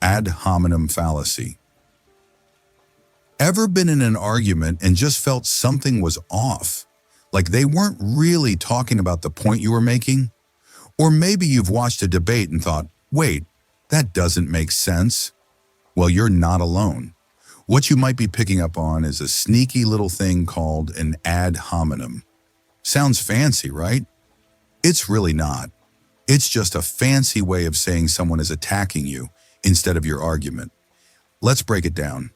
Ad Hominem Fallacy. Ever been in an argument and just felt something was off? Like they weren't really talking about the point you were making? Or maybe you've watched a debate and thought, wait, that doesn't make sense. Well, you're not alone. What you might be picking up on is a sneaky little thing called an ad hominem. Sounds fancy, right? It's really not. It's just a fancy way of saying someone is attacking you instead of your argument. Let's break it down.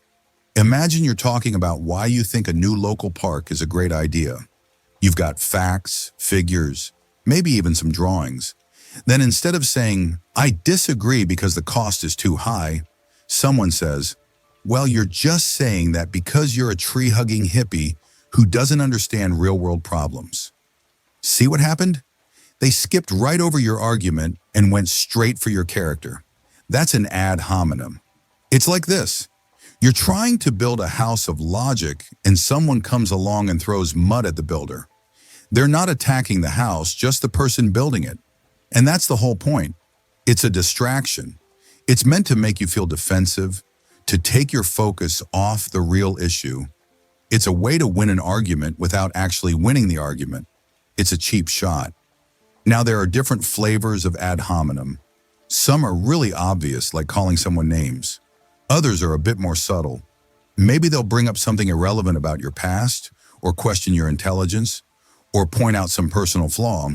Imagine you're talking about why you think a new local park is a great idea. You've got facts, figures, maybe even some drawings. Then instead of saying, I disagree because the cost is too high, someone says, well, you're just saying that because you're a tree-hugging hippie who doesn't understand real-world problems. See what happened? They skipped right over your argument and went straight for your character. That's an ad hominem. It's like this. You're trying to build a house of logic and someone comes along and throws mud at the builder. They're not attacking the house, just the person building it. And that's the whole point. It's a distraction. It's meant to make you feel defensive, to take your focus off the real issue. It's a way to win an argument without actually winning the argument. It's a cheap shot. Now, there are different flavors of ad hominem. Some are really obvious, like calling someone names. Others are a bit more subtle. Maybe they'll bring up something irrelevant about your past, or question your intelligence, or point out some personal flaw.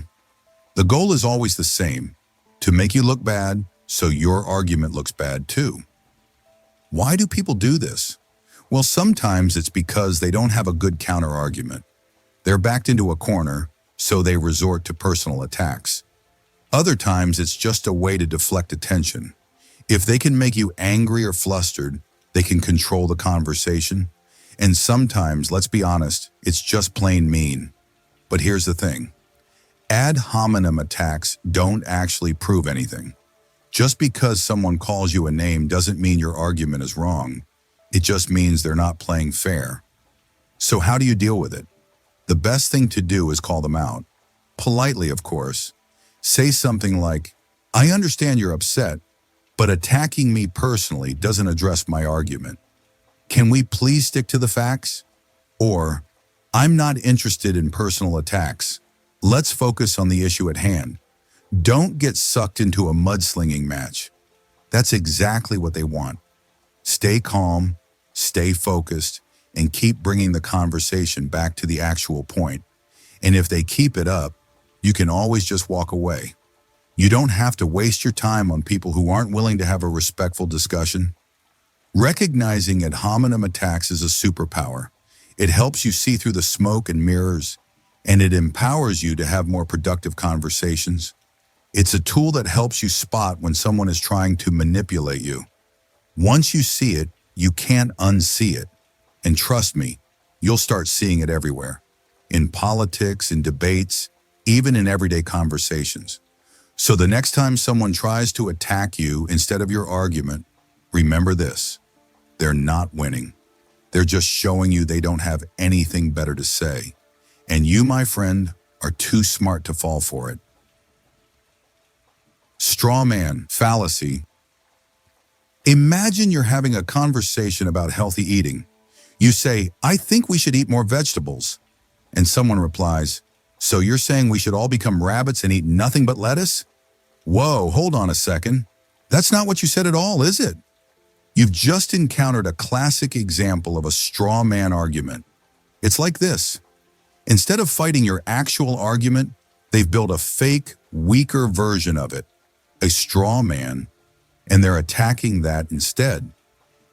The goal is always the same, to make you look bad so your argument looks bad too. Why do people do this? Well, sometimes it's because they don't have a good counter-argument. They're backed into a corner, so they resort to personal attacks. Other times it's just a way to deflect attention. If they can make you angry or flustered, they can control the conversation. And sometimes, let's be honest, it's just plain mean. But here's the thing. Ad hominem attacks don't actually prove anything. Just because someone calls you a name doesn't mean your argument is wrong. It just means they're not playing fair. So how do you deal with it? The best thing to do is call them out. Politely, of course. Say something like, I understand you're upset, but attacking me personally doesn't address my argument. Can we please stick to the facts? Or, I'm not interested in personal attacks. Let's focus on the issue at hand. Don't get sucked into a mudslinging match. That's exactly what they want. Stay calm, stay focused, and keep bringing the conversation back to the actual point. And if they keep it up, you can always just walk away. You don't have to waste your time on people who aren't willing to have a respectful discussion. Recognizing ad hominem attacks is a superpower. It helps you see through the smoke and mirrors, and it empowers you to have more productive conversations. It's a tool that helps you spot when someone is trying to manipulate you. Once you see it, you can't unsee it. And trust me, you'll start seeing it everywhere. In politics, in debates, even in everyday conversations. So the next time someone tries to attack you instead of your argument, remember this. They're not winning. They're just showing you they don't have anything better to say. And you, my friend, are too smart to fall for it. Strawman Fallacy. Imagine you're having a conversation about healthy eating. You say, I think we should eat more vegetables. And someone replies, so you're saying we should all become rabbits and eat nothing but lettuce? Whoa, hold on a second. That's not what you said at all, is it? You've just encountered a classic example of a straw man argument. It's like this. Instead of fighting your actual argument, they've built a fake, weaker version of it, a straw man, and they're attacking that instead.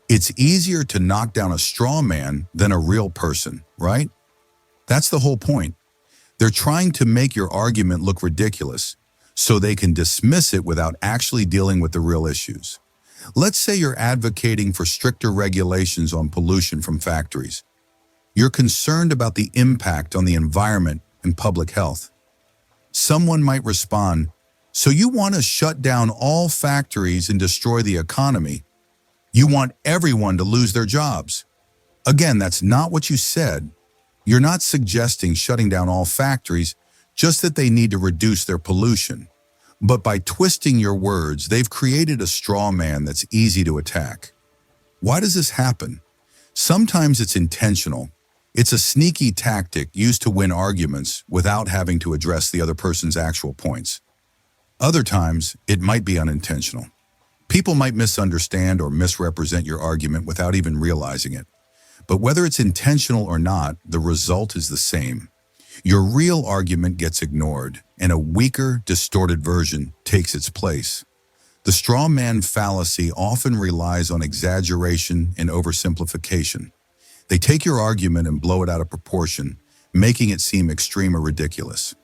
It's easier to knock down a straw man than a real person, right? That's the whole point. They're trying to make your argument look ridiculous so they can dismiss it without actually dealing with the real issues. Let's say you're advocating for stricter regulations on pollution from factories. You're concerned about the impact on the environment and public health. Someone might respond, so you want to shut down all factories and destroy the economy. You want everyone to lose their jobs. Again, that's not what you said. You're not suggesting shutting down all factories, just that they need to reduce their pollution. But by twisting your words, they've created a straw man that's easy to attack. Why does this happen? Sometimes it's intentional. It's a sneaky tactic used to win arguments without having to address the other person's actual points. Other times, it might be unintentional. People might misunderstand or misrepresent your argument without even realizing it. But whether it's intentional or not, the result is the same. Your real argument gets ignored, and a weaker, distorted version takes its place. The strawman fallacy often relies on exaggeration and oversimplification. They take your argument and blow it out of proportion, making it seem extreme or ridiculous.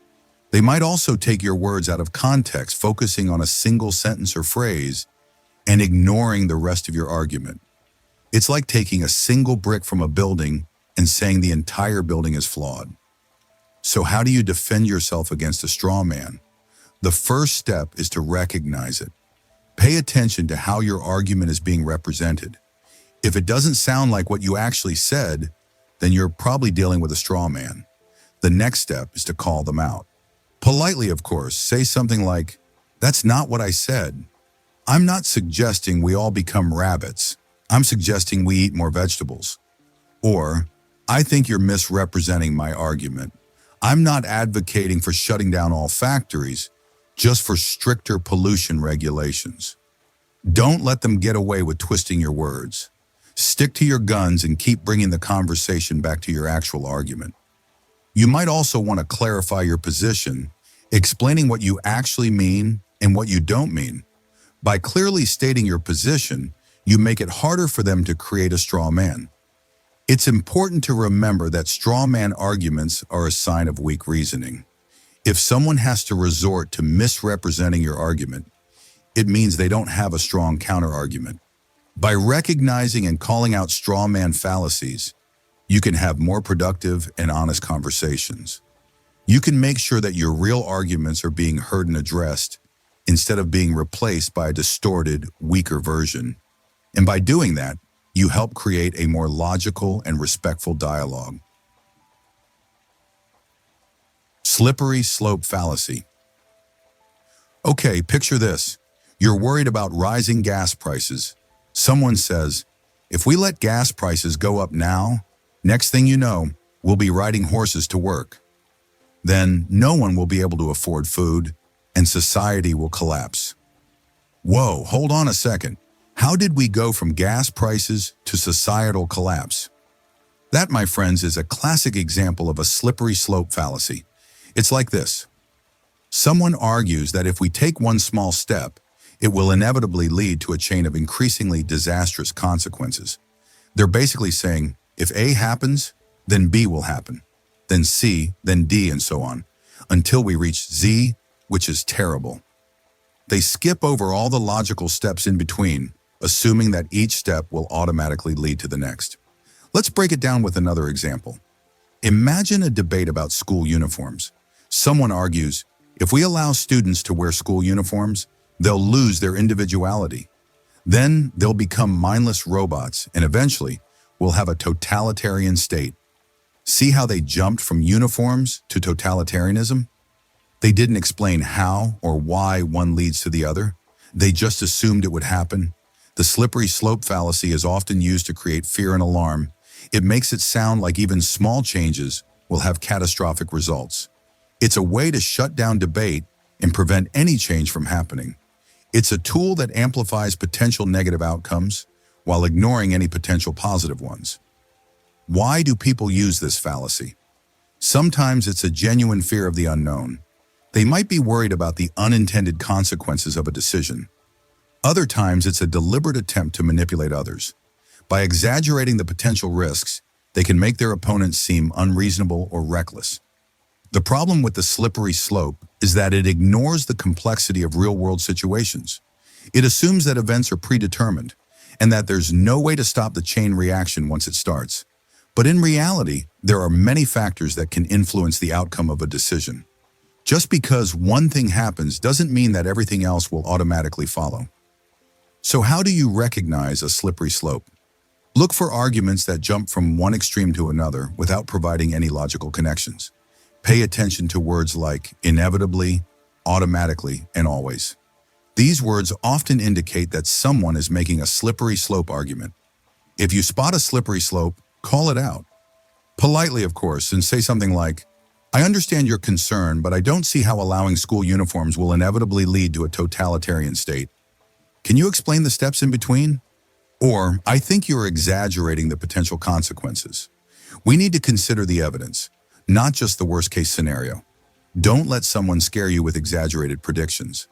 They might also take your words out of context, focusing on a single sentence or phrase and ignoring the rest of your argument. It's like taking a single brick from a building and saying the entire building is flawed. So how do you defend yourself against a straw man? The first step is to recognize it. Pay attention to how your argument is being represented. If it doesn't sound like what you actually said, then you're probably dealing with a straw man. The next step is to call them out. Politely, of course, say something like, "That's not what I said. I'm not suggesting we all become rabbits. I'm suggesting we eat more vegetables." Or, "I think you're misrepresenting my argument. I'm not advocating for shutting down all factories, just for stricter pollution regulations." Don't let them get away with twisting your words. Stick to your guns and keep bringing the conversation back to your actual argument. You might also want to clarify your position, explaining what you actually mean and what you don't mean. By clearly stating your position, you make it harder for them to create a straw man. It's important to remember that straw man arguments are a sign of weak reasoning. If someone has to resort to misrepresenting your argument, it means they don't have a strong counter-argument. By recognizing and calling out straw man fallacies, you can have more productive and honest conversations. You can make sure that your real arguments are being heard and addressed instead of being replaced by a distorted, weaker version. And by doing that, you help create a more logical and respectful dialogue. Slippery slope fallacy. Okay, picture this. You're worried about rising gas prices. Someone says, "If we let gas prices go up now, next thing you know, we'll be riding horses to work. Then no one will be able to afford food, and society will collapse." Whoa, hold on a second. How did we go from gas prices to societal collapse? That, my friends, is a classic example of a slippery slope fallacy. It's like this. Someone argues that if we take one small step, it will inevitably lead to a chain of increasingly disastrous consequences. They're basically saying, if A happens, then B will happen, then C, then D, and so on, until we reach Z, which is terrible. They skip over all the logical steps in between, assuming that each step will automatically lead to the next. Let's break it down with another example. Imagine a debate about school uniforms. Someone argues, if we allow students to wear school uniforms, they'll lose their individuality. Then they'll become mindless robots, and eventually we'll have a totalitarian state. See how they jumped from uniforms to totalitarianism? They didn't explain how or why one leads to the other. They just assumed it would happen. The slippery slope fallacy is often used to create fear and alarm. It makes it sound like even small changes will have catastrophic results. It's a way to shut down debate and prevent any change from happening. It's a tool that amplifies potential negative outcomes while ignoring any potential positive ones. Why do people use this fallacy? Sometimes it's a genuine fear of the unknown. They might be worried about the unintended consequences of a decision. Other times it's a deliberate attempt to manipulate others. By exaggerating the potential risks, they can make their opponents seem unreasonable or reckless. The problem with the slippery slope is that it ignores the complexity of real-world situations. It assumes that events are predetermined and that there's no way to stop the chain reaction once it starts. But in reality, there are many factors that can influence the outcome of a decision. Just because one thing happens doesn't mean that everything else will automatically follow. So how do you recognize a slippery slope? Look for arguments that jump from one extreme to another without providing any logical connections. Pay attention to words like inevitably, automatically, and always. These words often indicate that someone is making a slippery slope argument. If you spot a slippery slope, call it out. Politely, of course, and say something like, I understand your concern, but I don't see how allowing school uniforms will inevitably lead to a totalitarian state. Can you explain the steps in between? Or, I think you're exaggerating the potential consequences. We need to consider the evidence, not just the worst-case scenario. Don't let someone scare you with exaggerated predictions.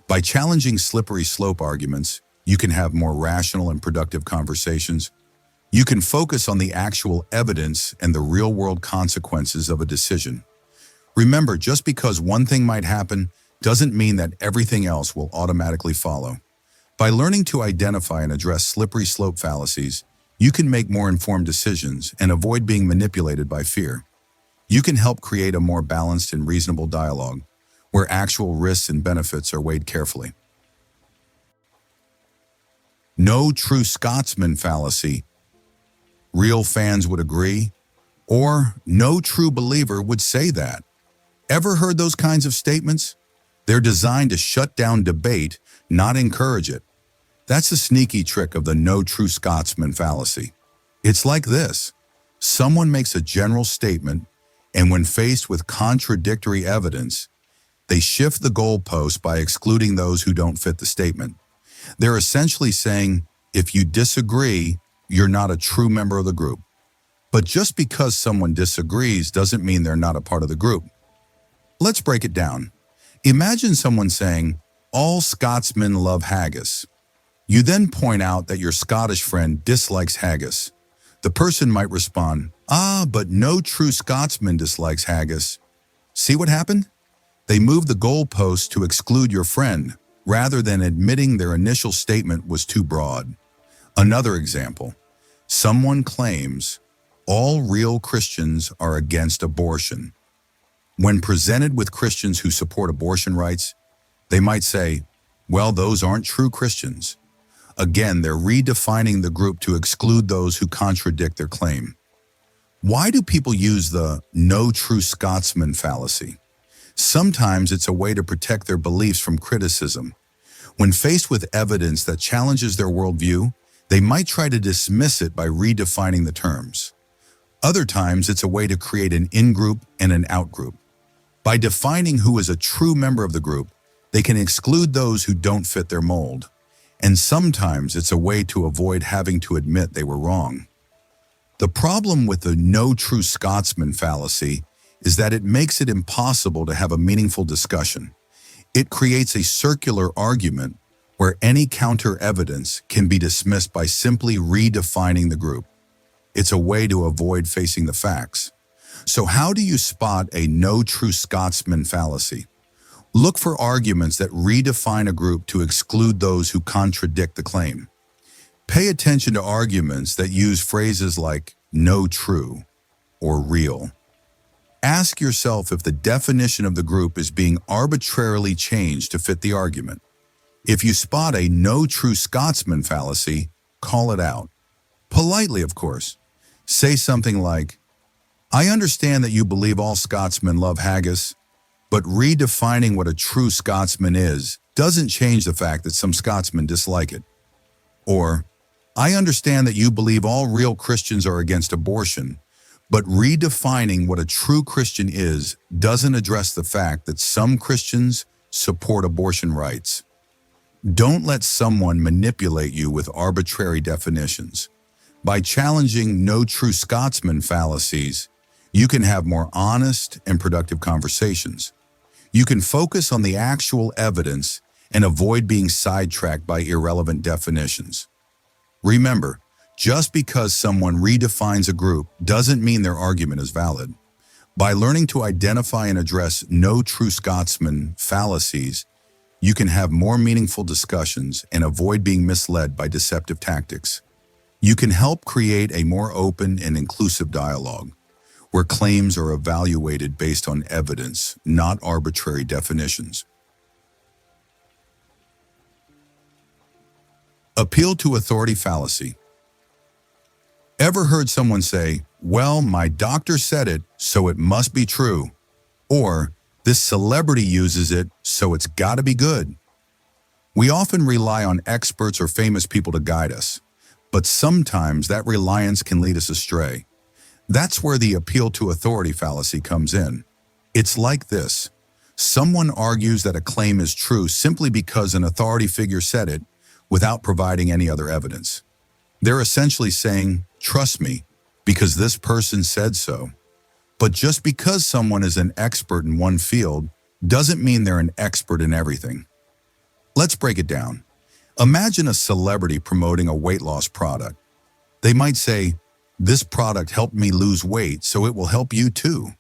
By challenging slippery slope arguments, you can have more rational and productive conversations. You can focus on the actual evidence and the real-world consequences of a decision. Remember, just because one thing might happen doesn't mean that everything else will automatically follow. By learning to identify and address slippery slope fallacies, you can make more informed decisions and avoid being manipulated by fear. You can help create a more balanced and reasonable dialogue, where actual risks and benefits are weighed carefully. No true Scotsman fallacy. Real fans would agree, or no true believer would say that. Ever heard those kinds of statements? They're designed to shut down debate, not encourage it. That's a sneaky trick of the no true Scotsman fallacy. It's like this. Someone makes a general statement, and when faced with contradictory evidence, they shift the goalpost by excluding those who don't fit the statement. They're essentially saying, if you disagree, you're not a true member of the group. But just because someone disagrees doesn't mean they're not a part of the group. Let's break it down. Imagine someone saying, all Scotsmen love haggis. You then point out that your Scottish friend dislikes haggis. The person might respond, but no true Scotsman dislikes haggis. See what happened? They moved the goalpost to exclude your friend, rather than admitting their initial statement was too broad. Another example, someone claims all real Christians are against abortion. When presented with Christians who support abortion rights, they might say, well, those aren't true Christians. Again, they're redefining the group to exclude those who contradict their claim. Why do people use the no true Scotsman fallacy? Sometimes it's a way to protect their beliefs from criticism. When faced with evidence that challenges their worldview, they might try to dismiss it by redefining the terms. Other times, it's a way to create an in-group and an out-group. By defining who is a true member of the group, they can exclude those who don't fit their mold. And sometimes it's a way to avoid having to admit they were wrong. The problem with the no true Scotsman fallacy is that it makes it impossible to have a meaningful discussion. It creates a circular argument where any counter-evidence can be dismissed by simply redefining the group. It's a way to avoid facing the facts. So how do you spot a no true Scotsman fallacy? Look for arguments that redefine a group to exclude those who contradict the claim. Pay attention to arguments that use phrases like no true or real. Ask yourself if the definition of the group is being arbitrarily changed to fit the argument. If you spot a no true Scotsman fallacy, call it out. Politely, of course. Say something like, I understand that you believe all Scotsmen love haggis, but redefining what a true Scotsman is doesn't change the fact that some Scotsmen dislike it. Or, I understand that you believe all real Christians are against abortion, but redefining what a true Christian is doesn't address the fact that some Christians support abortion rights. Don't let someone manipulate you with arbitrary definitions. By challenging no true Scotsman fallacies, you can have more honest and productive conversations. You can focus on the actual evidence and avoid being sidetracked by irrelevant definitions. Remember, just because someone redefines a group doesn't mean their argument is valid. By learning to identify and address no true Scotsman fallacies, you can have more meaningful discussions and avoid being misled by deceptive tactics. You can help create a more open and inclusive dialogue, where claims are evaluated based on evidence, not arbitrary definitions. Appeal to authority fallacy. Ever heard someone say, well, my doctor said it, so it must be true, or This celebrity uses it, so it's gotta be good. We often rely on experts or famous people to guide us, but sometimes that reliance can lead us astray. That's where the appeal to authority fallacy comes in. It's like this. Someone argues that a claim is true simply because an authority figure said it without providing any other evidence. They're essentially saying, "Trust me, because this person said so." But just because someone is an expert in one field doesn't mean they're an expert in everything. Let's break it down. Imagine a celebrity promoting a weight loss product. They might say, "This product helped me lose weight, so it will help you too."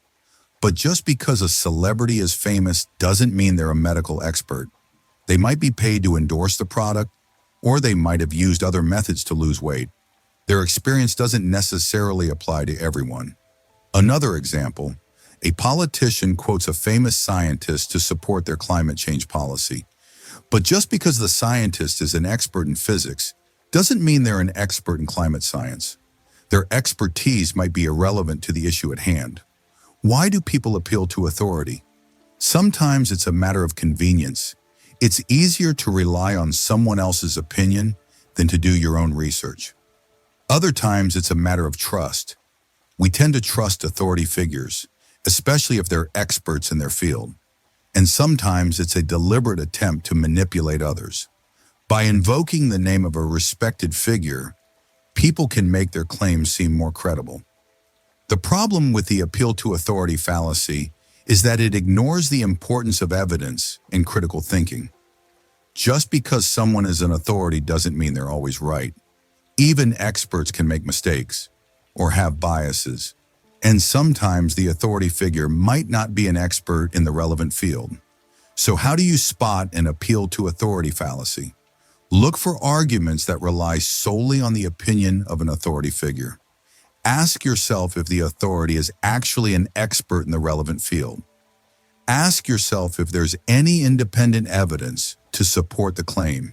But just because a celebrity is famous doesn't mean they're a medical expert. They might be paid to endorse the product, or they might have used other methods to lose weight. Their experience doesn't necessarily apply to everyone. Another example, a politician quotes a famous scientist to support their climate change policy. But just because the scientist is an expert in physics doesn't mean they're an expert in climate science. Their expertise might be irrelevant to the issue at hand. Why do people appeal to authority? Sometimes it's a matter of convenience. It's easier to rely on someone else's opinion than to do your own research. Other times it's a matter of trust. We tend to trust authority figures, especially if they're experts in their field. And sometimes it's a deliberate attempt to manipulate others. By invoking the name of a respected figure, people can make their claims seem more credible. The problem with the appeal to authority fallacy is that it ignores the importance of evidence and critical thinking. Just because someone is an authority doesn't mean they're always right. Even experts can make mistakes or have biases, and sometimes the authority figure might not be an expert in the relevant field. So how do you spot an appeal to authority fallacy? Look for arguments that rely solely on the opinion of an authority figure. Ask yourself if the authority is actually an expert in the relevant field. Ask yourself if there's any independent evidence to support the claim.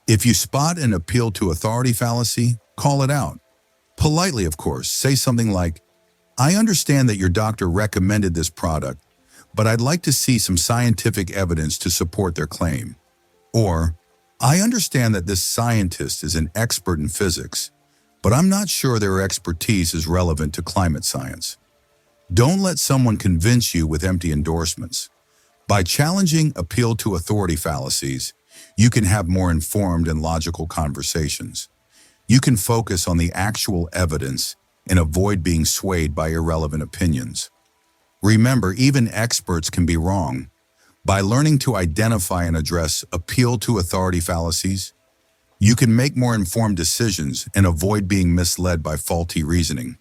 If you spot an appeal to authority fallacy, call it out. Politely, of course, say something like, "I understand that your doctor recommended this product, but I'd like to see some scientific evidence to support their claim." Or, "I understand that this scientist is an expert in physics, but I'm not sure their expertise is relevant to climate science." Don't let someone convince you with empty endorsements. By challenging appeal to authority fallacies, you can have more informed and logical conversations. You can focus on the actual evidence and avoid being swayed by irrelevant opinions. Remember, even experts can be wrong. By learning to identify and address appeal to authority fallacies, you can make more informed decisions and avoid being misled by faulty reasoning.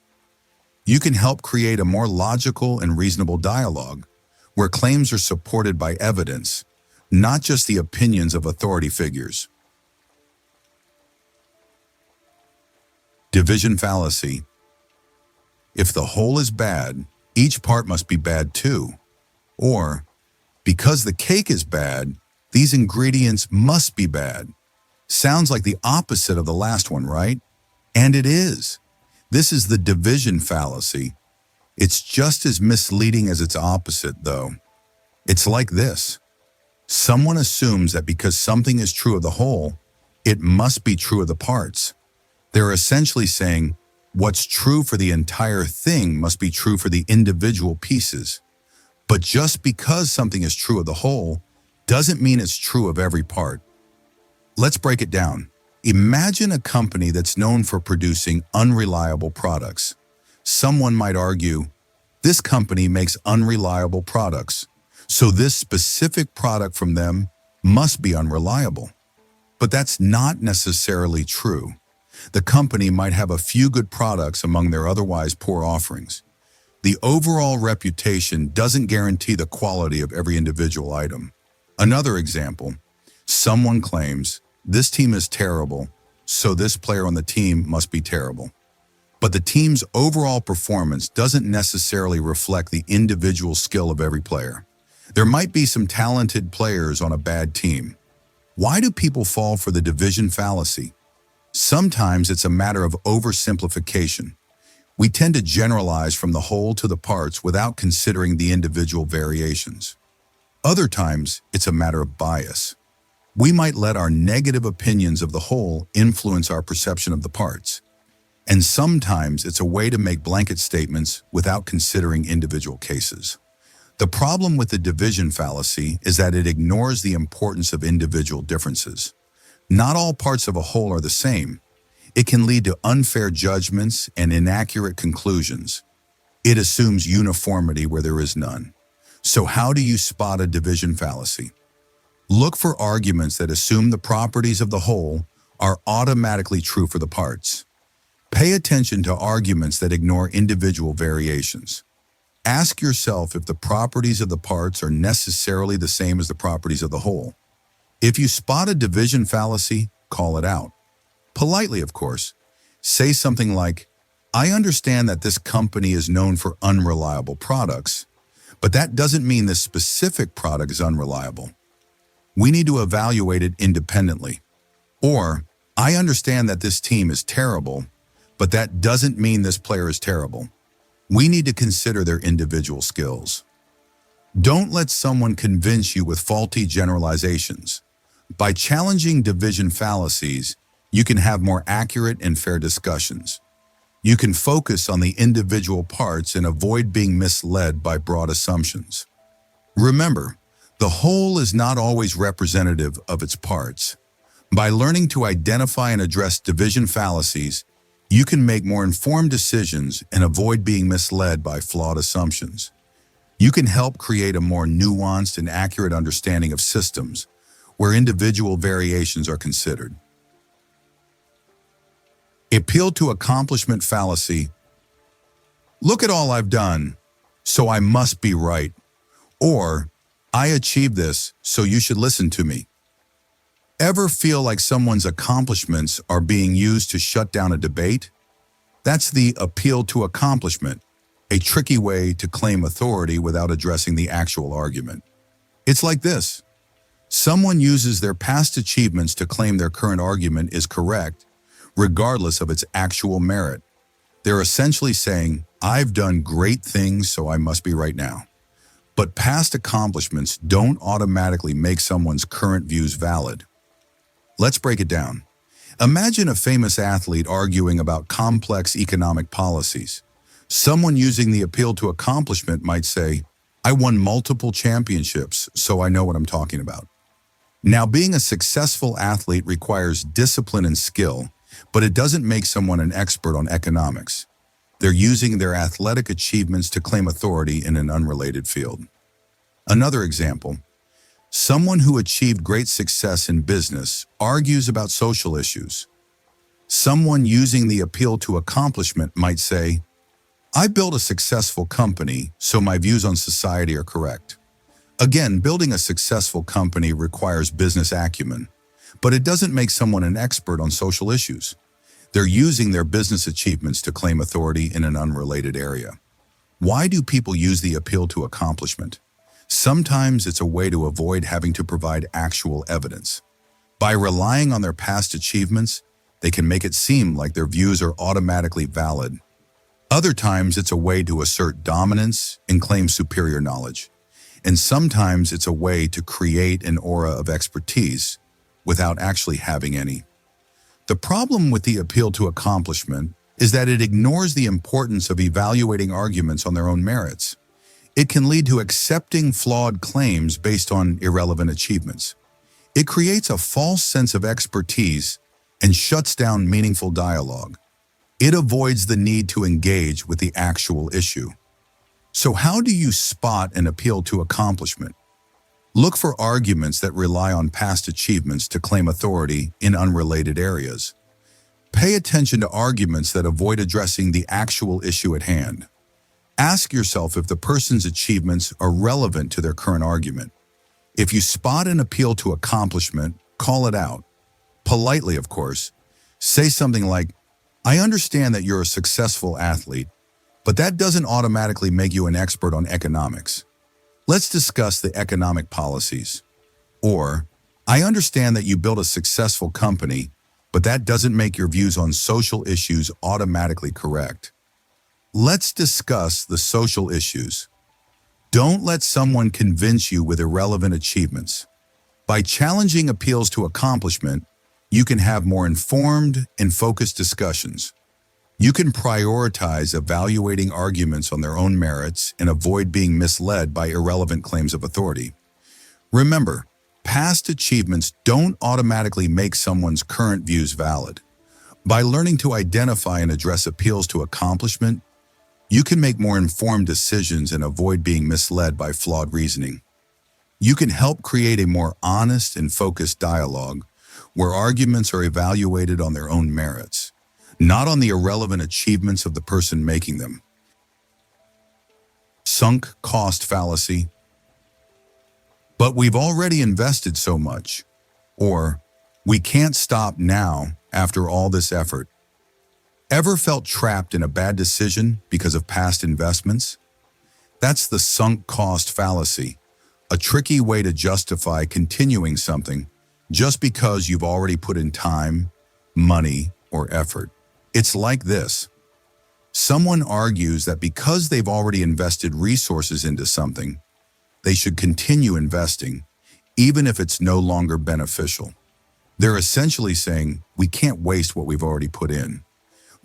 You can help create a more logical and reasonable dialogue where claims are supported by evidence, not just the opinions of authority figures. Division Fallacy. If the whole is bad, each part must be bad too. Or, because the cake is bad, these ingredients must be bad. Sounds like the opposite of the last one, right? And it is. This is the Division Fallacy. It's just as misleading as its opposite, though. It's like this. Someone assumes that because something is true of the whole, it must be true of the parts. They're essentially saying, what's true for the entire thing must be true for the individual pieces. But just because something is true of the whole doesn't mean it's true of every part. Let's break it down. Imagine a company that's known for producing unreliable products. Someone might argue, this company makes unreliable products, so this specific product from them must be unreliable. But that's not necessarily true. The company might have a few good products among their otherwise poor offerings. The overall reputation doesn't guarantee the quality of every individual item. Another example, someone claims, this team is terrible, so this player on the team must be terrible. But the team's overall performance doesn't necessarily reflect the individual skill of every player. There might be some talented players on a bad team. Why do people fall for the Division Fallacy? Sometimes it's a matter of oversimplification. We tend to generalize from the whole to the parts without considering the individual variations. Other times, it's a matter of bias. We might let our negative opinions of the whole influence our perception of the parts. And sometimes it's a way to make blanket statements without considering individual cases. The problem with the division fallacy is that it ignores the importance of individual differences. Not all parts of a whole are the same. It can lead to unfair judgments and inaccurate conclusions. It assumes uniformity where there is none. So how do you spot a division fallacy? Look for arguments that assume the properties of the whole are automatically true for the parts. Pay attention to arguments that ignore individual variations. Ask yourself if the properties of the parts are necessarily the same as the properties of the whole. If you spot a division fallacy, call it out. Politely, of course. Say something like, "I understand that this company is known for unreliable products, but that doesn't mean this specific product is unreliable. We need to evaluate it independently." Or, "I understand that this team is terrible, but that doesn't mean this player is terrible. We need to consider their individual skills." Don't let someone convince you with faulty generalizations. By challenging division fallacies, you can have more accurate and fair discussions. You can focus on the individual parts and avoid being misled by broad assumptions. Remember, the whole is not always representative of its parts. By learning to identify and address division fallacies, you can make more informed decisions and avoid being misled by flawed assumptions. You can help create a more nuanced and accurate understanding of systems where individual variations are considered. Appeal to accomplishment fallacy. Look at all I've done, so I must be right. Or, I achieved this, so you should listen to me. Ever feel like someone's accomplishments are being used to shut down a debate? That's the appeal to accomplishment, a tricky way to claim authority without addressing the actual argument. It's like this. Someone uses their past achievements to claim their current argument is correct, regardless of its actual merit. They're essentially saying, "I've done great things, so I must be right now." But past accomplishments don't automatically make someone's current views valid. Let's break it down. Imagine a famous athlete arguing about complex economic policies. Someone using the appeal to accomplishment might say, "I won multiple championships, so I know what I'm talking about." Now, being a successful athlete requires discipline and skill, but it doesn't make someone an expert on economics. They're using their athletic achievements to claim authority in an unrelated field. Another example. Someone who achieved great success in business argues about social issues. Someone using the appeal to accomplishment might say, "I built a successful company, so my views on society are correct." Again, building a successful company requires business acumen, but it doesn't make someone an expert on social issues. They're using their business achievements to claim authority in an unrelated area. Why do people use the appeal to accomplishment? Sometimes it's a way to avoid having to provide actual evidence. By relying on their past achievements, they can make it seem like their views are automatically valid. Other times it's a way to assert dominance and claim superior knowledge. And sometimes it's a way to create an aura of expertise without actually having any. The problem with the appeal to accomplishment is that it ignores the importance of evaluating arguments on their own merits. It can lead to accepting flawed claims based on irrelevant achievements. It creates a false sense of expertise and shuts down meaningful dialogue. It avoids the need to engage with the actual issue. So how do you spot an appeal to accomplishment? Look for arguments that rely on past achievements to claim authority in unrelated areas. Pay attention to arguments that avoid addressing the actual issue at hand. Ask yourself if the person's achievements are relevant to their current argument. If you spot an appeal to accomplishment, call it out. Politely, of course. Say something like, "I understand that you're a successful athlete, but that doesn't automatically make you an expert on economics. Let's discuss the economic policies." Or, "I understand that you built a successful company, but that doesn't make your views on social issues automatically correct." Let's discuss the social issues. Don't let someone convince you with irrelevant achievements. By challenging appeals to accomplishment, you can have more informed and focused discussions. You can prioritize evaluating arguments on their own merits and avoid being misled by irrelevant claims of authority. Remember, past achievements don't automatically make someone's current views valid. By learning to identify and address appeals to accomplishment, you can make more informed decisions and avoid being misled by flawed reasoning. You can help create a more honest and focused dialogue where arguments are evaluated on their own merits, not on the irrelevant achievements of the person making them. Sunk cost fallacy. But we've already invested so much. Or, we can't stop now after all this effort. Ever felt trapped in a bad decision because of past investments? That's the sunk cost fallacy, a tricky way to justify continuing something just because you've already put in time, money, or effort. It's like this. Someone argues that because they've already invested resources into something, they should continue investing, even if it's no longer beneficial. They're essentially saying, we can't waste what we've already put in.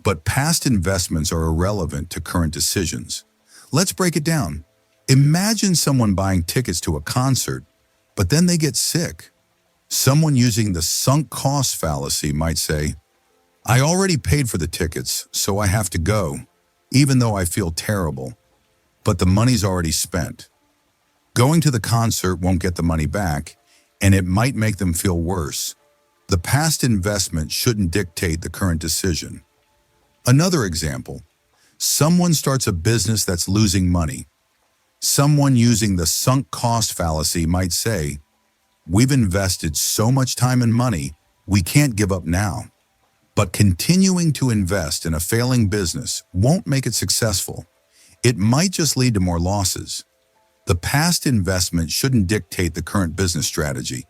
But past investments are irrelevant to current decisions. Let's break it down. Imagine someone buying tickets to a concert, but then they get sick. Someone using the sunk cost fallacy might say, I already paid for the tickets, so I have to go, even though I feel terrible. But the money's already spent. Going to the concert won't get the money back, and it might make them feel worse. The past investment shouldn't dictate the current decision. Another example, someone starts a business that's losing money. Someone using the sunk cost fallacy might say, we've invested so much time and money, we can't give up now. But continuing to invest in a failing business won't make it successful. It might just lead to more losses. The past investment shouldn't dictate the current business strategy.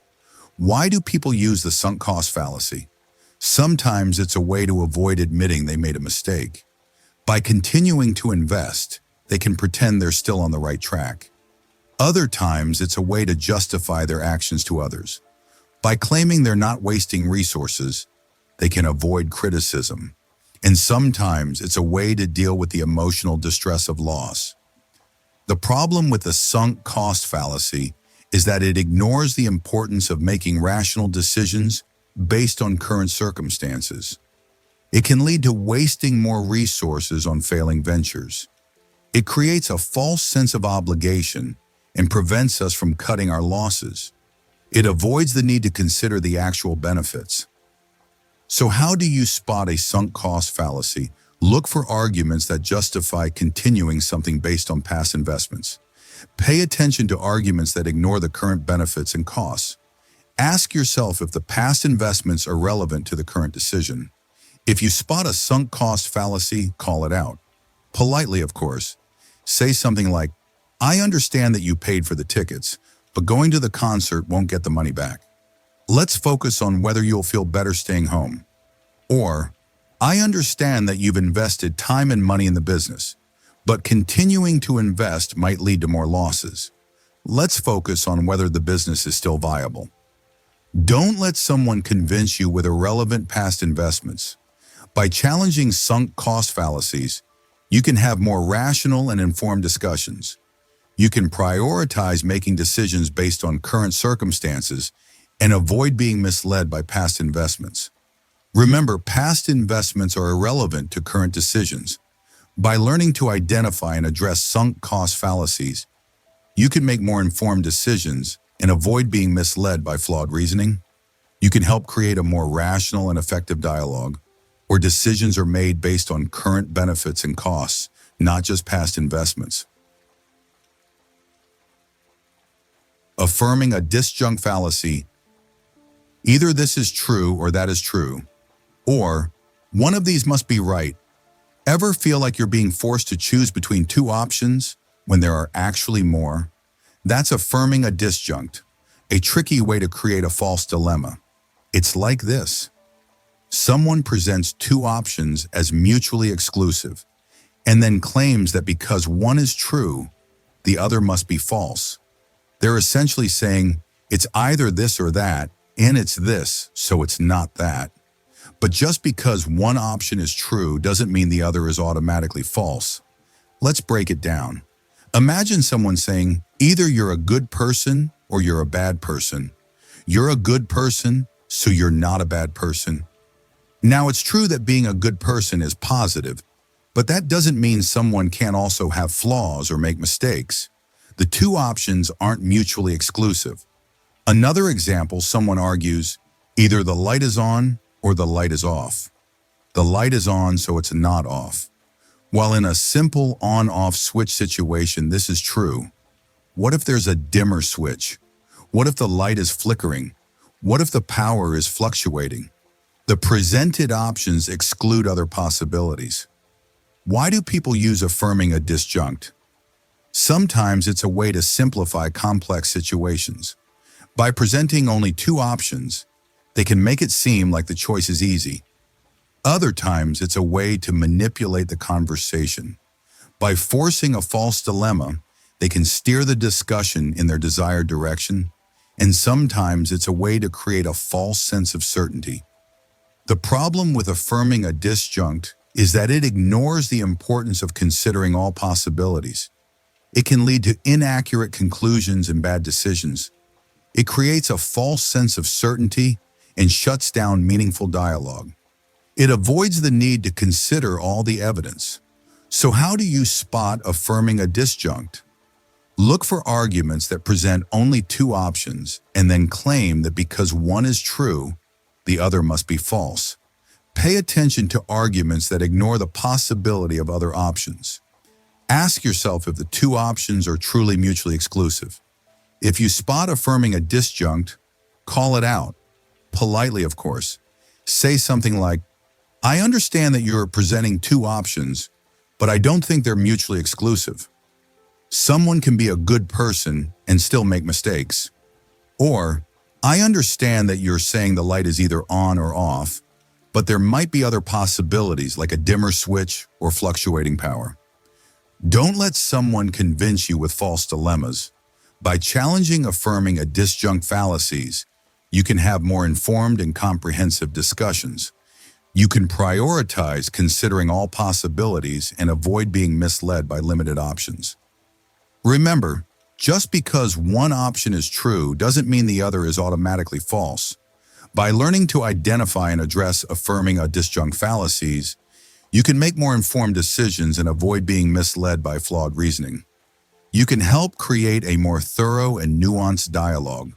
Why do people use the sunk cost fallacy? Sometimes it's a way to avoid admitting they made a mistake. By continuing to invest, they can pretend they're still on the right track. Other times, it's a way to justify their actions to others. By claiming they're not wasting resources, they can avoid criticism. And sometimes it's a way to deal with the emotional distress of loss. The problem with the sunk cost fallacy is that it ignores the importance of making rational decisions based on current circumstances. It can lead to wasting more resources on failing ventures. It creates a false sense of obligation and prevents us from cutting our losses. It avoids the need to consider the actual benefits. So how do you spot a sunk cost fallacy? Look for arguments that justify continuing something based on past investments. Pay attention to arguments that ignore the current benefits and costs. Ask yourself if the past investments are relevant to the current decision. If you spot a sunk cost fallacy, call it out. Politely, of course. Say something like, I understand that you paid for the tickets, but going to the concert won't get the money back. Let's focus on whether you'll feel better staying home. Or, I understand that you've invested time and money in the business, but continuing to invest might lead to more losses. Let's focus on whether the business is still viable. Don't let someone convince you with irrelevant past investments. By challenging sunk cost fallacies, you can have more rational and informed discussions. You can prioritize making decisions based on current circumstances and avoid being misled by past investments. Remember, past investments are irrelevant to current decisions. By learning to identify and address sunk cost fallacies, you can make more informed decisions and avoid being misled by flawed reasoning. You can help create a more rational and effective dialogue where decisions are made based on current benefits and costs, not just past investments. Affirming a disjunct fallacy. Either this is true or that is true, or one of these must be right. Ever feel like you're being forced to choose between two options when there are actually more? That's affirming a disjunct, a tricky way to create a false dilemma. It's like this. Someone presents two options as mutually exclusive. and then claims that because one is true, the other must be false. They're essentially saying it's either this or that, and it's this, so it's not that. But just because one option is true doesn't mean the other is automatically false. Let's break it down. Imagine someone saying, either you're a good person or you're a bad person. You're a good person, so you're not a bad person. Now, it's true that being a good person is positive, but that doesn't mean someone can't also have flaws or make mistakes. The two options aren't mutually exclusive. Another example, someone argues, either the light is on or the light is off. The light is on, so it's not off. While in a simple on-off switch situation, this is true. What if there's a dimmer switch? What if the light is flickering? What if the power is fluctuating? The presented options exclude other possibilities. Why do people use affirming a disjunct? Sometimes it's a way to simplify complex situations. By presenting only two options, they can make it seem like the choice is easy. Other times, it's a way to manipulate the conversation. By forcing a false dilemma, they can steer the discussion in their desired direction, and sometimes it's a way to create a false sense of certainty. The problem with affirming a disjunct is that it ignores the importance of considering all possibilities. It can lead to inaccurate conclusions and bad decisions. It creates a false sense of certainty and shuts down meaningful dialogue. It avoids the need to consider all the evidence. So how do you spot affirming a disjunct? Look for arguments that present only two options and then claim that because one is true, the other must be false. Pay attention to arguments that ignore the possibility of other options. Ask yourself if the two options are truly mutually exclusive. If you spot affirming a disjunct, call it out. Politely, of course. Say something like, I understand that you're presenting two options, but I don't think they're mutually exclusive. Someone can be a good person and still make mistakes. Or, I understand that you're saying the light is either on or off, but there might be other possibilities like a dimmer switch or fluctuating power. Don't let someone convince you with false dilemmas. By challenging affirming a disjunct fallacies, you can have more informed and comprehensive discussions. You can prioritize considering all possibilities and avoid being misled by limited options. Remember, just because one option is true doesn't mean the other is automatically false. By learning to identify and address affirming a disjunct fallacies, you can make more informed decisions and avoid being misled by flawed reasoning. You can help create a more thorough and nuanced dialogue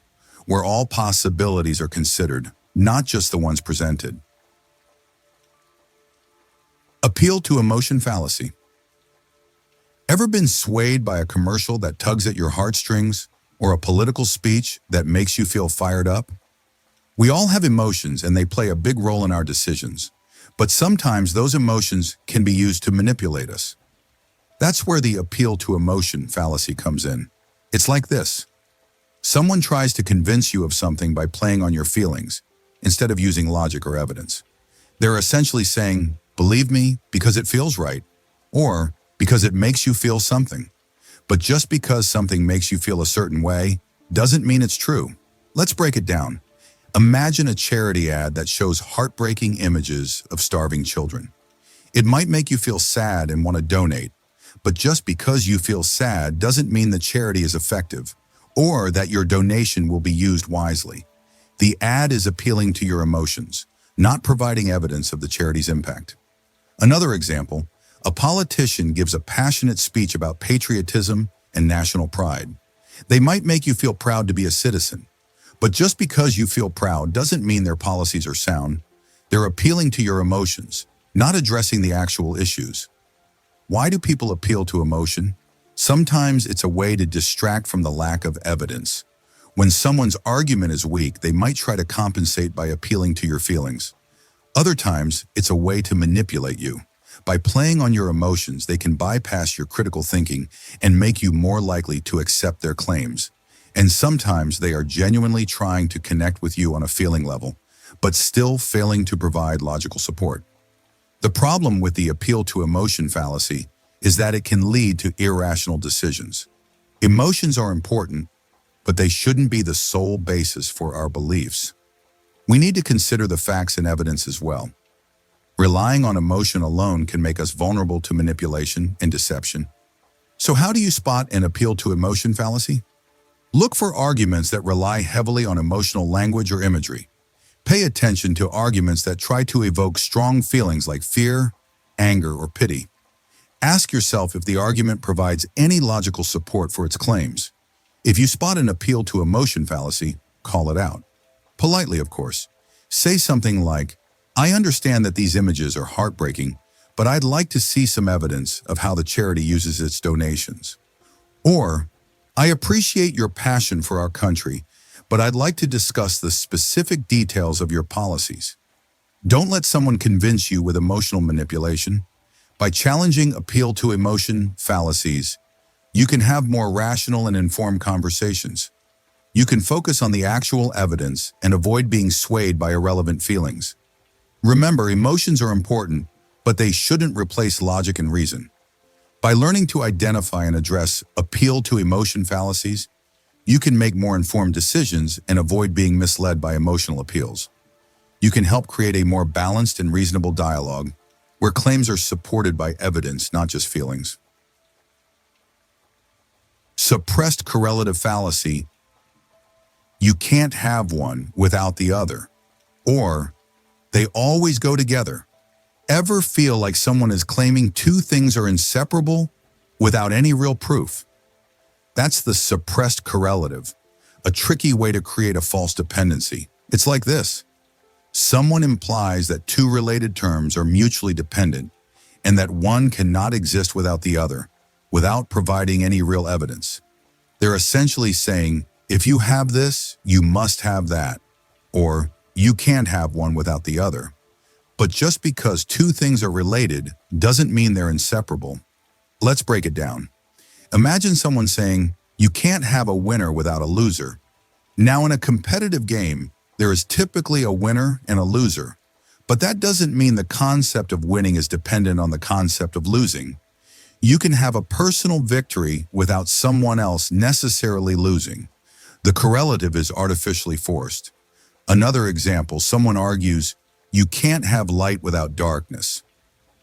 where all possibilities are considered, not just the ones presented. Appeal to emotion fallacy. Ever been swayed by a commercial that tugs at your heartstrings or a political speech that makes you feel fired up? We all have emotions and they play a big role in our decisions, but sometimes those emotions can be used to manipulate us. That's where the appeal to emotion fallacy comes in. It's like this. Someone tries to convince you of something by playing on your feelings instead of using logic or evidence. They're essentially saying, believe me because it feels right, or because it makes you feel something. But just because something makes you feel a certain way doesn't mean it's true. Let's break it down. Imagine a charity ad that shows heartbreaking images of starving children. It might make you feel sad and want to donate, but just because you feel sad doesn't mean the charity is effective or that your donation will be used wisely. The ad is appealing to your emotions, not providing evidence of the charity's impact. Another example, a politician gives a passionate speech about patriotism and national pride. They might make you feel proud to be a citizen, but just because you feel proud doesn't mean their policies are sound. They're appealing to your emotions, not addressing the actual issues. Why do people appeal to emotion? Sometimes it's a way to distract from the lack of evidence. When someone's argument is weak, they might try to compensate by appealing to your feelings. Other times, it's a way to manipulate you. By playing on your emotions, they can bypass your critical thinking and make you more likely to accept their claims. And sometimes they are genuinely trying to connect with you on a feeling level, but still failing to provide logical support. The problem with the appeal to emotion fallacy is that it can lead to irrational decisions. Emotions are important, but they shouldn't be the sole basis for our beliefs. We need to consider the facts and evidence as well. Relying on emotion alone can make us vulnerable to manipulation and deception. So how do you spot an appeal to emotion fallacy? Look for arguments that rely heavily on emotional language or imagery. Pay attention to arguments that try to evoke strong feelings like fear, anger, or pity. Ask yourself if the argument provides any logical support for its claims. If you spot an appeal to emotion fallacy, call it out. Politely, of course. Say something like, "I understand that these images are heartbreaking, but I'd like to see some evidence of how the charity uses its donations." Or, "I appreciate your passion for our country, but I'd like to discuss the specific details of your policies." Don't let someone convince you with emotional manipulation. By challenging appeal to emotion fallacies, you can have more rational and informed conversations. You can focus on the actual evidence and avoid being swayed by irrelevant feelings. Remember, emotions are important, but they shouldn't replace logic and reason. By learning to identify and address appeal to emotion fallacies, you can make more informed decisions and avoid being misled by emotional appeals. You can help create a more balanced and reasonable dialogue where claims are supported by evidence, not just feelings. Suppressed correlative fallacy. You can't have one without the other, or they always go together. Ever feel like someone is claiming two things are inseparable without any real proof? That's the suppressed correlative, a tricky way to create a false dependency. It's like this. Someone implies that two related terms are mutually dependent and that one cannot exist without the other, without providing any real evidence. They're essentially saying, if you have this, you must have that, or you can't have one without the other. But just because two things are related doesn't mean they're inseparable. Let's break it down. Imagine someone saying, you can't have a winner without a loser. Now, in a competitive game, there is typically a winner and a loser, but that doesn't mean the concept of winning is dependent on the concept of losing. You can have a personal victory without someone else necessarily losing. The correlative is artificially forced. Another example, someone argues, you can't have light without darkness.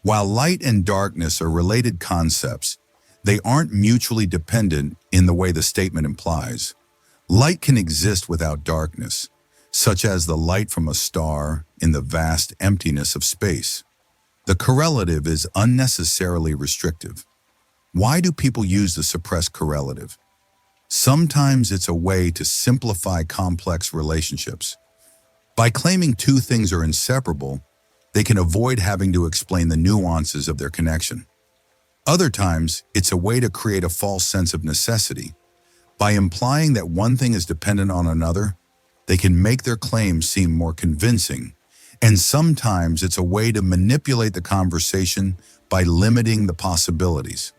While light and darkness are related concepts, they aren't mutually dependent in the way the statement implies. Light can exist without darkness, such as the light from a star in the vast emptiness of space. The correlative is unnecessarily restrictive. Why do people use the suppressed correlative? Sometimes it's a way to simplify complex relationships. By claiming two things are inseparable, they can avoid having to explain the nuances of their connection. Other times, it's a way to create a false sense of necessity. By implying that one thing is dependent on another, they can make their claims seem more convincing. And sometimes it's a way to manipulate the conversation by limiting the possibilities.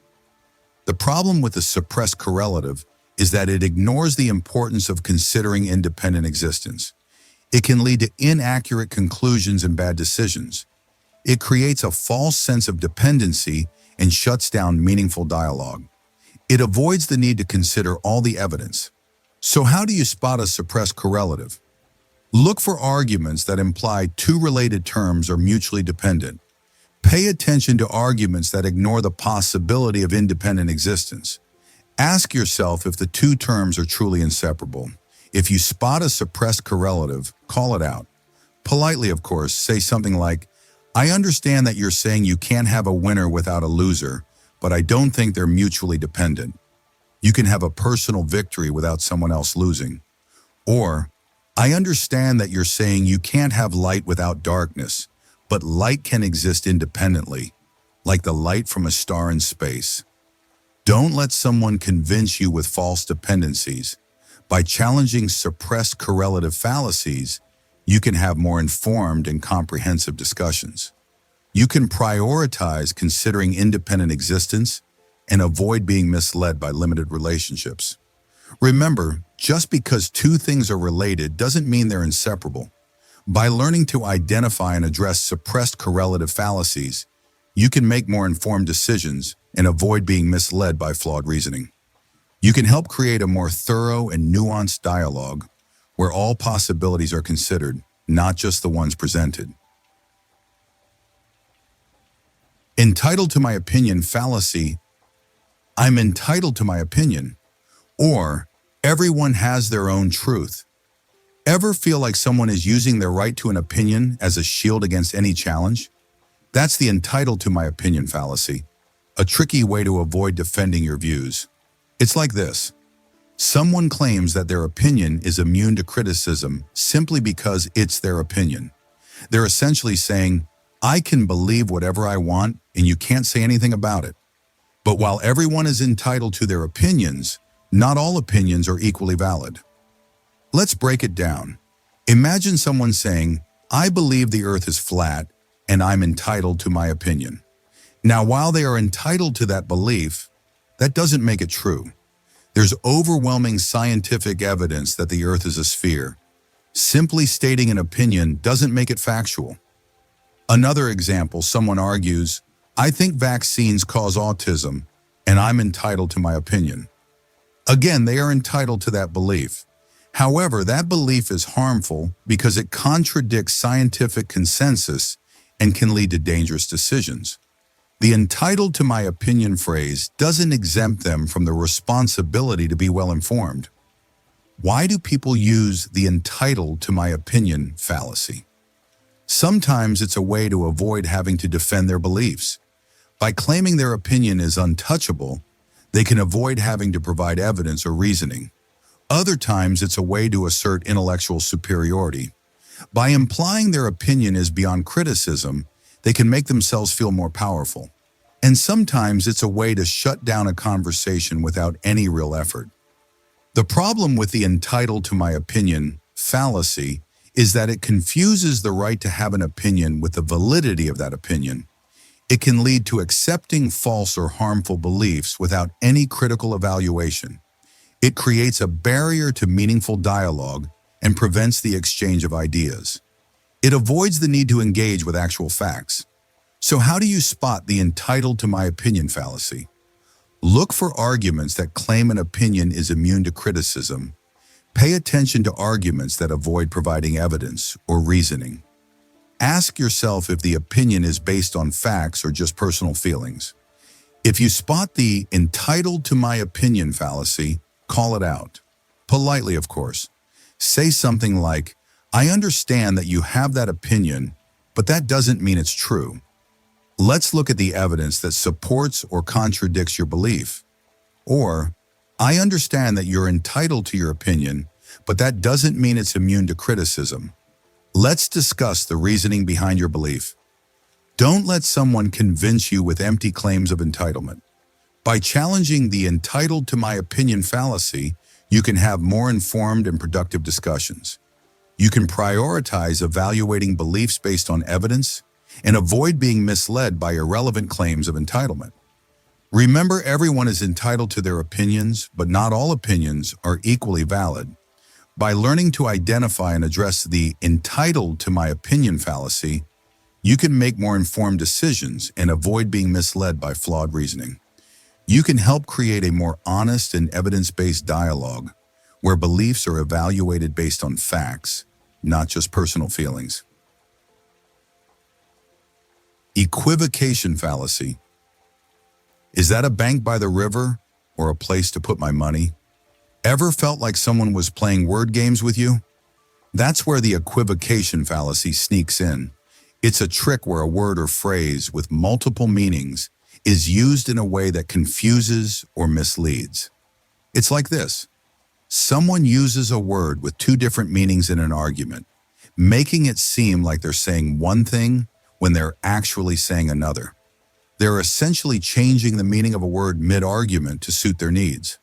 The problem with the suppressed correlative is that it ignores the importance of considering independent existence. It can lead to inaccurate conclusions and bad decisions. It creates a false sense of dependency and shuts down meaningful dialogue. It avoids the need to consider all the evidence. So how do you spot a suppressed correlative? Look for arguments that imply two related terms are mutually dependent. Pay attention to arguments that ignore the possibility of independent existence. Ask yourself if the two terms are truly inseparable. If you spot a suppressed correlative, call it out. Politely, of course, say something like, I understand that you're saying you can't have a winner without a loser, but I don't think they're mutually dependent. You can have a personal victory without someone else losing. Or, I understand that you're saying you can't have light without darkness, but light can exist independently, like the light from a star in space. Don't let someone convince you with false dependencies. By challenging suppressed correlative fallacies, you can have more informed and comprehensive discussions. You can prioritize considering independent existence and avoid being misled by limited relationships. Remember, just because two things are related doesn't mean they're inseparable. By learning to identify and address suppressed correlative fallacies, you can make more informed decisions and avoid being misled by flawed reasoning. You can help create a more thorough and nuanced dialogue where all possibilities are considered, not just the ones presented. Entitled to my opinion fallacy. I'm entitled to my opinion, or everyone has their own truth. Ever feel like someone is using their right to an opinion as a shield against any challenge? That's the entitled to my opinion fallacy, a tricky way to avoid defending your views. It's like this. Someone claims that their opinion is immune to criticism simply because it's their opinion. They're essentially saying, I can believe whatever I want and you can't say anything about it. But while everyone is entitled to their opinions, not all opinions are equally valid. Let's break it down. Imagine someone saying, I believe the earth is flat and I'm entitled to my opinion. Now, while they are entitled to that belief, that doesn't make it true. There's overwhelming scientific evidence that the earth is a sphere. Simply stating an opinion doesn't make it factual. Another example, someone argues, I think vaccines cause autism and I'm entitled to my opinion. Again, they are entitled to that belief. However, that belief is harmful because it contradicts scientific consensus and can lead to dangerous decisions. The entitled to my opinion phrase doesn't exempt them from the responsibility to be well informed. Why do people use the entitled to my opinion fallacy? Sometimes it's a way to avoid having to defend their beliefs. By claiming their opinion is untouchable, they can avoid having to provide evidence or reasoning. Other times it's a way to assert intellectual superiority. By implying their opinion is beyond criticism, they can make themselves feel more powerful. And sometimes it's a way to shut down a conversation without any real effort. The problem with the entitled to my opinion fallacy is that it confuses the right to have an opinion with the validity of that opinion. It can lead to accepting false or harmful beliefs without any critical evaluation. It creates a barrier to meaningful dialogue and prevents the exchange of ideas. It avoids the need to engage with actual facts. So how do you spot the entitled to my opinion fallacy? Look for arguments that claim an opinion is immune to criticism. Pay attention to arguments that avoid providing evidence or reasoning. Ask yourself if the opinion is based on facts or just personal feelings. If you spot the entitled to my opinion fallacy, call it out. Politely, of course. Say something like, I understand that you have that opinion, but that doesn't mean it's true. Let's look at the evidence that supports or contradicts your belief. Or, I understand that you're entitled to your opinion, but that doesn't mean it's immune to criticism. Let's discuss the reasoning behind your belief. Don't let someone convince you with empty claims of entitlement. By challenging the entitled to my opinion fallacy, you can have more informed and productive discussions. You can prioritize evaluating beliefs based on evidence and avoid being misled by irrelevant claims of entitlement. Remember, everyone is entitled to their opinions, but not all opinions are equally valid. By learning to identify and address the entitled to my opinion fallacy, you can make more informed decisions and avoid being misled by flawed reasoning. You can help create a more honest and evidence-based dialogue where beliefs are evaluated based on facts, not just personal feelings. Equivocation fallacy. Is that a bank by the river or a place to put my money? Ever felt like someone was playing word games with you? That's where the equivocation fallacy sneaks in. It's a trick where a word or phrase with multiple meanings is used in a way that confuses or misleads. It's like this. Someone uses a word with two different meanings in an argument, making it seem like they're saying one thing when they're actually saying another. They're essentially changing the meaning of a word mid-argument to suit their needs.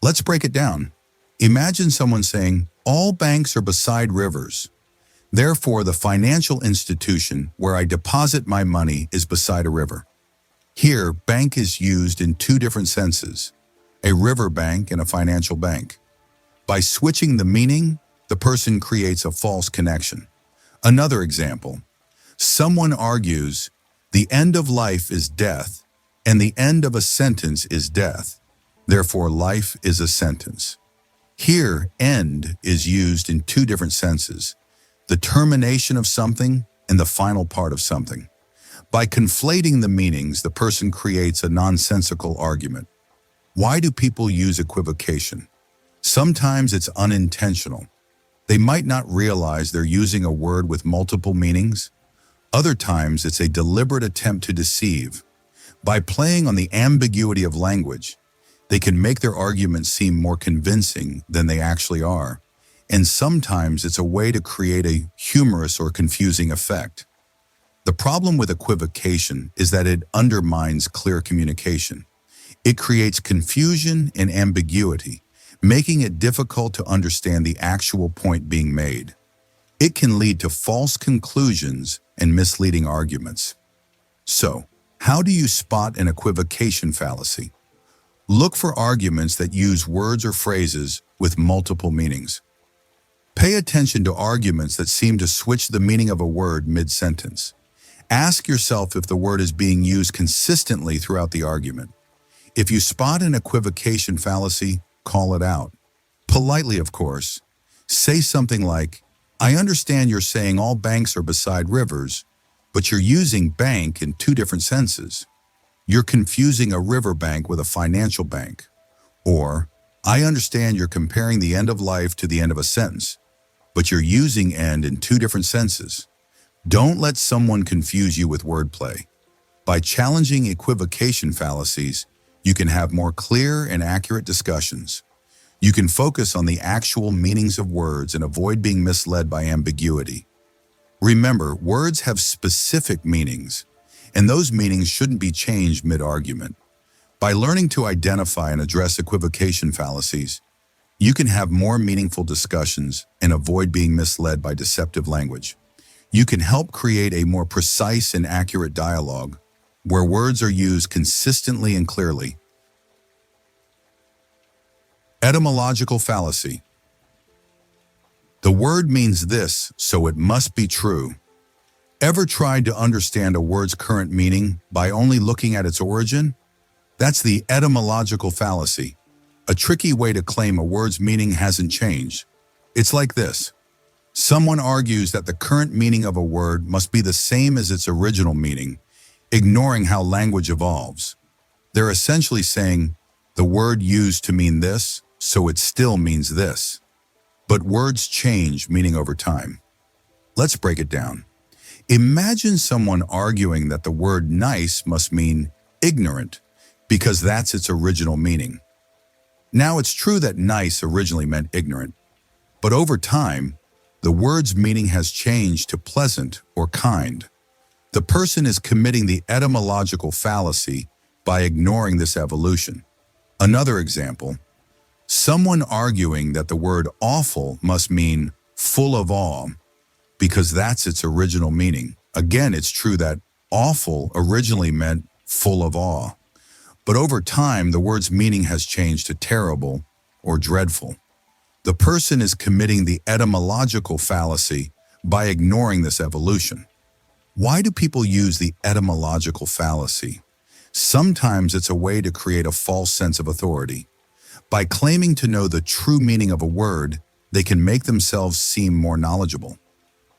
Let's break it down. Imagine someone saying, all banks are beside rivers. Therefore, the financial institution where I deposit my money is beside a river. Here, bank is used in two different senses, a river bank and a financial bank. By switching the meaning, the person creates a false connection. Another example, someone argues, the end of life is death, and the end of a sentence is death. Therefore, life is a sentence. Here, end is used in two different senses: the termination of something and the final part of something. By conflating the meanings, the person creates a nonsensical argument. Why do people use equivocation? Sometimes it's unintentional. They might not realize they're using a word with multiple meanings. Other times, it's a deliberate attempt to deceive. By playing on the ambiguity of language, they can make their arguments seem more convincing than they actually are. And sometimes it's a way to create a humorous or confusing effect. The problem with equivocation is that it undermines clear communication. It creates confusion and ambiguity, making it difficult to understand the actual point being made. It can lead to false conclusions and misleading arguments. So, how do you spot an equivocation fallacy? Look for arguments that use words or phrases with multiple meanings. Pay attention to arguments that seem to switch the meaning of a word mid-sentence. Ask yourself if the word is being used consistently throughout the argument. If you spot an equivocation fallacy, call it out. Politely, of course. Say something like, "I understand you're saying all banks are beside rivers, but you're using bank in two different senses. You're confusing a river bank with a financial bank." Or, "I understand you're comparing the end of life to the end of a sentence, but you're using end in two different senses." Don't let someone confuse you with wordplay. By challenging equivocation fallacies, you can have more clear and accurate discussions. You can focus on the actual meanings of words and avoid being misled by ambiguity. Remember, words have specific meanings, and those meanings shouldn't be changed mid-argument. By learning to identify and address equivocation fallacies, you can have more meaningful discussions and avoid being misled by deceptive language. You can help create a more precise and accurate dialogue where words are used consistently and clearly. Etymological fallacy. The word means this, so it must be true. Ever tried to understand a word's current meaning by only looking at its origin? That's the etymological fallacy, a tricky way to claim a word's meaning hasn't changed. It's like this. Someone argues that the current meaning of a word must be the same as its original meaning, ignoring how language evolves. They're essentially saying, the word used to mean this, so it still means this. But words change meaning over time. Let's break it down. Imagine someone arguing that the word nice must mean ignorant, because that's its original meaning. Now, it's true that nice originally meant ignorant, but over time, the word's meaning has changed to pleasant or kind. The person is committing the etymological fallacy by ignoring this evolution. Another example, someone arguing that the word awful must mean full of awe, because that's its original meaning. Again, it's true that awful originally meant full of awe, but over time, the word's meaning has changed to terrible or dreadful. The person is committing the etymological fallacy by ignoring this evolution. Why do people use the etymological fallacy? Sometimes it's a way to create a false sense of authority. By claiming to know the true meaning of a word, they can make themselves seem more knowledgeable.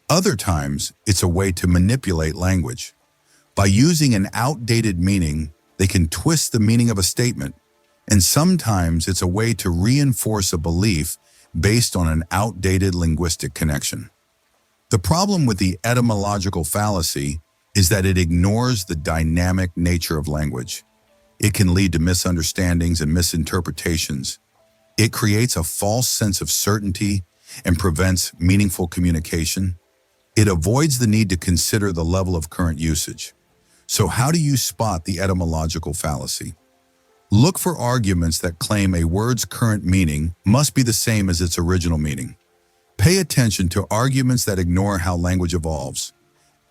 Other times, it's a way to manipulate language. By using an outdated meaning, they can twist the meaning of a statement, and sometimes it's a way to reinforce a belief based on an outdated linguistic connection. The problem with the etymological fallacy is that it ignores the dynamic nature of language. It can lead to misunderstandings and misinterpretations. It creates a false sense of certainty and prevents meaningful communication. It avoids the need to consider the level of current usage. So how do you spot the etymological fallacy? Look for arguments that claim a word's current meaning must be the same as its original meaning. Pay attention to arguments that ignore how language evolves.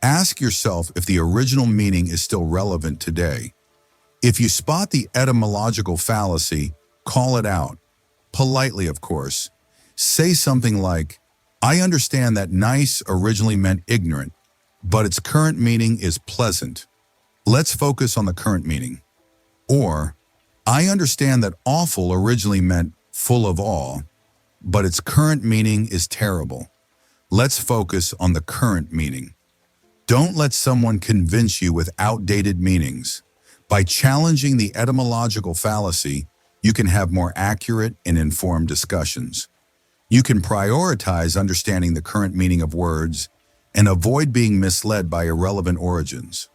Ask yourself if the original meaning is still relevant today. If you spot the etymological fallacy, call it out. Politely, of course. Say something like, "I understand that nice originally meant ignorant, but its current meaning is pleasant." Let's focus on the current meaning. Or, I understand that awful originally meant full of awe, but its current meaning is terrible. Let's focus on the current meaning. Don't let someone convince you with outdated meanings. By challenging the etymological fallacy, you can have more accurate and informed discussions. You can prioritize understanding the current meaning of words and avoid being misled by irrelevant origins.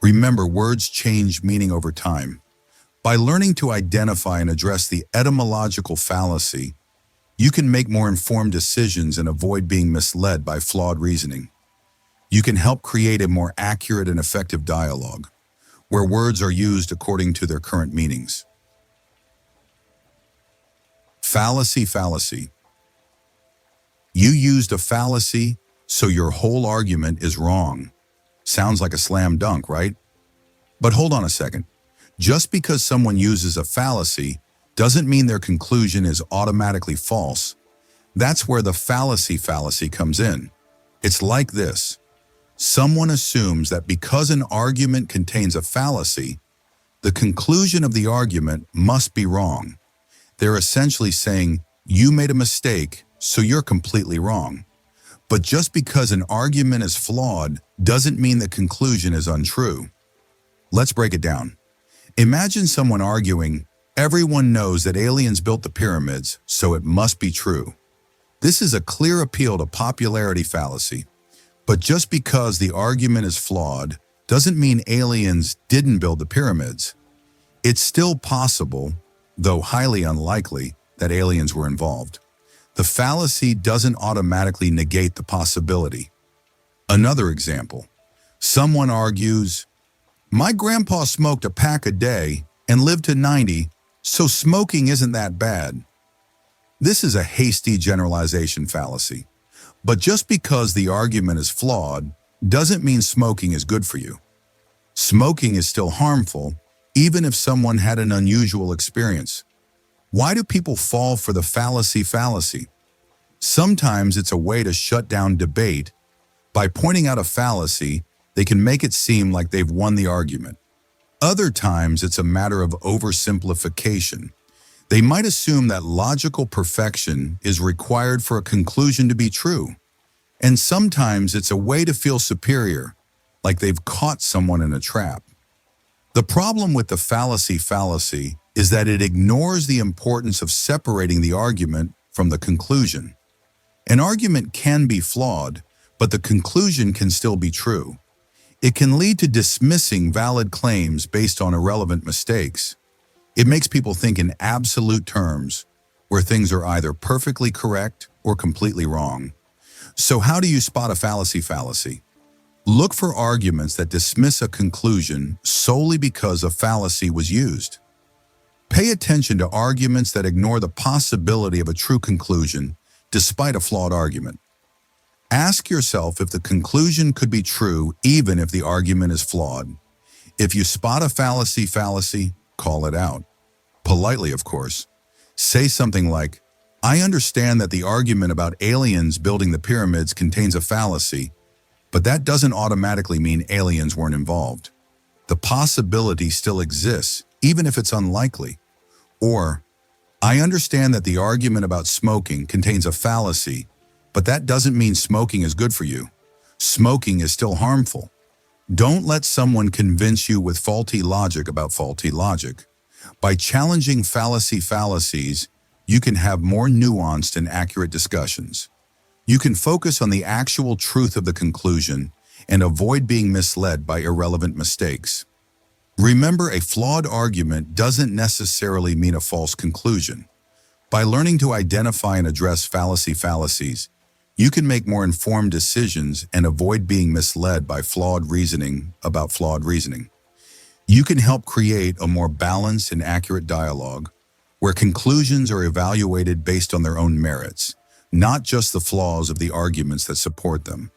Remember, words change meaning over time. By learning to identify and address the etymological fallacy, you can make more informed decisions and avoid being misled by flawed reasoning. You can help create a more accurate and effective dialogue, where words are used according to their current meanings. Fallacy Fallacy. You used a fallacy, so your whole argument is wrong. Sounds like a slam dunk, right? But hold on a second. Just because someone uses a fallacy doesn't mean their conclusion is automatically false. That's where the fallacy fallacy comes in. It's like this. Someone assumes that because an argument contains a fallacy, the conclusion of the argument must be wrong. They're essentially saying, you made a mistake, so you're completely wrong. But just because an argument is flawed doesn't mean the conclusion is untrue. Let's break it down. Imagine someone arguing, everyone knows that aliens built the pyramids, so it must be true. This is a clear appeal to popularity fallacy. But just because the argument is flawed doesn't mean aliens didn't build the pyramids. It's still possible, though highly unlikely, that aliens were involved. The fallacy doesn't automatically negate the possibility. Another example. Someone argues, my grandpa smoked a pack a day and lived to 90, so smoking isn't that bad. This is a hasty generalization fallacy. But just because the argument is flawed doesn't mean smoking is good for you. Smoking is still harmful, even if someone had an unusual experience. Why do people fall for the fallacy fallacy? Sometimes it's a way to shut down debate. By pointing out a fallacy, they can make it seem like they've won the argument. Other times it's a matter of oversimplification. They might assume that logical perfection is required for a conclusion to be true. And sometimes it's a way to feel superior, like they've caught someone in a trap. The problem with the fallacy fallacy is that it ignores the importance of separating the argument from the conclusion. An argument can be flawed, but the conclusion can still be true. It can lead to dismissing valid claims based on irrelevant mistakes. It makes people think in absolute terms, where things are either perfectly correct or completely wrong. So how do you spot a fallacy fallacy? Look for arguments that dismiss a conclusion solely because a fallacy was used. Pay attention to arguments that ignore the possibility of a true conclusion despite a flawed argument. Ask yourself if the conclusion could be true even if the argument is flawed. If you spot a fallacy fallacy, call it out. Politely, of course. Say something like, I understand that the argument about aliens building the pyramids contains a fallacy, but that doesn't automatically mean aliens weren't involved. The possibility still exists, even if it's unlikely. Or, I understand that the argument about smoking contains a fallacy, but that doesn't mean smoking is good for you. Smoking is still harmful. Don't let someone convince you with faulty logic about faulty logic. By challenging fallacy fallacies, you can have more nuanced and accurate discussions. You can focus on the actual truth of the conclusion and avoid being misled by irrelevant mistakes. Remember, a flawed argument doesn't necessarily mean a false conclusion. By learning to identify and address fallacy fallacies, you can make more informed decisions and avoid being misled by flawed reasoning about flawed reasoning. You can help create a more balanced and accurate dialogue where conclusions are evaluated based on their own merits, not just the flaws of the arguments that support them.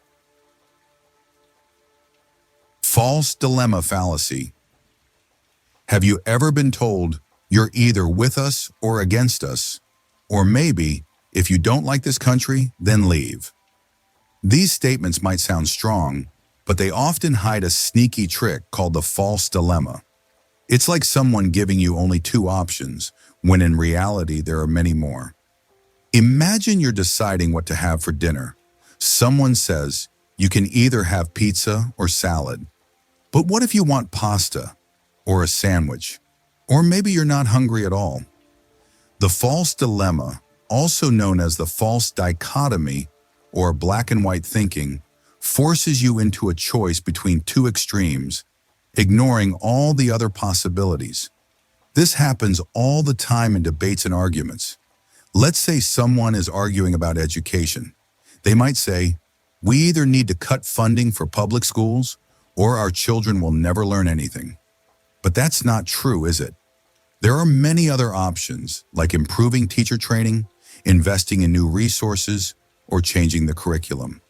False dilemma fallacy. Have you ever been told you're either with us or against us, or maybe, if you don't like this country, then leave? These statements might sound strong, but they often hide a sneaky trick called the false dilemma. It's like someone giving you only two options, when in reality there are many more. Imagine you're deciding what to have for dinner. Someone says, you can either have pizza or salad. But what if you want pasta or a sandwich? Or maybe you're not hungry at all. The false dilemma, also known as the false dichotomy or black and white thinking, forces you into a choice between two extremes, ignoring all the other possibilities. This happens all the time in debates and arguments. Let's say someone is arguing about education. They might say, we either need to cut funding for public schools or our children will never learn anything. But that's not true, is it? There are many other options, like improving teacher training, investing in new resources, or changing the curriculum.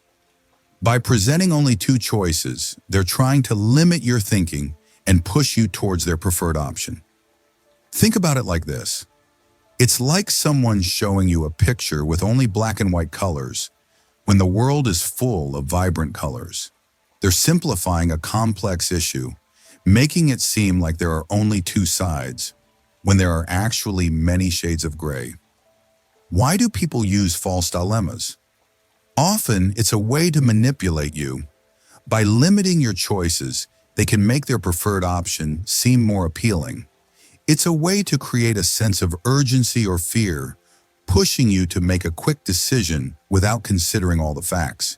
By presenting only two choices, they're trying to limit your thinking and push you towards their preferred option. Think about it like this. It's like someone showing you a picture with only black and white colors, when the world is full of vibrant colors. They're simplifying a complex issue, making it seem like there are only two sides, when there are actually many shades of gray. Why do people use false dilemmas? Often, it's a way to manipulate you. By limiting your choices, they can make their preferred option seem more appealing. It's a way to create a sense of urgency or fear, pushing you to make a quick decision without considering all the facts.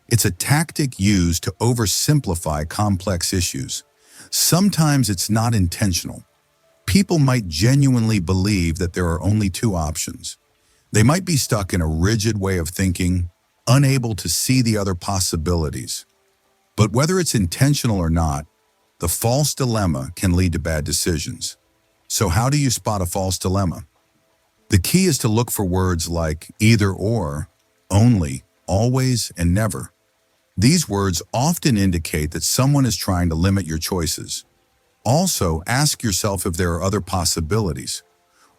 It's a tactic used to oversimplify complex issues. Sometimes it's not intentional. People might genuinely believe that there are only two options. They might be stuck in a rigid way of thinking, unable to see the other possibilities. But whether it's intentional or not, the false dilemma can lead to bad decisions. So how do you spot a false dilemma? The key is to look for words like either or, only, always, and never. These words often indicate that someone is trying to limit your choices. Also, ask yourself if there are other possibilities.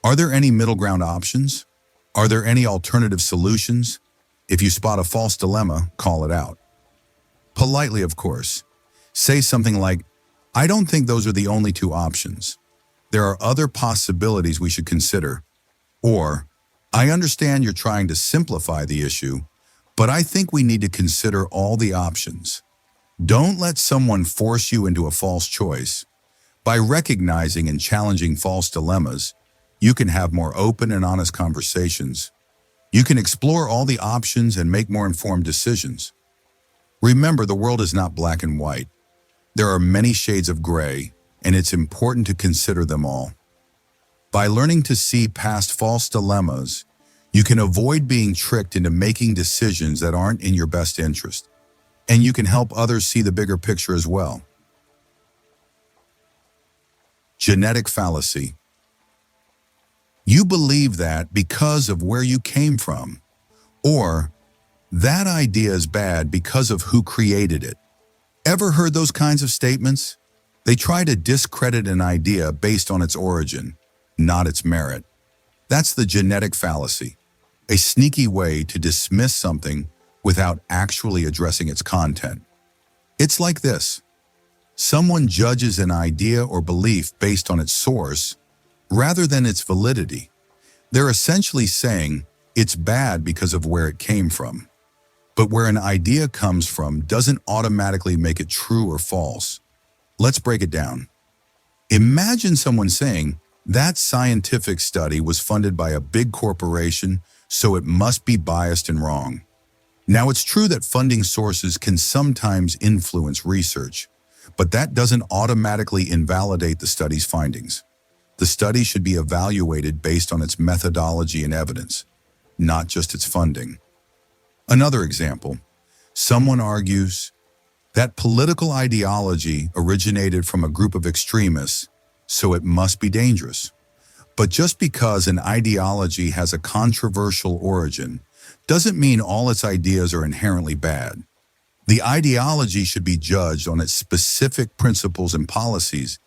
Are there any middle ground options? Are there any alternative solutions? If you spot a false dilemma, call it out. Politely, of course. Say something like, I don't think those are the only two options. There are other possibilities we should consider. Or, I understand you're trying to simplify the issue, but I think we need to consider all the options. Don't let someone force you into a false choice. By recognizing and challenging false dilemmas, you can have more open and honest conversations. You can explore all the options and make more informed decisions. Remember, the world is not black and white. There are many shades of gray, and it's important to consider them all. By learning to see past false dilemmas, you can avoid being tricked into making decisions that aren't in your best interest, and you can help others see the bigger picture as well. Genetic Fallacy. You believe that because of where you came from, or that idea is bad because of who created it. Ever heard those kinds of statements? They try to discredit an idea based on its origin, not its merit. That's the genetic fallacy, a sneaky way to dismiss something without actually addressing its content. It's like this. Someone judges an idea or belief based on its source rather than its validity. They're essentially saying it's bad because of where it came from. But where an idea comes from doesn't automatically make it true or false. Let's break it down. Imagine someone saying, that scientific study was funded by a big corporation, so it must be biased and wrong. Now, it's true that funding sources can sometimes influence research, but that doesn't automatically invalidate the study's findings. The study should be evaluated based on its methodology and evidence, not just its funding. Another example, someone argues that political ideology originated from a group of extremists, so it must be dangerous. But just because an ideology has a controversial origin doesn't mean all its ideas are inherently bad. The ideology should be judged on its specific principles and policies,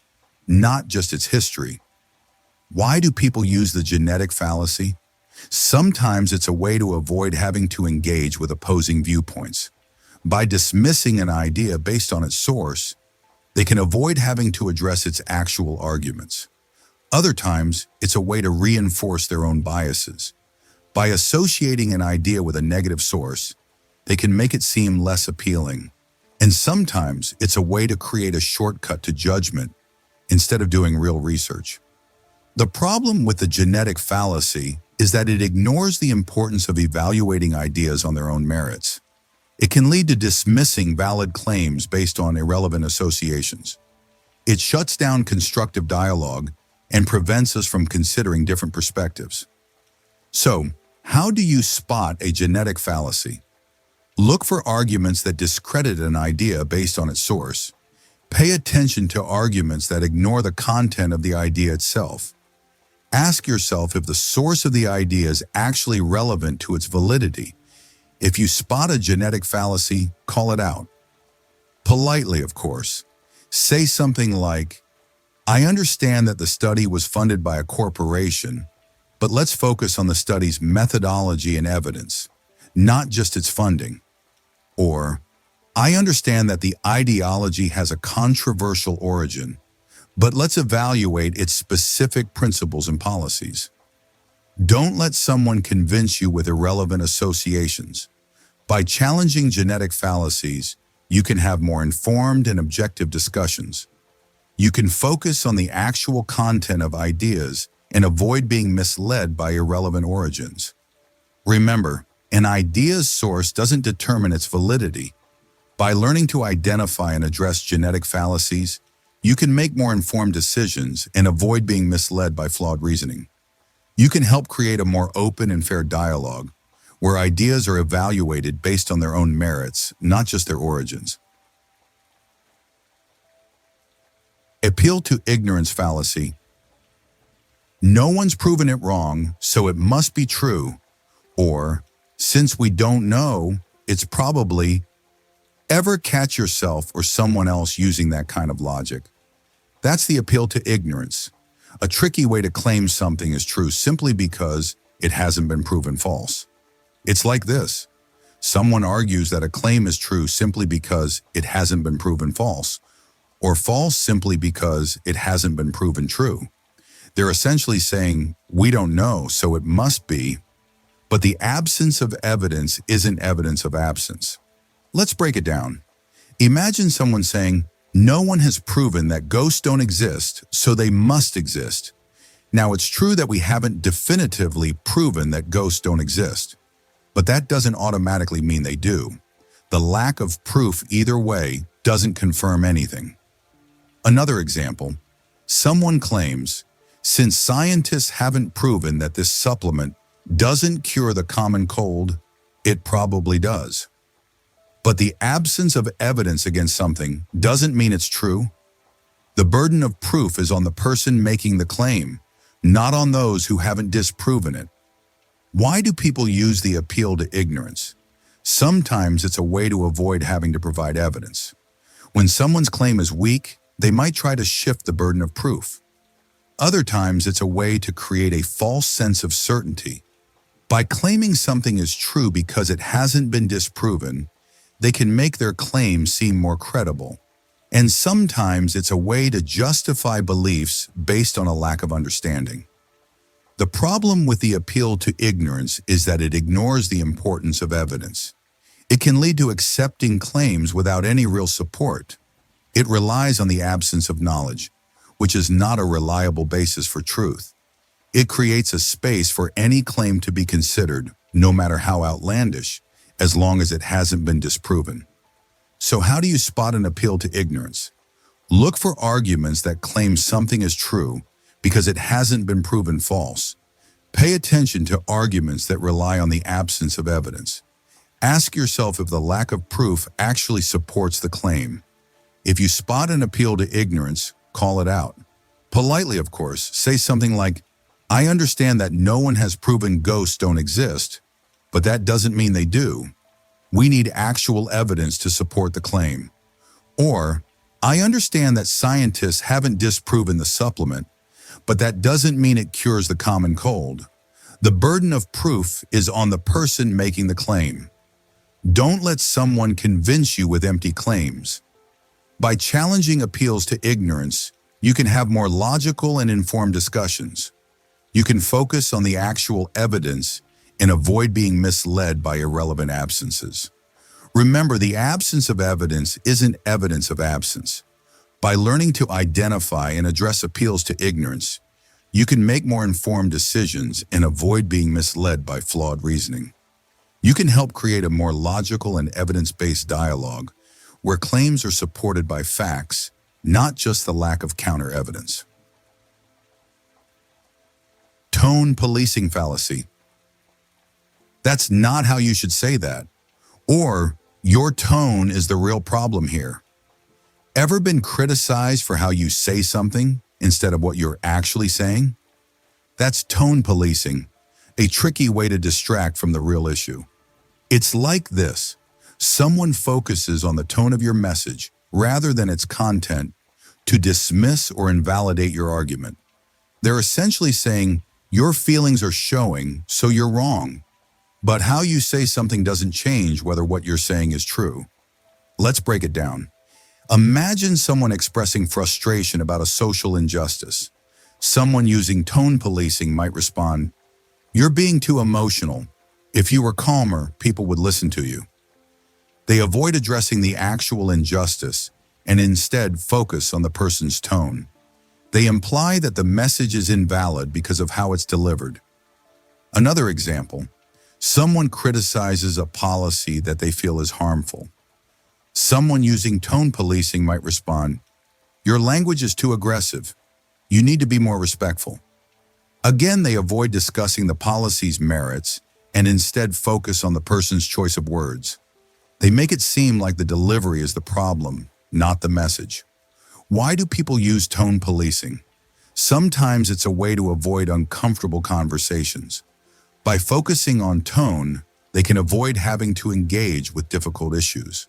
not just its history. Why do people use the genetic fallacy? Sometimes it's a way to avoid having to engage with opposing viewpoints. By dismissing an idea based on its source, They can avoid having to address its actual arguments. Other times, it's a way to reinforce their own biases. By associating an idea with a negative source, they can make it seem less appealing. And sometimes, it's a way to create a shortcut to judgment instead of doing real research. The problem with the genetic fallacy is that it ignores the importance of evaluating ideas on their own merits. It can lead to dismissing valid claims based on irrelevant associations. It shuts down constructive dialogue and prevents us from considering different perspectives. So, how do you spot a genetic fallacy? Look for arguments that discredit an idea based on its source. Pay attention to arguments that ignore the content of the idea itself. Ask yourself if the source of the idea is actually relevant to its validity. If you spot a genetic fallacy, call it out. Politely, of course. Say something like, "I understand that the study was funded by a corporation, but let's focus on the study's methodology and evidence, not just its funding." Or, "I understand that the ideology has a controversial origin, but let's evaluate its specific principles and policies." Don't let someone convince you with irrelevant associations. By challenging genetic fallacies, you can have more informed and objective discussions. You can focus on the actual content of ideas and avoid being misled by irrelevant origins. Remember, an idea's source doesn't determine its validity. By learning to identify and address genetic fallacies, you can make more informed decisions and avoid being misled by flawed reasoning. You can help create a more open and fair dialogue, where ideas are evaluated based on their own merits, not just their origins. Appeal to ignorance fallacy. No one's proven it wrong, so it must be true. Or, since we don't know, it's probably. Ever catch yourself or someone else using that kind of logic? That's the appeal to ignorance, a tricky way to claim something is true simply because it hasn't been proven false. It's like this. Someone argues that a claim is true simply because it hasn't been proven false, or false simply because it hasn't been proven true. They're essentially saying, "We don't know, so it must be," but the absence of evidence isn't evidence of absence. Let's break it down. Imagine someone saying, "No one has proven that ghosts don't exist, so they must exist." Now, it's true that we haven't definitively proven that ghosts don't exist, but that doesn't automatically mean they do. The lack of proof either way doesn't confirm anything. Another example, someone claims, "Since scientists haven't proven that this supplement doesn't cure the common cold, it probably does." But the absence of evidence against something doesn't mean it's true. The burden of proof is on the person making the claim, not on those who haven't disproven it. Why do people use the appeal to ignorance? Sometimes it's a way to avoid having to provide evidence. When someone's claim is weak, they might try to shift the burden of proof. Other times it's a way to create a false sense of certainty. By claiming something is true because it hasn't been disproven, they can make their claim seem more credible. And sometimes it's a way to justify beliefs based on a lack of understanding. The problem with the appeal to ignorance is that it ignores the importance of evidence. It can lead to accepting claims without any real support. It relies on the absence of knowledge, which is not a reliable basis for truth. It creates a space for any claim to be considered, no matter how outlandish, as long as it hasn't been disproven. So how do you spot an appeal to ignorance? Look for arguments that claim something is true because it hasn't been proven false. Pay attention to arguments that rely on the absence of evidence. Ask yourself if the lack of proof actually supports the claim. If you spot an appeal to ignorance, call it out. Politely, of course, say something like, "I understand that no one has proven ghosts don't exist, but that doesn't mean they do. We need actual evidence to support the claim." Or, "I understand that scientists haven't disproven the supplement, but that doesn't mean it cures the common cold. The burden of proof is on the person making the claim." Don't let someone convince you with empty claims. By challenging appeals to ignorance, you can have more logical and informed discussions. You can focus on the actual evidence and avoid being misled by irrelevant absences. Remember, the absence of evidence isn't evidence of absence. By learning to identify and address appeals to ignorance, you can make more informed decisions and avoid being misled by flawed reasoning. You can help create a more logical and evidence-based dialogue where claims are supported by facts, not just the lack of counter-evidence. Tone policing fallacy. That's not how you should say that. Or, your tone is the real problem here. Ever been criticized for how you say something instead of what you're actually saying? That's tone policing, a tricky way to distract from the real issue. It's like this. Someone focuses on the tone of your message rather than its content to dismiss or invalidate your argument. They're essentially saying, your feelings are showing, so you're wrong. But how you say something doesn't change whether what you're saying is true. Let's break it down. Imagine someone expressing frustration about a social injustice. Someone using tone policing might respond, "You're being too emotional. If you were calmer, people would listen to you." They avoid addressing the actual injustice and instead focus on the person's tone. They imply that the message is invalid because of how it's delivered. Another example, someone criticizes a policy that they feel is harmful. Someone using tone policing might respond, "Your language is too aggressive. You need to be more respectful." Again, they avoid discussing the policy's merits and instead focus on the person's choice of words. They make it seem like the delivery is the problem, not the message. Why do people use tone policing? Sometimes it's a way to avoid uncomfortable conversations. By focusing on tone, they can avoid having to engage with difficult issues.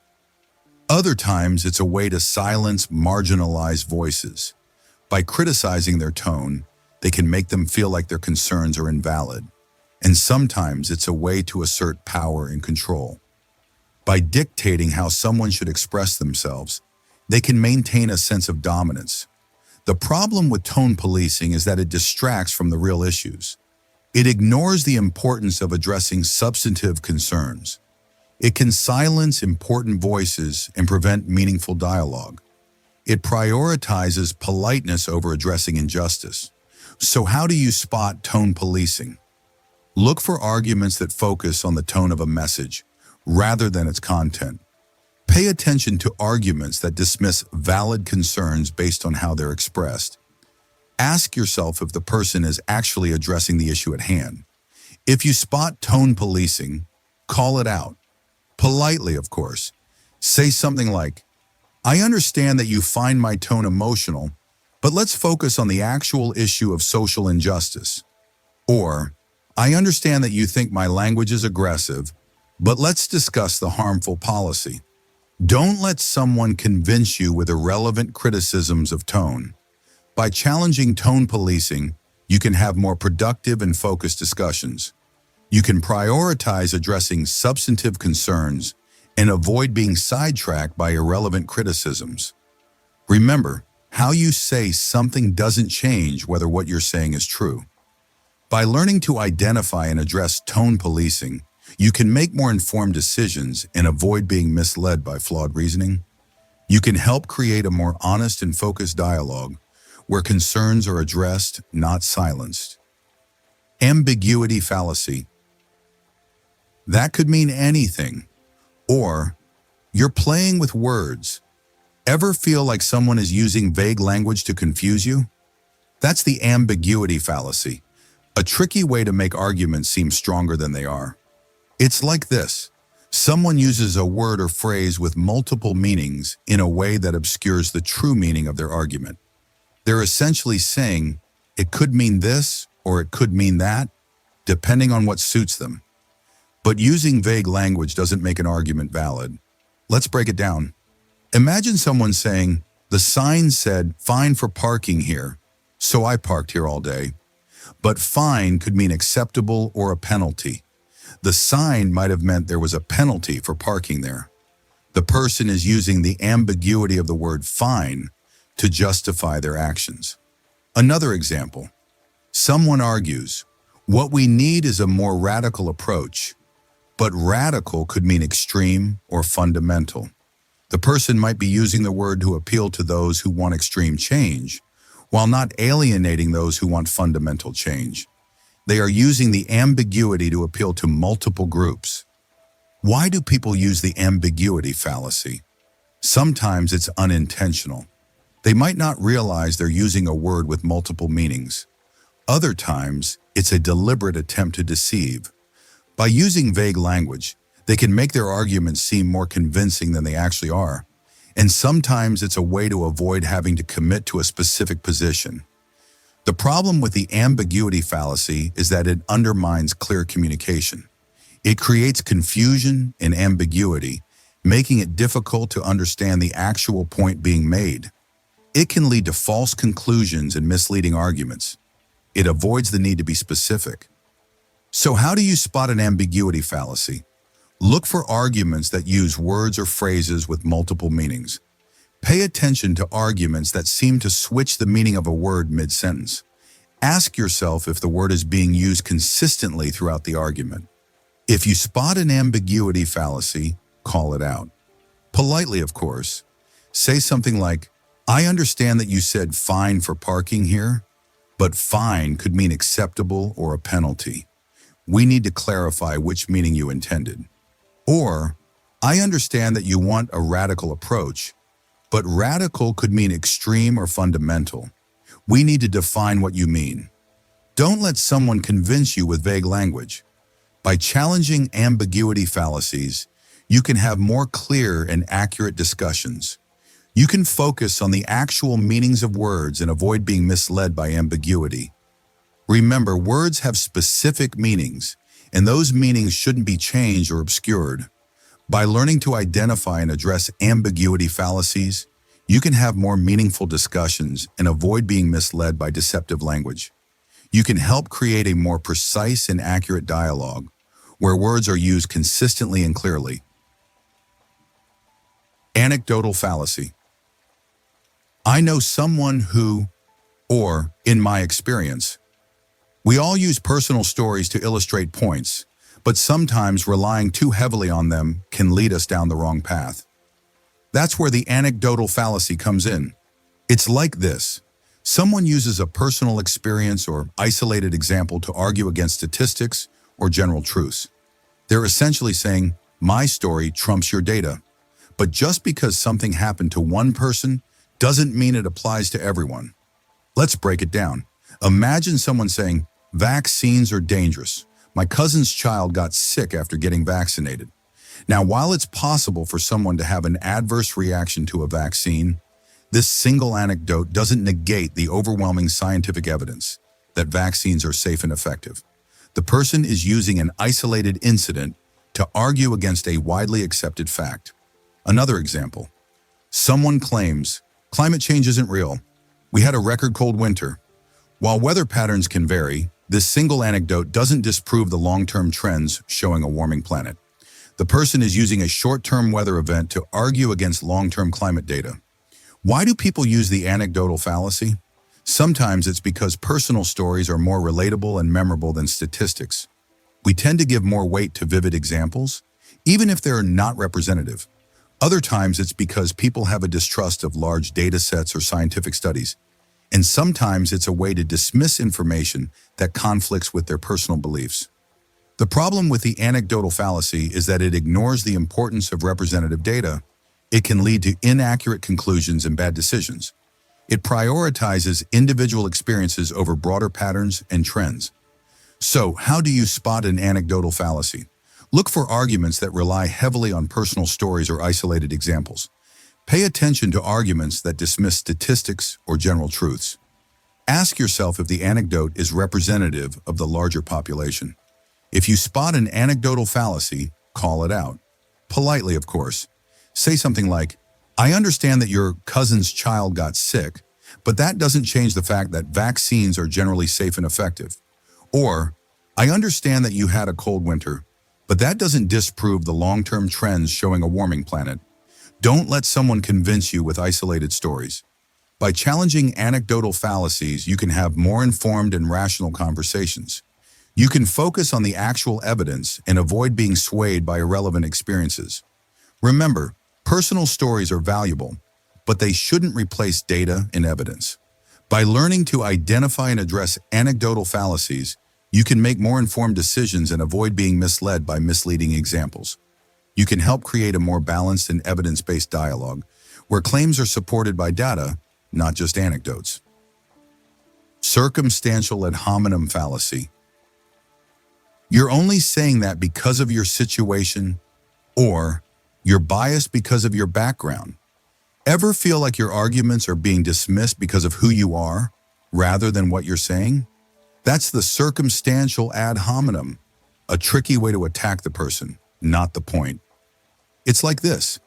Other times, it's a way to silence marginalized voices. By criticizing their tone, they can make them feel like their concerns are invalid. And sometimes it's a way to assert power and control. By dictating how someone should express themselves, they can maintain a sense of dominance. The problem with tone policing is that it distracts from the real issues. It ignores the importance of addressing substantive concerns. It can silence important voices and prevent meaningful dialogue. It prioritizes politeness over addressing injustice. So how do you spot tone policing? Look for arguments that focus on the tone of a message rather than its content. Pay attention to arguments that dismiss valid concerns based on how they're expressed. Ask yourself if the person is actually addressing the issue at hand. If you spot tone policing, call it out. Politely, of course. Say something like, "I understand that you find my tone emotional, but let's focus on the actual issue of social injustice." Or, "I understand that you think my language is aggressive, but let's discuss the harmful policy." Don't let someone convince you with irrelevant criticisms of tone. By challenging tone policing, you can have more productive and focused discussions. You can prioritize addressing substantive concerns and avoid being sidetracked by irrelevant criticisms. Remember, how you say something doesn't change whether what you're saying is true. By learning to identify and address tone policing, you can make more informed decisions and avoid being misled by flawed reasoning. You can help create a more honest and focused dialogue where concerns are addressed, not silenced. Ambiguity fallacy. That could mean anything. Or, you're playing with words. Ever feel like someone is using vague language to confuse you? That's the ambiguity fallacy, a tricky way to make arguments seem stronger than they are. It's like this. Someone uses a word or phrase with multiple meanings in a way that obscures the true meaning of their argument. They're essentially saying, it could mean this or it could mean that, depending on what suits them. But using vague language doesn't make an argument valid. Let's break it down. Imagine someone saying, "The sign said, 'Fine for parking here,' so I parked here all day." But fine could mean acceptable or a penalty. The sign might have meant there was a penalty for parking there. The person is using the ambiguity of the word fine to justify their actions. Another example. Someone argues, what we need is a more radical approach, but radical could mean extreme or fundamental. The person might be using the word to appeal to those who want extreme change, while not alienating those who want fundamental change. They are using the ambiguity to appeal to multiple groups. Why do people use the ambiguity fallacy? Sometimes it's unintentional. They might not realize they're using a word with multiple meanings. Other times, it's a deliberate attempt to deceive. By using vague language, they can make their arguments seem more convincing than they actually are. And sometimes it's a way to avoid having to commit to a specific position. The problem with the ambiguity fallacy is that it undermines clear communication. It creates confusion and ambiguity, making it difficult to understand the actual point being made. It can lead to false conclusions and misleading arguments. It avoids the need to be specific. So how do you spot an ambiguity fallacy? Look for arguments that use words or phrases with multiple meanings. Pay attention to arguments that seem to switch the meaning of a word mid-sentence. Ask yourself if the word is being used consistently throughout the argument. If you spot an ambiguity fallacy, call it out. Politely, of course. Say something like, I understand that you said fine for parking here, but fine could mean acceptable or a penalty. We need to clarify which meaning you intended. Or, I understand that you want a radical approach, but radical could mean extreme or fundamental. We need to define what you mean. Don't let someone convince you with vague language. By challenging ambiguity fallacies, you can have more clear and accurate discussions. You can focus on the actual meanings of words and avoid being misled by ambiguity. Remember, words have specific meanings, and those meanings shouldn't be changed or obscured. By learning to identify and address ambiguity fallacies, you can have more meaningful discussions and avoid being misled by deceptive language. You can help create a more precise and accurate dialogue where words are used consistently and clearly. Anecdotal fallacy. I know someone who, or in my experience. We all use personal stories to illustrate points, but sometimes relying too heavily on them can lead us down the wrong path. That's where the anecdotal fallacy comes in. It's like this. Someone uses a personal experience or isolated example to argue against statistics or general truths. They're essentially saying, my story trumps your data. But just because something happened to one person doesn't mean it applies to everyone. Let's break it down. Imagine someone saying, vaccines are dangerous. My cousin's child got sick after getting vaccinated. Now, while it's possible for someone to have an adverse reaction to a vaccine, this single anecdote doesn't negate the overwhelming scientific evidence that vaccines are safe and effective. The person is using an isolated incident to argue against a widely accepted fact. Another example. Someone claims, climate change isn't real. We had a record cold winter. While weather patterns can vary, this single anecdote doesn't disprove the long-term trends showing a warming planet. The person is using a short-term weather event to argue against long-term climate data. Why do people use the anecdotal fallacy? Sometimes it's because personal stories are more relatable and memorable than statistics. We tend to give more weight to vivid examples, even if they're not representative. Other times it's because people have a distrust of large data sets or scientific studies. And sometimes it's a way to dismiss information that conflicts with their personal beliefs. The problem with the anecdotal fallacy is that it ignores the importance of representative data. It can lead to inaccurate conclusions and bad decisions. It prioritizes individual experiences over broader patterns and trends. So, how do you spot an anecdotal fallacy? Look for arguments that rely heavily on personal stories or isolated examples. Pay attention to arguments that dismiss statistics or general truths. Ask yourself if the anecdote is representative of the larger population. If you spot an anecdotal fallacy, call it out. Politely, of course. Say something like, I understand that your cousin's child got sick, but that doesn't change the fact that vaccines are generally safe and effective. Or, I understand that you had a cold winter, but that doesn't disprove the long-term trends showing a warming planet. Don't let someone convince you with isolated stories. By challenging anecdotal fallacies, you can have more informed and rational conversations. You can focus on the actual evidence and avoid being swayed by irrelevant experiences. Remember, personal stories are valuable, but they shouldn't replace data and evidence. By learning to identify and address anecdotal fallacies, you can make more informed decisions and avoid being misled by misleading examples. You can help create a more balanced and evidence-based dialogue, where claims are supported by data, not just anecdotes. Circumstantial Ad Hominem Fallacy. You're only saying that because of your situation, or you're biased because of your background. Ever feel like your arguments are being dismissed because of who you are, rather than what you're saying? That's the circumstantial ad hominem, a tricky way to attack the person, not the point. It's like this.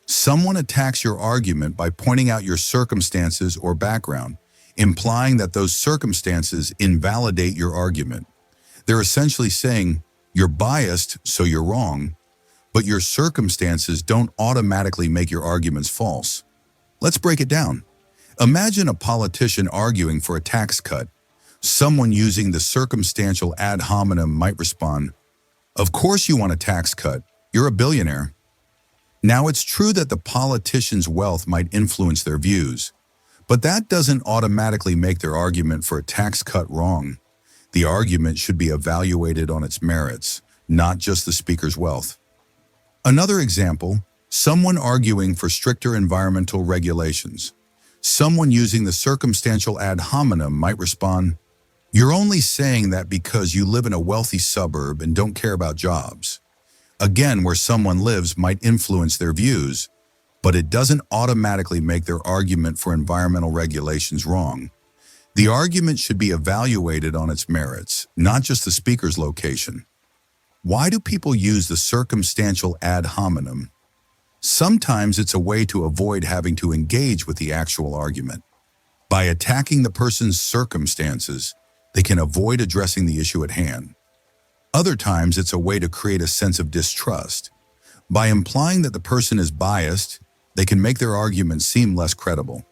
Someone attacks your argument by pointing out your circumstances or background, implying that those circumstances invalidate your argument. They're essentially saying, you're biased, so you're wrong, but your circumstances don't automatically make your arguments false. Let's break it down. Imagine a politician arguing for a tax cut. Someone using the circumstantial ad hominem might respond, "Of course you want a tax cut. You're a billionaire." Now, it's true that the politician's wealth might influence their views, but that doesn't automatically make their argument for a tax cut wrong. The argument should be evaluated on its merits, not just the speaker's wealth. Another example, someone arguing for stricter environmental regulations. Someone using the circumstantial ad hominem might respond, "You're only saying that because you live in a wealthy suburb and don't care about jobs." Again, where someone lives might influence their views, but it doesn't automatically make their argument for environmental regulations wrong. The argument should be evaluated on its merits, not just the speaker's location. Why do people use the circumstantial ad hominem? Sometimes it's a way to avoid having to engage with the actual argument. By attacking the person's circumstances, they can avoid addressing the issue at hand. Other times, it's a way to create a sense of distrust. By implying that the person is biased, they can make their argument seem less credible.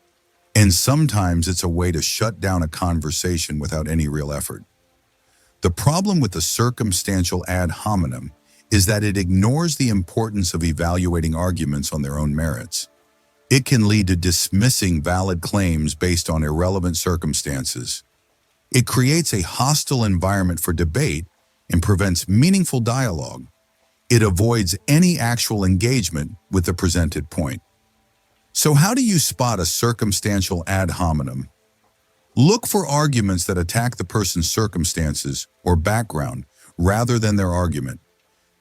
And sometimes it's a way to shut down a conversation without any real effort. The problem with the circumstantial ad hominem is that it ignores the importance of evaluating arguments on their own merits. It can lead to dismissing valid claims based on irrelevant circumstances. It creates a hostile environment for debate and prevents meaningful dialogue. It avoids any actual engagement with the presented point. So how do you spot a circumstantial ad hominem? Look for arguments that attack the person's circumstances or background rather than their argument.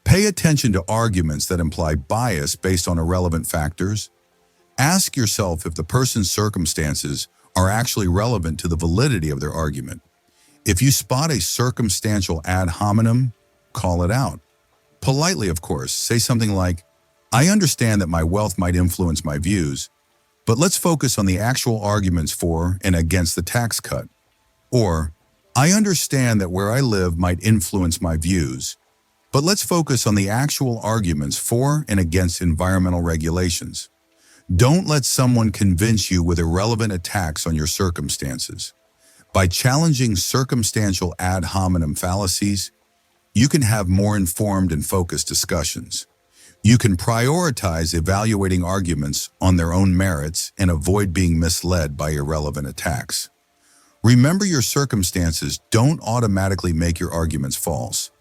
Pay attention to arguments that imply bias based on irrelevant factors. Ask yourself if the person's circumstances are actually relevant to the validity of their argument. If you spot a circumstantial ad hominem, call it out. Politely, of course, say something like, "I understand that my wealth might influence my views, but let's focus on the actual arguments for and against the tax cut." Or, "I understand that where I live might influence my views, but let's focus on the actual arguments for and against environmental regulations." Don't let someone convince you with irrelevant attacks on your circumstances. By challenging circumstantial ad hominem fallacies, you can have more informed and focused discussions. You can prioritize evaluating arguments on their own merits and avoid being misled by irrelevant attacks. Remember, your circumstances don't automatically make your arguments false.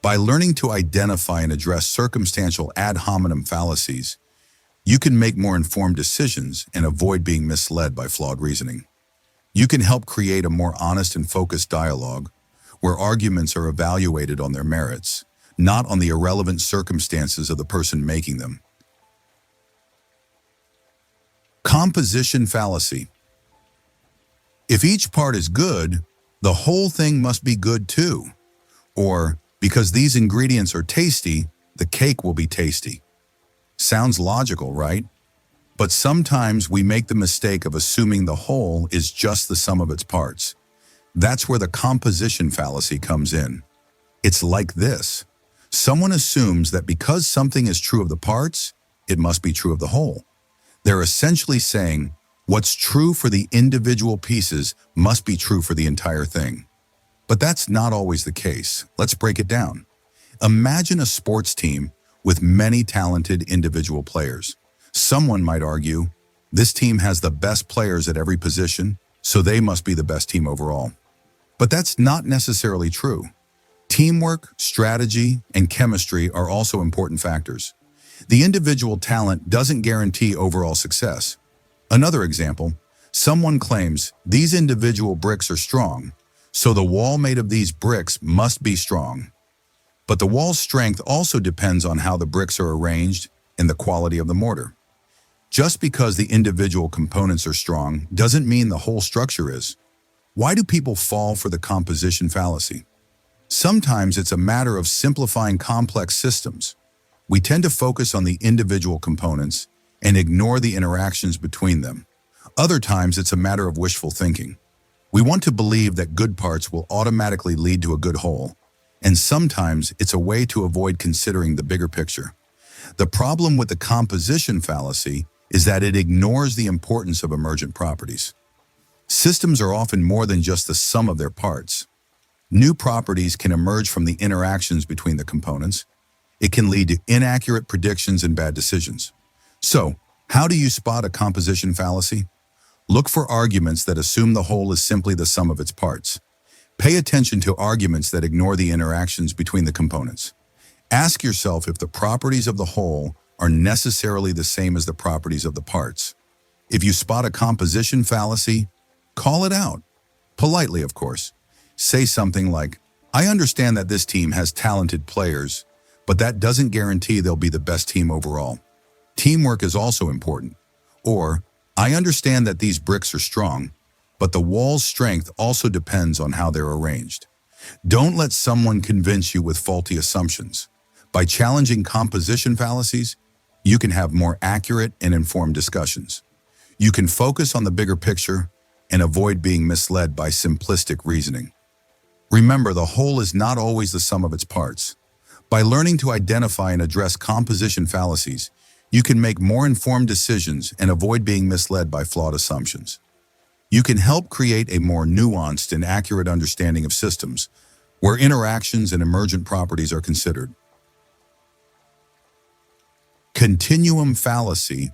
By learning to identify and address circumstantial ad hominem fallacies, you can make more informed decisions and avoid being misled by flawed reasoning. You can help create a more honest and focused dialogue where arguments are evaluated on their merits, not on the irrelevant circumstances of the person making them. Composition Fallacy. If each part is good, the whole thing must be good too. Or, because these ingredients are tasty, the cake will be tasty. Sounds logical, right? But sometimes we make the mistake of assuming the whole is just the sum of its parts. That's where the composition fallacy comes in. It's like this. Someone assumes that because something is true of the parts, it must be true of the whole. They're essentially saying, what's true for the individual pieces must be true for the entire thing. But that's not always the case. Let's break it down. Imagine a sports team with many talented individual players. Someone might argue, this team has the best players at every position, so they must be the best team overall. But that's not necessarily true. Teamwork, strategy, and chemistry are also important factors. The individual talent doesn't guarantee overall success. Another example, someone claims these individual bricks are strong, so the wall made of these bricks must be strong. But the wall's strength also depends on how the bricks are arranged and the quality of the mortar. Just because the individual components are strong doesn't mean the whole structure is. Why do people fall for the composition fallacy? Sometimes it's a matter of simplifying complex systems. We tend to focus on the individual components and ignore the interactions between them. Other times it's a matter of wishful thinking. We want to believe that good parts will automatically lead to a good whole, and sometimes it's a way to avoid considering the bigger picture. The problem with the composition fallacy is that it ignores the importance of emergent properties. Systems are often more than just the sum of their parts. New properties can emerge from the interactions between the components. It can lead to inaccurate predictions and bad decisions. So, how do you spot a composition fallacy? Look for arguments that assume the whole is simply the sum of its parts. Pay attention to arguments that ignore the interactions between the components. Ask yourself if the properties of the whole are necessarily the same as the properties of the parts. If you spot a composition fallacy, call it out. Politely, of course. Say something like, I understand that this team has talented players, but that doesn't guarantee they'll be the best team overall. Teamwork is also important. Or, I understand that these bricks are strong, but the wall's strength also depends on how they're arranged. Don't let someone convince you with faulty assumptions. By challenging composition fallacies, you can have more accurate and informed discussions. You can focus on the bigger picture and avoid being misled by simplistic reasoning. Remember, the whole is not always the sum of its parts. By learning to identify and address composition fallacies, you can make more informed decisions and avoid being misled by flawed assumptions. You can help create a more nuanced and accurate understanding of systems, where interactions and emergent properties are considered. Continuum fallacy.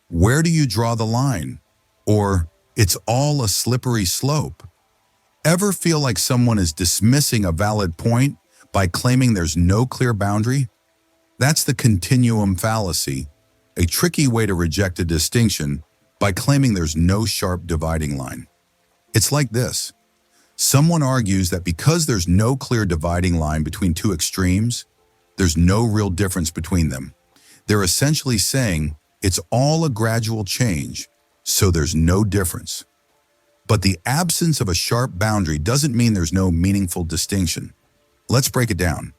Where do you draw the line? Or, it's all a slippery slope. Ever feel like someone is dismissing a valid point by claiming there's no clear boundary? That's the continuum fallacy, a tricky way to reject a distinction by claiming there's no sharp dividing line. It's like this. Someone argues that because there's no clear dividing line between two extremes, there's no real difference between them. They're essentially saying it's all a gradual change, so there's no difference. But the absence of a sharp boundary doesn't mean there's no meaningful distinction. Let's break it down.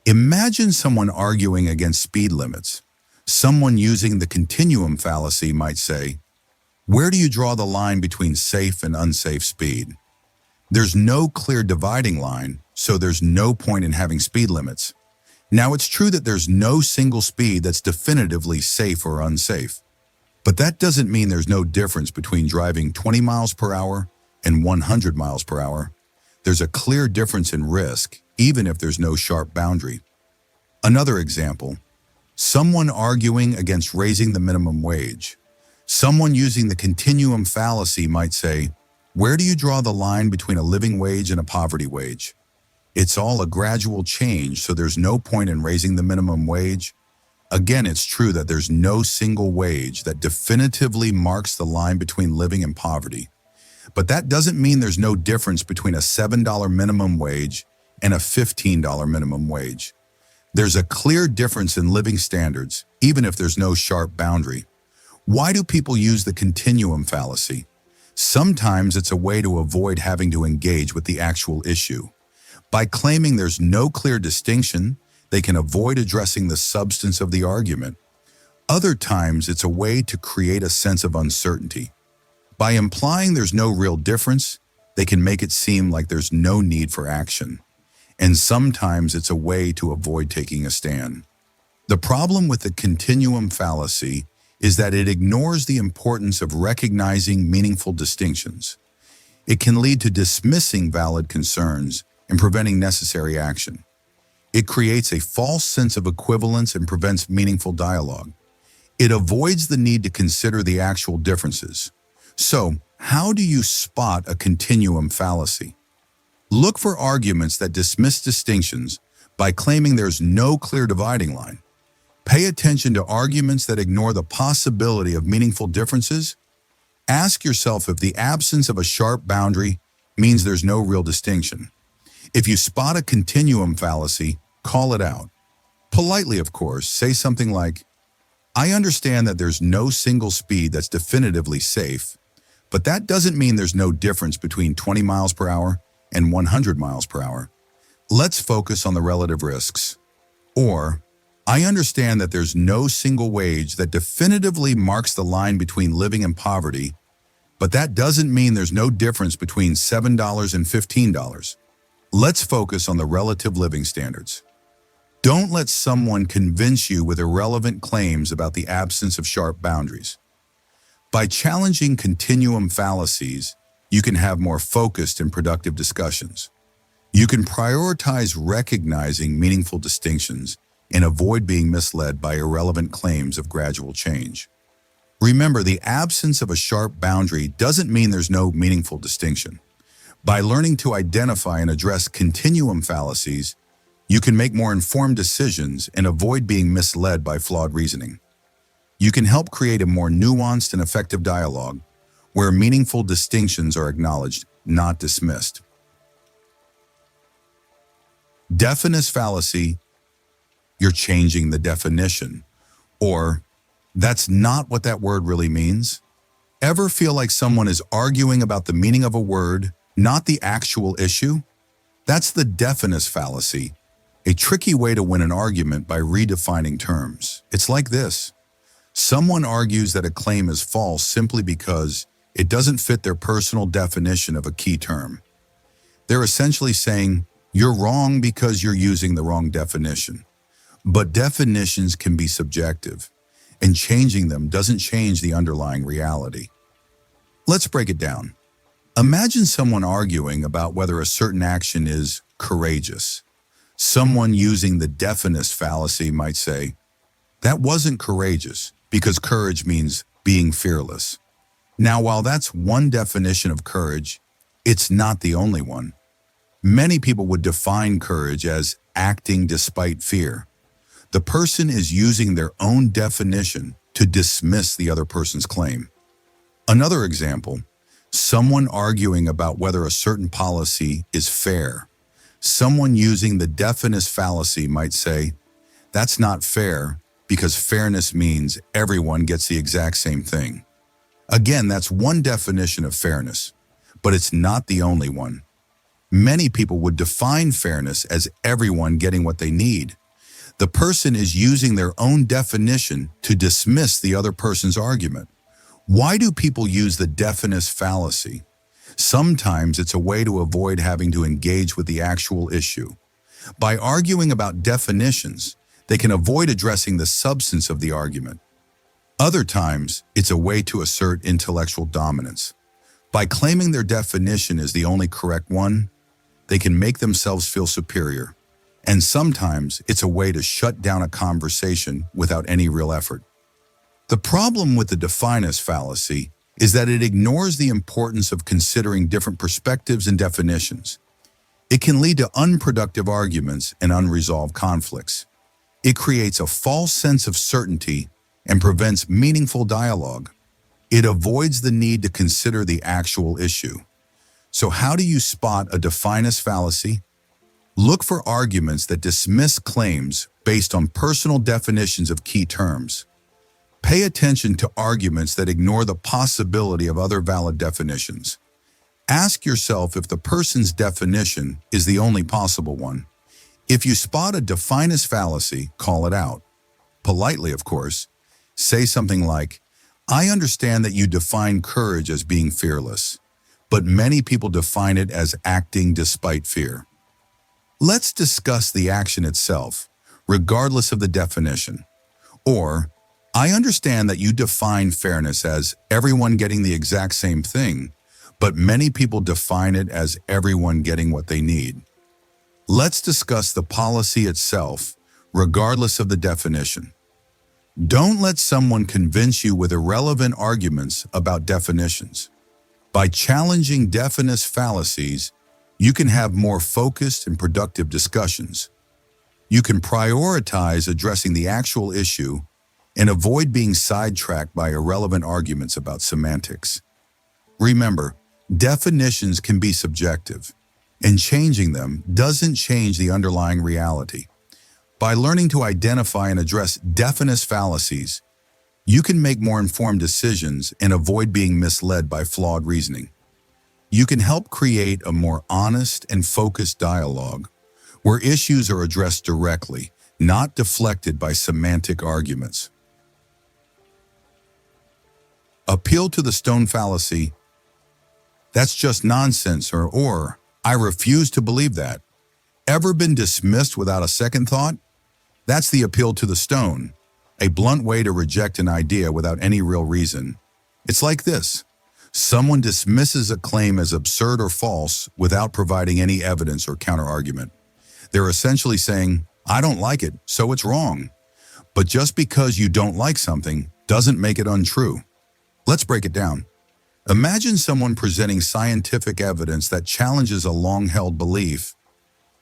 Imagine someone arguing against speed limits. Someone using the continuum fallacy might say, where do you draw the line between safe and unsafe speed? There's no clear dividing line, so there's no point in having speed limits. Now, it's true that there's no single speed that's definitively safe or unsafe. But that doesn't mean there's no difference between driving 20 miles per hour and 100 miles per hour. There's a clear difference in risk, even if there's no sharp boundary. Another example, someone arguing against raising the minimum wage. Someone using the continuum fallacy might say, where do you draw the line between a living wage and a poverty wage? It's all a gradual change, so there's no point in raising the minimum wage. Again, it's true that there's no single wage that definitively marks the line between living and poverty. But that doesn't mean there's no difference between a $7 minimum wage and a $15 minimum wage. There's a clear difference in living standards, even if there's no sharp boundary. Why do people use the continuum fallacy? Sometimes it's a way to avoid having to engage with the actual issue. By claiming there's no clear distinction, they can avoid addressing the substance of the argument. Other times, it's a way to create a sense of uncertainty. By implying there's no real difference, they can make it seem like there's no need for action. And sometimes it's a way to avoid taking a stand. The problem with the Continuum Fallacy is that it ignores the importance of recognizing meaningful distinctions. It can lead to dismissing valid concerns and preventing necessary action. It creates a false sense of equivalence and prevents meaningful dialogue. It avoids the need to consider the actual differences. So, how do you spot a Continuum Fallacy? Look for arguments that dismiss distinctions by claiming there's no clear dividing line. Pay attention to arguments that ignore the possibility of meaningful differences. Ask yourself if the absence of a sharp boundary means there's no real distinction. If you spot a Continuum Fallacy, call it out. Politely, of course, say something like, I understand that there's no single speed that's definitively safe, but that doesn't mean there's no difference between 20 miles per hour and 100 miles per hour. Let's focus on the relative risks. Or, I understand that there's no single wage that definitively marks the line between living and poverty, but that doesn't mean there's no difference between $7 and $15. Let's focus on the relative living standards. Don't let someone convince you with irrelevant claims about the absence of sharp boundaries. By challenging Continuum Fallacies, you can have more focused and productive discussions. You can prioritize recognizing meaningful distinctions and avoid being misled by irrelevant claims of gradual change. Remember, the absence of a sharp boundary doesn't mean there's no meaningful distinction. By learning to identify and address Continuum Fallacies, you can make more informed decisions and avoid being misled by flawed reasoning. You can help create a more nuanced and effective dialogue where meaningful distinctions are acknowledged, not dismissed. Definist Fallacy, you're changing the definition. Or, that's not what that word really means. Ever feel like someone is arguing about the meaning of a word, not the actual issue? That's the Definist Fallacy, a tricky way to win an argument by redefining terms. It's like this. Someone argues that a claim is false simply because it doesn't fit their personal definition of a key term. They're essentially saying, you're wrong because you're using the wrong definition. But definitions can be subjective, and changing them doesn't change the underlying reality. Let's break it down. Imagine someone arguing about whether a certain action is courageous. Someone using the Definist Fallacy might say, that wasn't courageous because courage means being fearless. Now, while that's one definition of courage, it's not the only one. Many people would define courage as acting despite fear. The person is using their own definition to dismiss the other person's claim. Another example, someone arguing about whether a certain policy is fair. Someone using the Definist Fallacy might say, that's not fair because fairness means everyone gets the exact same thing. Again, that's one definition of fairness, but it's not the only one. Many people would define fairness as everyone getting what they need. The person is using their own definition to dismiss the other person's argument. Why do people use the Definist Fallacy? Sometimes it's a way to avoid having to engage with the actual issue. By arguing about definitions, they can avoid addressing the substance of the argument. Other times, it's a way to assert intellectual dominance. By claiming their definition is the only correct one, they can make themselves feel superior. And sometimes it's a way to shut down a conversation without any real effort. The problem with the Definist Fallacy is that it ignores the importance of considering different perspectives and definitions. It can lead to unproductive arguments and unresolved conflicts. It creates a false sense of certainty and prevents meaningful dialogue. It avoids the need to consider the actual issue. So how do you spot a Definist Fallacy? Look for arguments that dismiss claims based on personal definitions of key terms. Pay attention to arguments that ignore the possibility of other valid definitions. Ask yourself if the person's definition is the only possible one. If you spot a Definist Fallacy, call it out. Politely, of course. Say something like, I understand that you define courage as being fearless, but many people define it as acting despite fear. Let's discuss the action itself. regardless of the definition. Or, I understand that you define fairness as everyone getting the exact same thing, but many people define it as everyone getting what they need. Let's discuss the policy itself, regardless of the definition. Don't let someone convince you with irrelevant arguments about definitions. By challenging definist fallacies, you can have more focused and productive discussions. You can prioritize addressing the actual issue and avoid being sidetracked by irrelevant arguments about semantics. Remember, definitions can be subjective, and changing them doesn't change the underlying reality. By learning to identify and address definist fallacies, you can make more informed decisions and avoid being misled by flawed reasoning. You can help create a more honest and focused dialogue where issues are addressed directly, not deflected by semantic arguments. Appeal to the stone fallacy. That's just nonsense, or I refuse to believe that. Ever been dismissed without a second thought? That's the appeal to the stone, a blunt way to reject an idea without any real reason. It's like this. Someone dismisses a claim as absurd or false without providing any evidence or counterargument. They're essentially saying, I don't like it, so it's wrong. But just because you don't like something doesn't make it untrue. Let's break it down. Imagine someone presenting scientific evidence that challenges a long-held belief.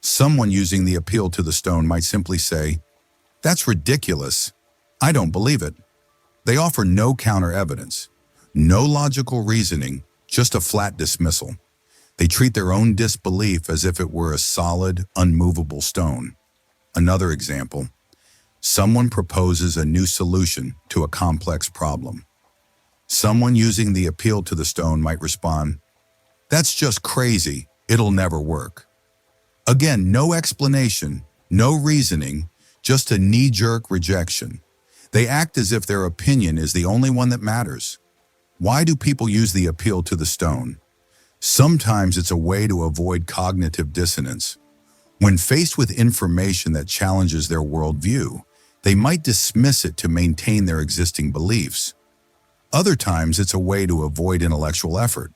Someone using the appeal to the stone might simply say, that's ridiculous. I don't believe it. They offer no counter-evidence, no logical reasoning, just a flat dismissal. They treat their own disbelief as if it were a solid, unmovable stone. Another example, someone proposes a new solution to a complex problem. Someone using the appeal to the stone might respond, that's just crazy, it'll never work. Again, no explanation, no reasoning, just a knee-jerk rejection. They act as if their opinion is the only one that matters. Why do people use the appeal to the stone? Sometimes it's a way to avoid cognitive dissonance. When faced with information that challenges their worldview, they might dismiss it to maintain their existing beliefs. Other times, it's a way to avoid intellectual effort.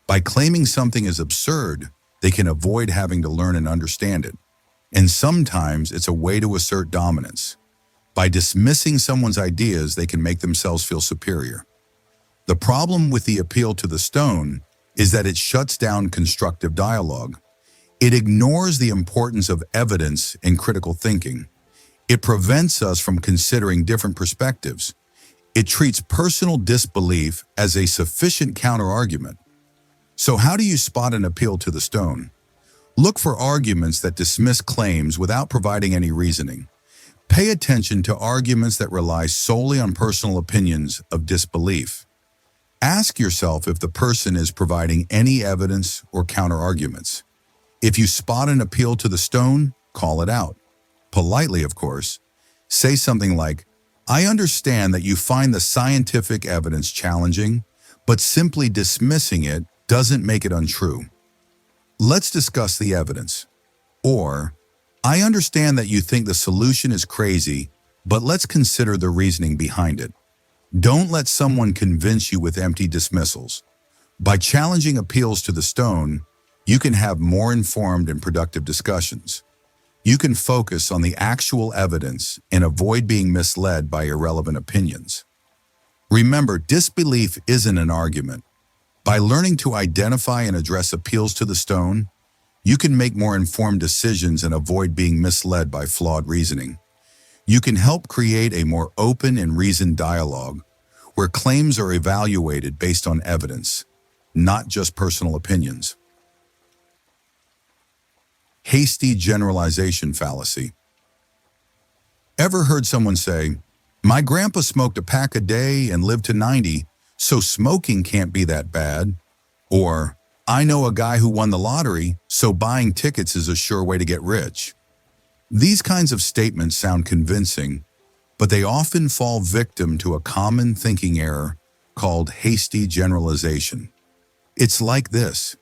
By claiming something is absurd, they can avoid having to learn and understand it. And sometimes, it's a way to assert dominance. By dismissing someone's ideas, they can make themselves feel superior. The problem with the appeal to the stone is that it shuts down constructive dialogue. It ignores the importance of evidence and critical thinking. It prevents us from considering different perspectives. It treats personal disbelief as a sufficient counterargument. So how do you spot an appeal to the stone? Look for arguments that dismiss claims without providing any reasoning. Pay attention to arguments that rely solely on personal opinions of disbelief. Ask yourself if the person is providing any evidence or counterarguments. If you spot an appeal to the stone, call it out. Politely, of course. Say something like, I understand that you find the scientific evidence challenging, but simply dismissing it doesn't make it untrue. Let's discuss the evidence. Or, I understand that you think the solution is crazy, but let's consider the reasoning behind it. Don't let someone convince you with empty dismissals. By challenging appeals to the stone, you can have more informed and productive discussions. You can focus on the actual evidence and avoid being misled by irrelevant opinions. Remember, disbelief isn't an argument. By learning to identify and address appeals to the stone, you can make more informed decisions and avoid being misled by flawed reasoning. You can help create a more open and reasoned dialogue where claims are evaluated based on evidence, not just personal opinions. Hasty generalization fallacy. Ever heard someone say, my grandpa smoked a pack a day and lived to 90, so smoking can't be that bad? Or, I know a guy who won the lottery, so buying tickets is a sure way to get rich. These kinds of statements sound convincing, but they often fall victim to a common thinking error called hasty generalization. It's like this.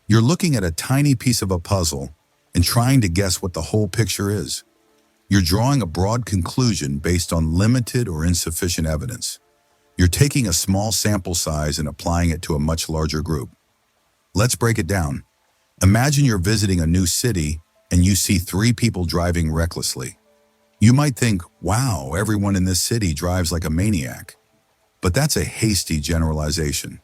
You're looking at a tiny piece of a puzzle and trying to guess what the whole picture is. You're drawing a broad conclusion based on limited or insufficient evidence. You're taking a small sample size and applying it to a much larger group. Let's break it down. Imagine you're visiting a new city and you see 3 people driving recklessly. You might think, wow, everyone in this city drives like a maniac. But that's a hasty generalization.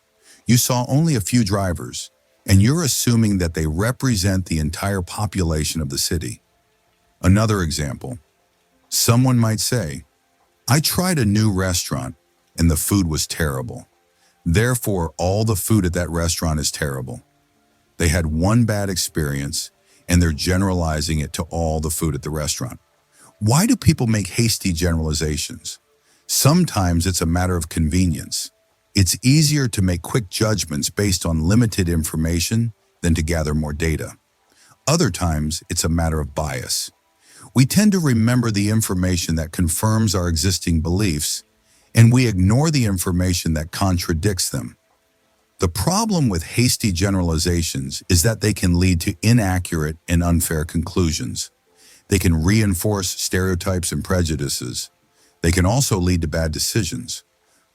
You saw only a few drivers, and you're assuming that they represent the entire population of the city. Another example. Someone might say, I tried a new restaurant and the food was terrible. Therefore, all the food at that restaurant is terrible. They had one bad experience and they're generalizing it to all the food at the restaurant. Why do people make hasty generalizations? Sometimes it's a matter of convenience. It's easier to make quick judgments based on limited information than to gather more data. Other times, it's a matter of bias. We tend to remember the information that confirms our existing beliefs, and we ignore the information that contradicts them. The problem with hasty generalizations is that they can lead to inaccurate and unfair conclusions. They can reinforce stereotypes and prejudices. They can also lead to bad decisions.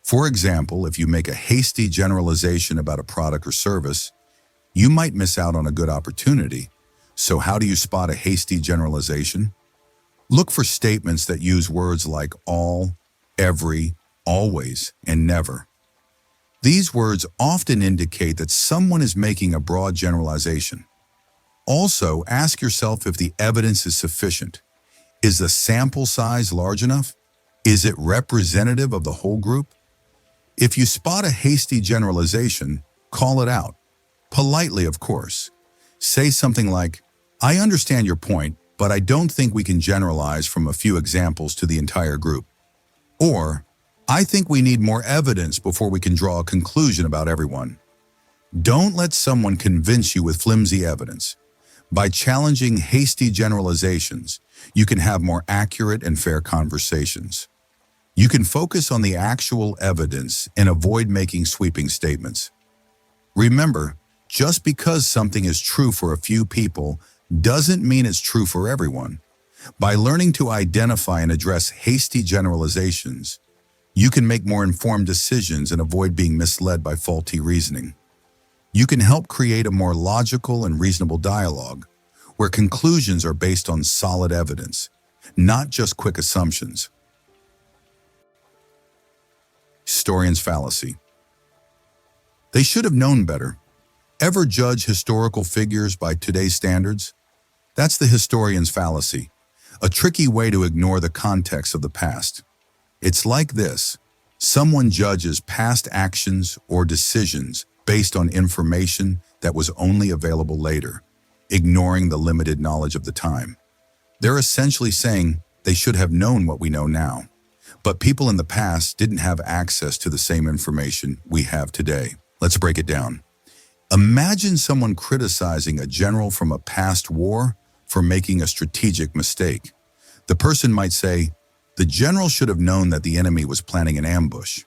For example, if you make a hasty generalization about a product or service, you might miss out on a good opportunity. So how do you spot a hasty generalization? Look for statements that use words like all, every, always, and never. These words often indicate that someone is making a broad generalization. Also, ask yourself if the evidence is sufficient. Is the sample size large enough? Is it representative of the whole group? If you spot a hasty generalization, call it out. Politely, of course. Say something like, I understand your point, but I don't think we can generalize from a few examples to the entire group. Or, I think we need more evidence before we can draw a conclusion about everyone. Don't let someone convince you with flimsy evidence. By challenging hasty generalizations, you can have more accurate and fair conversations. You can focus on the actual evidence and avoid making sweeping statements. Remember, just because something is true for a few people doesn't mean it's true for everyone. By learning to identify and address hasty generalizations, you can make more informed decisions and avoid being misled by faulty reasoning. You can help create a more logical and reasonable dialogue, where conclusions are based on solid evidence, not just quick assumptions. Historian's Fallacy. They should have known better. Ever judge historical figures by today's standards? That's the historian's fallacy, a tricky way to ignore the context of the past. It's like this. Someone judges past actions or decisions based on information that was only available later, ignoring the limited knowledge of the time. They're essentially saying they should have known what we know now, but people in the past didn't have access to the same information we have today. Let's break it down. Imagine someone criticizing a general from a past war for making a strategic mistake. The person might say, the general should have known that the enemy was planning an ambush.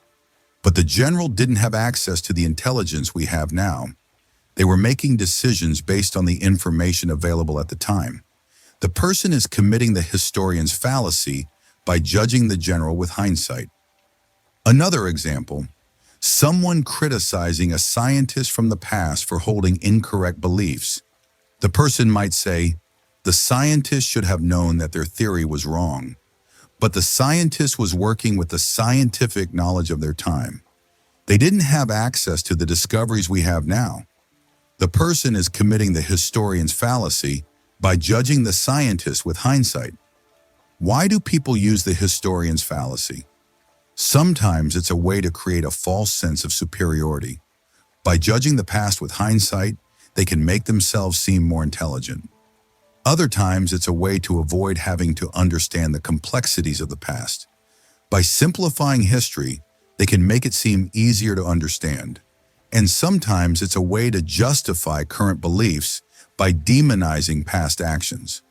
But the general didn't have access to the intelligence we have now. They were making decisions based on the information available at the time. The person is committing the historian's fallacy by judging the general with hindsight. Another example, someone criticizing a scientist from the past for holding incorrect beliefs. The person might say, the scientist should have known that their theory was wrong. But the scientist was working with the scientific knowledge of their time. They didn't have access to the discoveries we have now. The person is committing the historian's fallacy by judging the scientist with hindsight. Why do people use the historian's fallacy? Sometimes it's a way to create a false sense of superiority. By judging the past with hindsight, they can make themselves seem more intelligent. Other times, it's a way to avoid having to understand the complexities of the past. By simplifying history, they can make it seem easier to understand. And sometimes it's a way to justify current beliefs by demonizing past actions.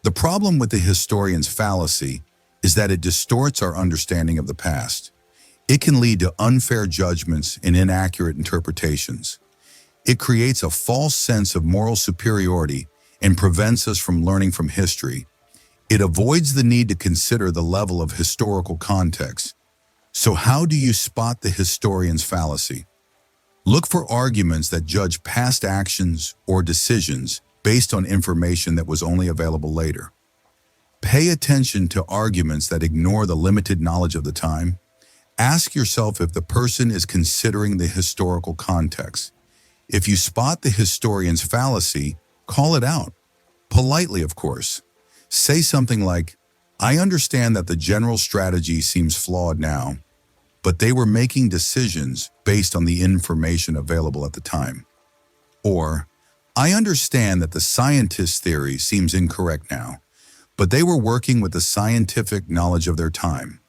The problem with the historian's fallacy is that it distorts our understanding of the past. It can lead to unfair judgments and inaccurate interpretations. It creates a false sense of moral superiority and prevents us from learning from history. It avoids the need to consider the level of historical context. So how do you spot the historian's fallacy? Look for arguments that judge past actions or decisions based on information that was only available later. Pay attention to arguments that ignore the limited knowledge of the time. Ask yourself if the person is considering the historical context. If you spot the historian's fallacy, call it out. Politely, of course. Say something like, "I understand that the general strategy seems flawed now, but they were making decisions based on the information available at the time." Or, "I understand that the scientist's theory seems incorrect now, but they were working with the scientific knowledge of their time."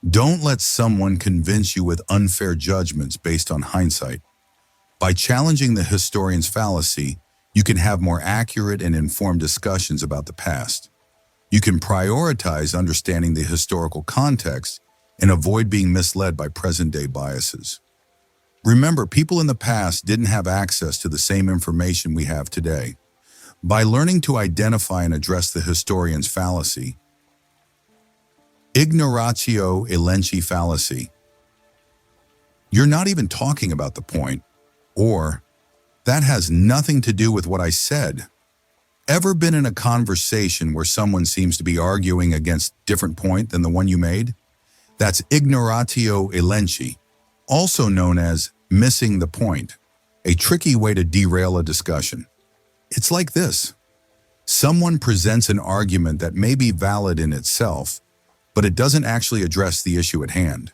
Don't let someone convince you with unfair judgments based on hindsight. By challenging the historian's fallacy, you can have more accurate and informed discussions about the past. You can prioritize understanding the historical context and avoid being misled by present-day biases. Remember, people in the past didn't have access to the same information we have today. By learning to identify and address the historian's fallacy, Ignoratio elenchi fallacy, you're not even talking about the point, or that has nothing to do with what I said. Ever been in a conversation where someone seems to be arguing against a different point than the one you made? That's ignoratio elenchi, also known as missing the point, a tricky way to derail a discussion. It's like this. Someone presents an argument that may be valid in itself, but it doesn't actually address the issue at hand.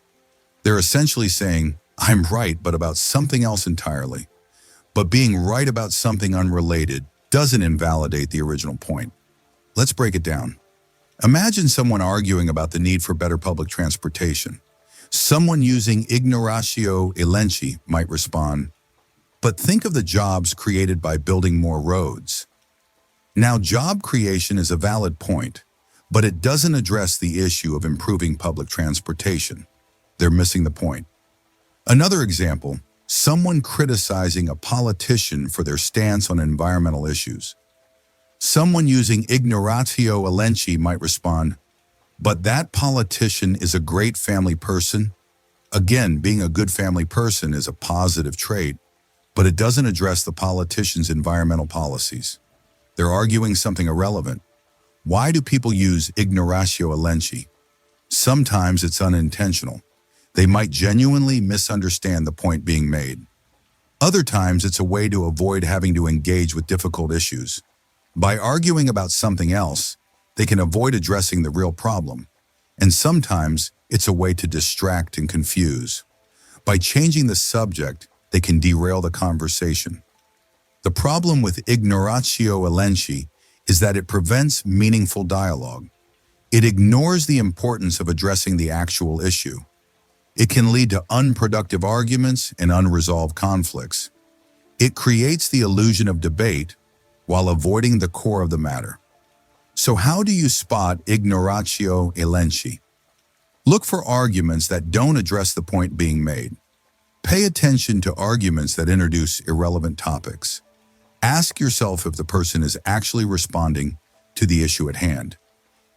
They're essentially saying, "I'm right, but about something else entirely." But being right about something unrelated doesn't invalidate the original point. Let's break it down. Imagine someone arguing about the need for better public transportation. Someone using ignoratio elenchi might respond, "But think of the jobs created by building more roads." Now, job creation is a valid point, but it doesn't address the issue of improving public transportation. They're missing the point. Another example, someone criticizing a politician for their stance on environmental issues. Someone using ignoratio elenchi might respond, "But that politician is a great family person." Again, being a good family person is a positive trait, but it doesn't address the politician's environmental policies. They're arguing something irrelevant. Why do people use ignoratio elenchi? Sometimes it's unintentional. They might genuinely misunderstand the point being made. Other times it's a way to avoid having to engage with difficult issues. By arguing about something else, they can avoid addressing the real problem. And sometimes it's a way to distract and confuse. By changing the subject, they can derail the conversation. The problem with ignoratio elenchi is that it prevents meaningful dialogue. It ignores the importance of addressing the actual issue. It can lead to unproductive arguments and unresolved conflicts. It creates the illusion of debate while avoiding the core of the matter. So how do you spot ignoratio elenchi? Look for arguments that don't address the point being made. Pay attention to arguments that introduce irrelevant topics. Ask yourself if the person is actually responding to the issue at hand.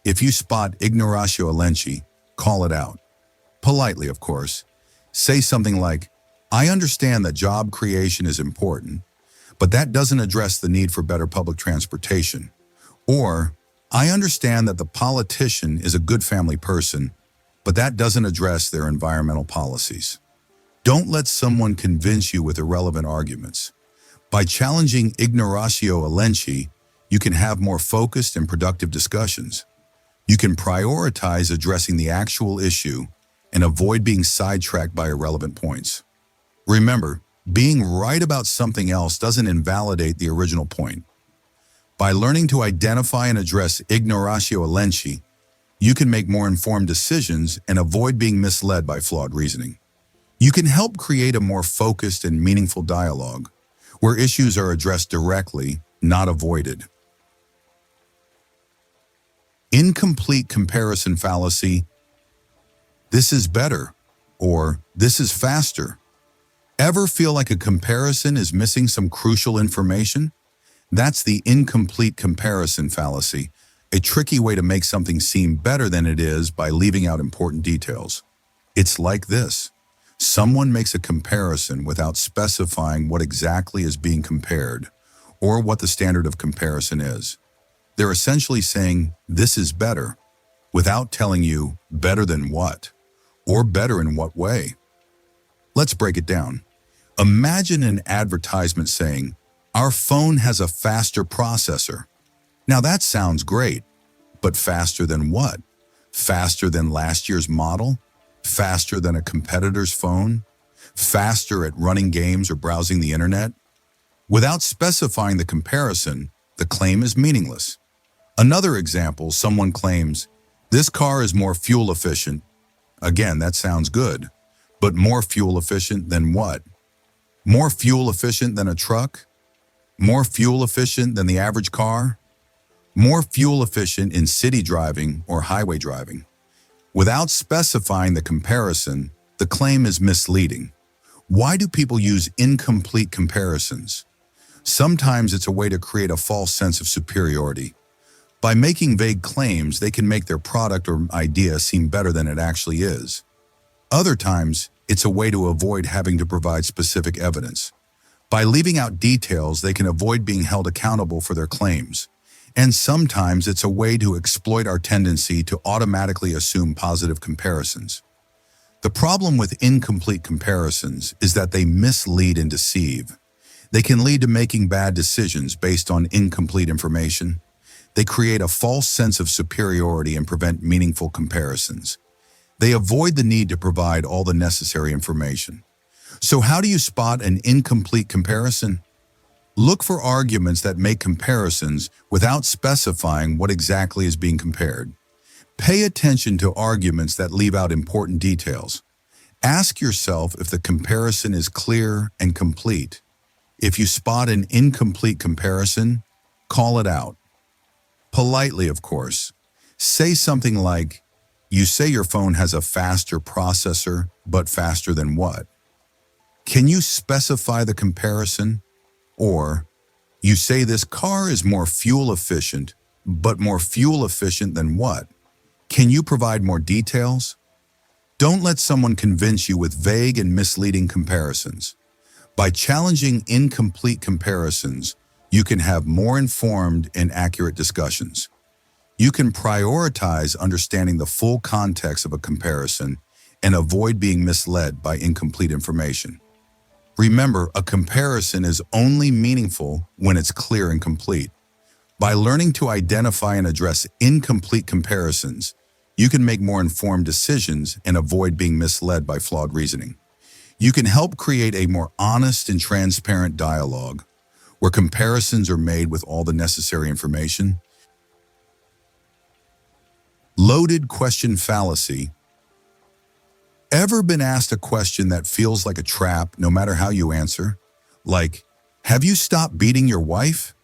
If you spot ignoratio elenchi, call it out. Politely, of course. Say something like, "I understand that job creation is important, but that doesn't address the need for better public transportation." Or, "I understand that the politician is a good family person, but that doesn't address their environmental policies." Don't let someone convince you with irrelevant arguments. By challenging ignoratio elenchi, you can have more focused and productive discussions. You can prioritize addressing the actual issue and avoid being sidetracked by irrelevant points. Remember, being right about something else doesn't invalidate the original point. By learning to identify and address ignoratio elenchi, you can make more informed decisions and avoid being misled by flawed reasoning. You can help create a more focused and meaningful dialogue, where issues are addressed directly, not avoided. Incomplete comparison fallacy. This is better, or this is faster. Ever feel like a comparison is missing some crucial information? That's the incomplete comparison fallacy, a tricky way to make something seem better than it is by leaving out important details. It's like this. Someone makes a comparison without specifying what exactly is being compared or what the standard of comparison is. They're essentially saying, this is better, without telling you better than what, or better in what way. Let's break it down. Imagine an advertisement saying, our phone has a faster processor. Now that sounds great, but faster than what? Faster than last year's model? Faster than a competitor's phone? Faster at running games or browsing the internet? Without specifying the comparison, the claim is meaningless. Another example, someone claims, this car is more fuel efficient. Again, that sounds good, but more fuel efficient than what? More fuel efficient than a truck? More fuel efficient than the average car? More fuel efficient in city driving or highway driving. Without specifying the comparison, the claim is misleading. Why do people use incomplete comparisons? Sometimes it's a way to create a false sense of superiority. By making vague claims, they can make their product or idea seem better than it actually is. Other times, it's a way to avoid having to provide specific evidence. By leaving out details, they can avoid being held accountable for their claims. And sometimes it's a way to exploit our tendency to automatically assume positive comparisons. The problem with incomplete comparisons is that they mislead and deceive. They can lead to making bad decisions based on incomplete information. They create a false sense of superiority and prevent meaningful comparisons. They avoid the need to provide all the necessary information. So how do you spot an incomplete comparison? Look for arguments that make comparisons without specifying what exactly is being compared. Pay attention to arguments that leave out important details. Ask yourself if the comparison is clear and complete. If you spot an incomplete comparison, call it out. Politely, of course. Say something like, you say your phone has a faster processor, but faster than what? Can you specify the comparison? Or, you say this car is more fuel efficient, but more fuel efficient than what? Can you provide more details? Don't let someone convince you with vague and misleading comparisons. By challenging incomplete comparisons, you can have more informed and accurate discussions. You can prioritize understanding the full context of a comparison and avoid being misled by incomplete information. Remember, a comparison is only meaningful when it's clear and complete. By learning to identify and address incomplete comparisons, you can make more informed decisions and avoid being misled by flawed reasoning. You can help create a more honest and transparent dialogue where comparisons are made with all the necessary information. Loaded question fallacy. Ever been asked a question that feels like a trap no matter how you answer? Like, have you stopped beating your wife?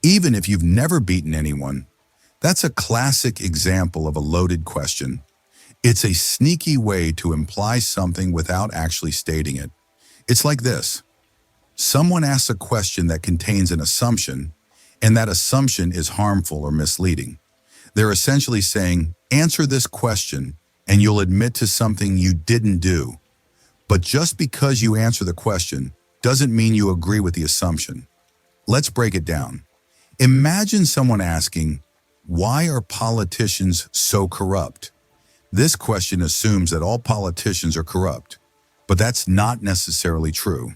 Even if you've never beaten anyone. That's a classic example of a loaded question. It's a sneaky way to imply something without actually stating it. It's like this. Someone asks a question that contains an assumption, and that assumption is harmful or misleading. They're essentially saying, answer this question, and you'll admit to something you didn't do. But just because you answer the question doesn't mean you agree with the assumption. Let's break it down. Imagine someone asking, why are politicians so corrupt? This question assumes that all politicians are corrupt, but that's not necessarily true.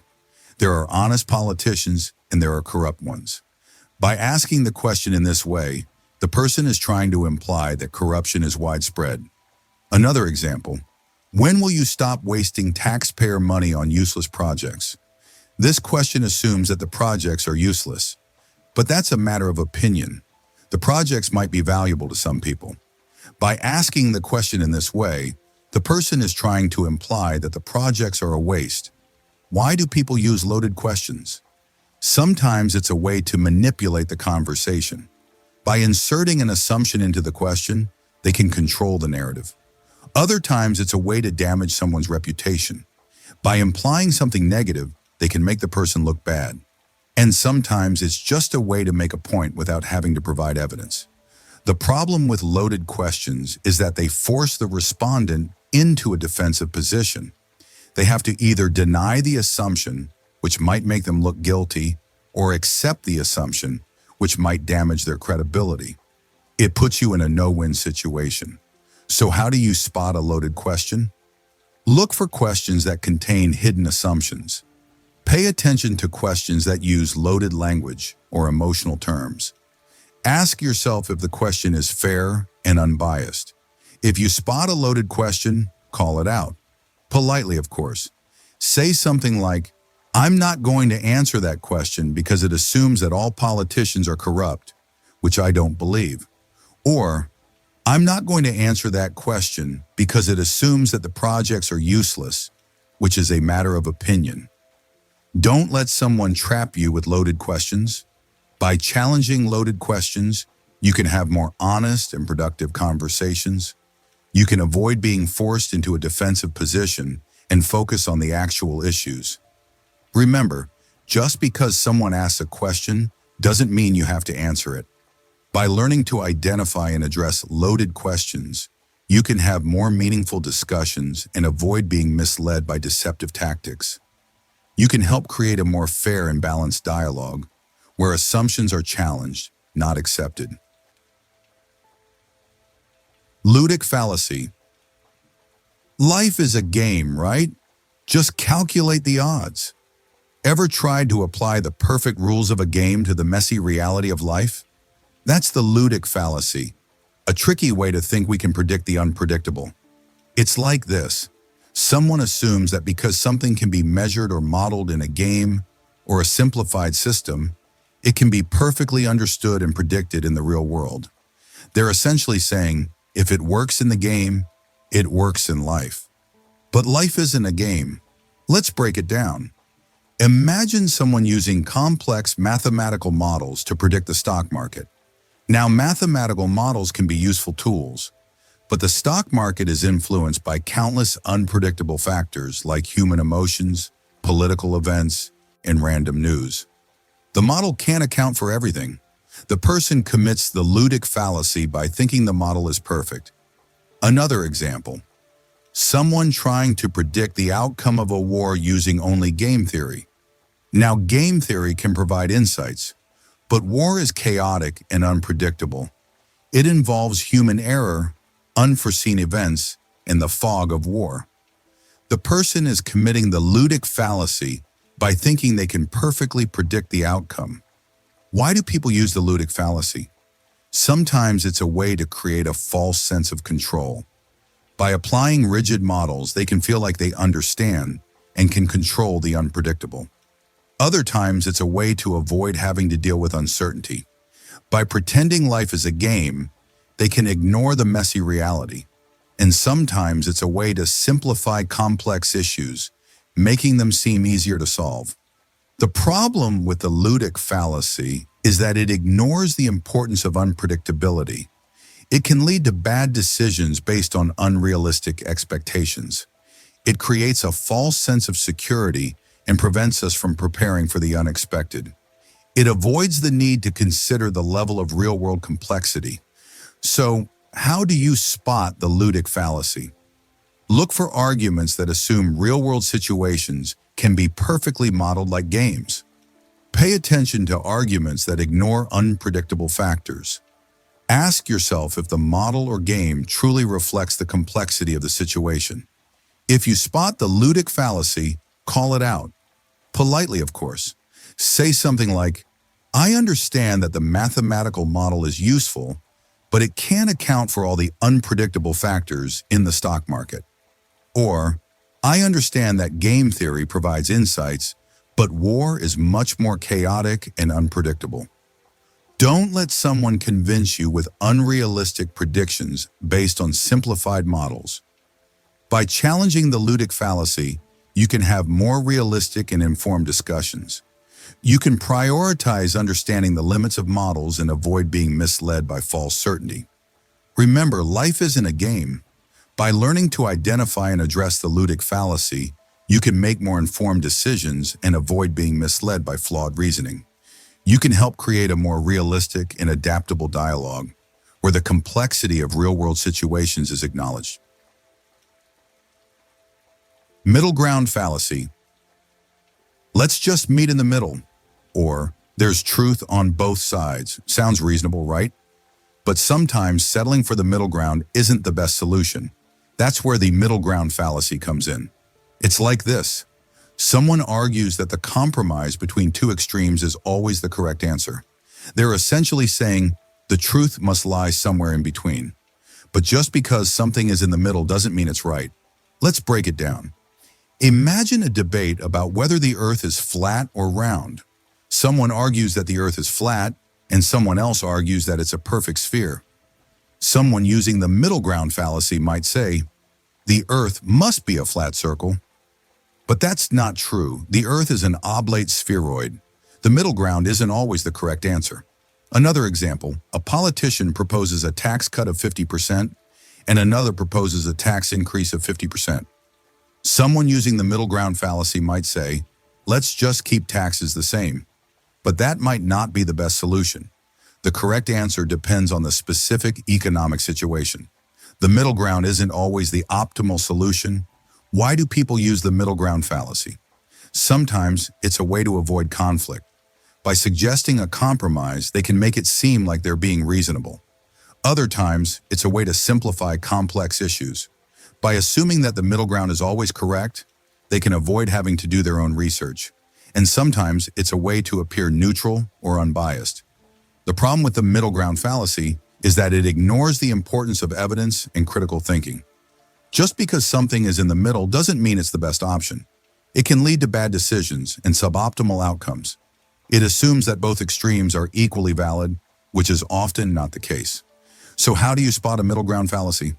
There are honest politicians and there are corrupt ones. By asking the question in this way, the person is trying to imply that corruption is widespread. Another example, when will you stop wasting taxpayer money on useless projects? This question assumes that the projects are useless, but that's a matter of opinion. The projects might be valuable to some people. By asking the question in this way, the person is trying to imply that the projects are a waste. Why do people use loaded questions? Sometimes it's a way to manipulate the conversation. By inserting an assumption into the question, they can control the narrative. Other times it's a way to damage someone's reputation. By implying something negative, they can make the person look bad. And sometimes it's just a way to make a point without having to provide evidence. The problem with loaded questions is that they force the respondent into a defensive position. They have to either deny the assumption, which might make them look guilty, or accept the assumption, which might damage their credibility. It puts you in a no-win situation. So how do you spot a loaded question? Look for questions that contain hidden assumptions. Pay attention to questions that use loaded language or emotional terms. Ask yourself if the question is fair and unbiased. If you spot a loaded question, call it out. Politely, of course. Say something like, "I'm not going to answer that question because it assumes that all politicians are corrupt," which I don't believe. Or, "I'm not going to answer that question because it assumes that the projects are useless," which is a matter of opinion. Don't let someone trap you with loaded questions. By challenging loaded questions, you can have more honest and productive conversations. You can avoid being forced into a defensive position and focus on the actual issues. Remember, just because someone asks a question doesn't mean you have to answer it. By learning to identify and address loaded questions, you can have more meaningful discussions and avoid being misled by deceptive tactics. You can help create a more fair and balanced dialogue, where assumptions are challenged, not accepted. Ludic Fallacy. Life is a game, right? Just calculate the odds. Ever tried to apply the perfect rules of a game to the messy reality of life? That's the Ludic Fallacy, a tricky way to think we can predict the unpredictable. It's like this. Someone assumes that because something can be measured or modeled in a game or a simplified system, it can be perfectly understood and predicted in the real world. They're essentially saying, if it works in the game, it works in life. But life isn't a game. Let's break it down. Imagine someone using complex mathematical models to predict the stock market. Now, mathematical models can be useful tools, but the stock market is influenced by countless unpredictable factors like human emotions, political events, and random news. The model can't account for everything. The person commits the Ludic fallacy by thinking the model is perfect. Another example. Someone trying to predict the outcome of a war using only game theory. Now, game theory can provide insights, but war is chaotic and unpredictable. It involves human error, unforeseen events, and the fog of war. The person is committing the Ludic fallacy by thinking they can perfectly predict the outcome. Why do people use the Ludic fallacy? Sometimes it's a way to create a false sense of control. By applying rigid models, they can feel like they understand and can control the unpredictable. Other times, it's a way to avoid having to deal with uncertainty. By pretending life is a game, they can ignore the messy reality. And sometimes it's a way to simplify complex issues, making them seem easier to solve. The problem with the Ludic fallacy is that it ignores the importance of unpredictability. It can lead to bad decisions based on unrealistic expectations. It creates a false sense of security and prevents us from preparing for the unexpected. It avoids the need to consider the level of real-world complexity. So, how do you spot the Ludic fallacy? Look for arguments that assume real-world situations can be perfectly modeled like games. Pay attention to arguments that ignore unpredictable factors. Ask yourself if the model or game truly reflects the complexity of the situation. If you spot the Ludic fallacy, call it out. Politely, of course. Say something like, "I understand that the mathematical model is useful, but it can't account for all the unpredictable factors in the stock market." Or, "I understand that game theory provides insights, but war is much more chaotic and unpredictable." Don't let someone convince you with unrealistic predictions based on simplified models. By challenging the Ludic fallacy, you can have more realistic and informed discussions. You can prioritize understanding the limits of models and avoid being misled by false certainty. Remember, life isn't a game. By learning to identify and address the Ludic fallacy, you can make more informed decisions and avoid being misled by flawed reasoning. You can help create a more realistic and adaptable dialogue, where the complexity of real-world situations is acknowledged. Middle ground fallacy. Let's just meet in the middle, or there's truth on both sides. Sounds reasonable, right? But sometimes settling for the middle ground isn't the best solution. That's where the middle ground fallacy comes in. It's like this. Someone argues that the compromise between two extremes is always the correct answer. They're essentially saying the truth must lie somewhere in between. But just because something is in the middle doesn't mean it's right. Let's break it down. Imagine a debate about whether the Earth is flat or round. Someone argues that the Earth is flat, and someone else argues that it's a perfect sphere. Someone using the middle ground fallacy might say, the Earth must be a flat circle. But that's not true. The Earth is an oblate spheroid. The middle ground isn't always the correct answer. Another example, a politician proposes a tax cut of 50%, and another proposes a tax increase of 50%. Someone using the middle ground fallacy might say, let's just keep taxes the same. But that might not be the best solution. The correct answer depends on the specific economic situation. The middle ground isn't always the optimal solution. Why do people use the middle ground fallacy? Sometimes it's a way to avoid conflict. By suggesting a compromise, they can make it seem like they're being reasonable. Other times, it's a way to simplify complex issues. By assuming that the middle ground is always correct, they can avoid having to do their own research. And sometimes it's a way to appear neutral or unbiased. The problem with the middle ground fallacy is that it ignores the importance of evidence and critical thinking. Just because something is in the middle doesn't mean it's the best option. It can lead to bad decisions and suboptimal outcomes. It assumes that both extremes are equally valid, which is often not the case. So how do you spot a middle ground fallacy?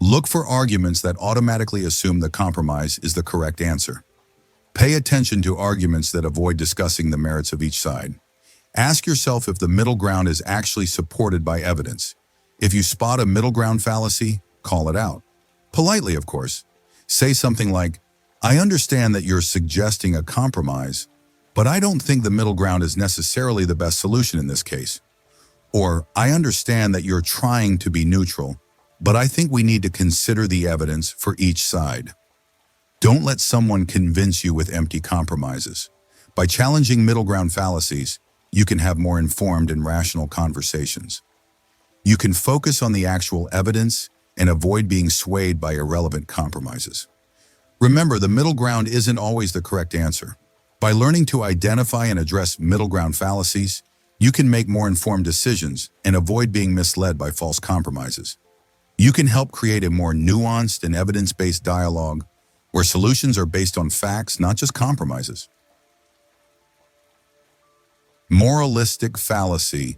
Look for arguments that automatically assume the compromise is the correct answer. Pay attention to arguments that avoid discussing the merits of each side. Ask yourself if the middle ground is actually supported by evidence. If you spot a middle ground fallacy, call it out. Politely, of course. Say something like, I understand that you're suggesting a compromise, but I don't think the middle ground is necessarily the best solution in this case. Or, I understand that you're trying to be neutral, but I think we need to consider the evidence for each side. Don't let someone convince you with empty compromises. By challenging middle ground fallacies, you can have more informed and rational conversations. You can focus on the actual evidence and avoid being swayed by irrelevant compromises. Remember, the middle ground isn't always the correct answer. By learning to identify and address middle ground fallacies, you can make more informed decisions and avoid being misled by false compromises. You can help create a more nuanced and evidence-based dialogue where solutions are based on facts, not just compromises. Moralistic fallacy.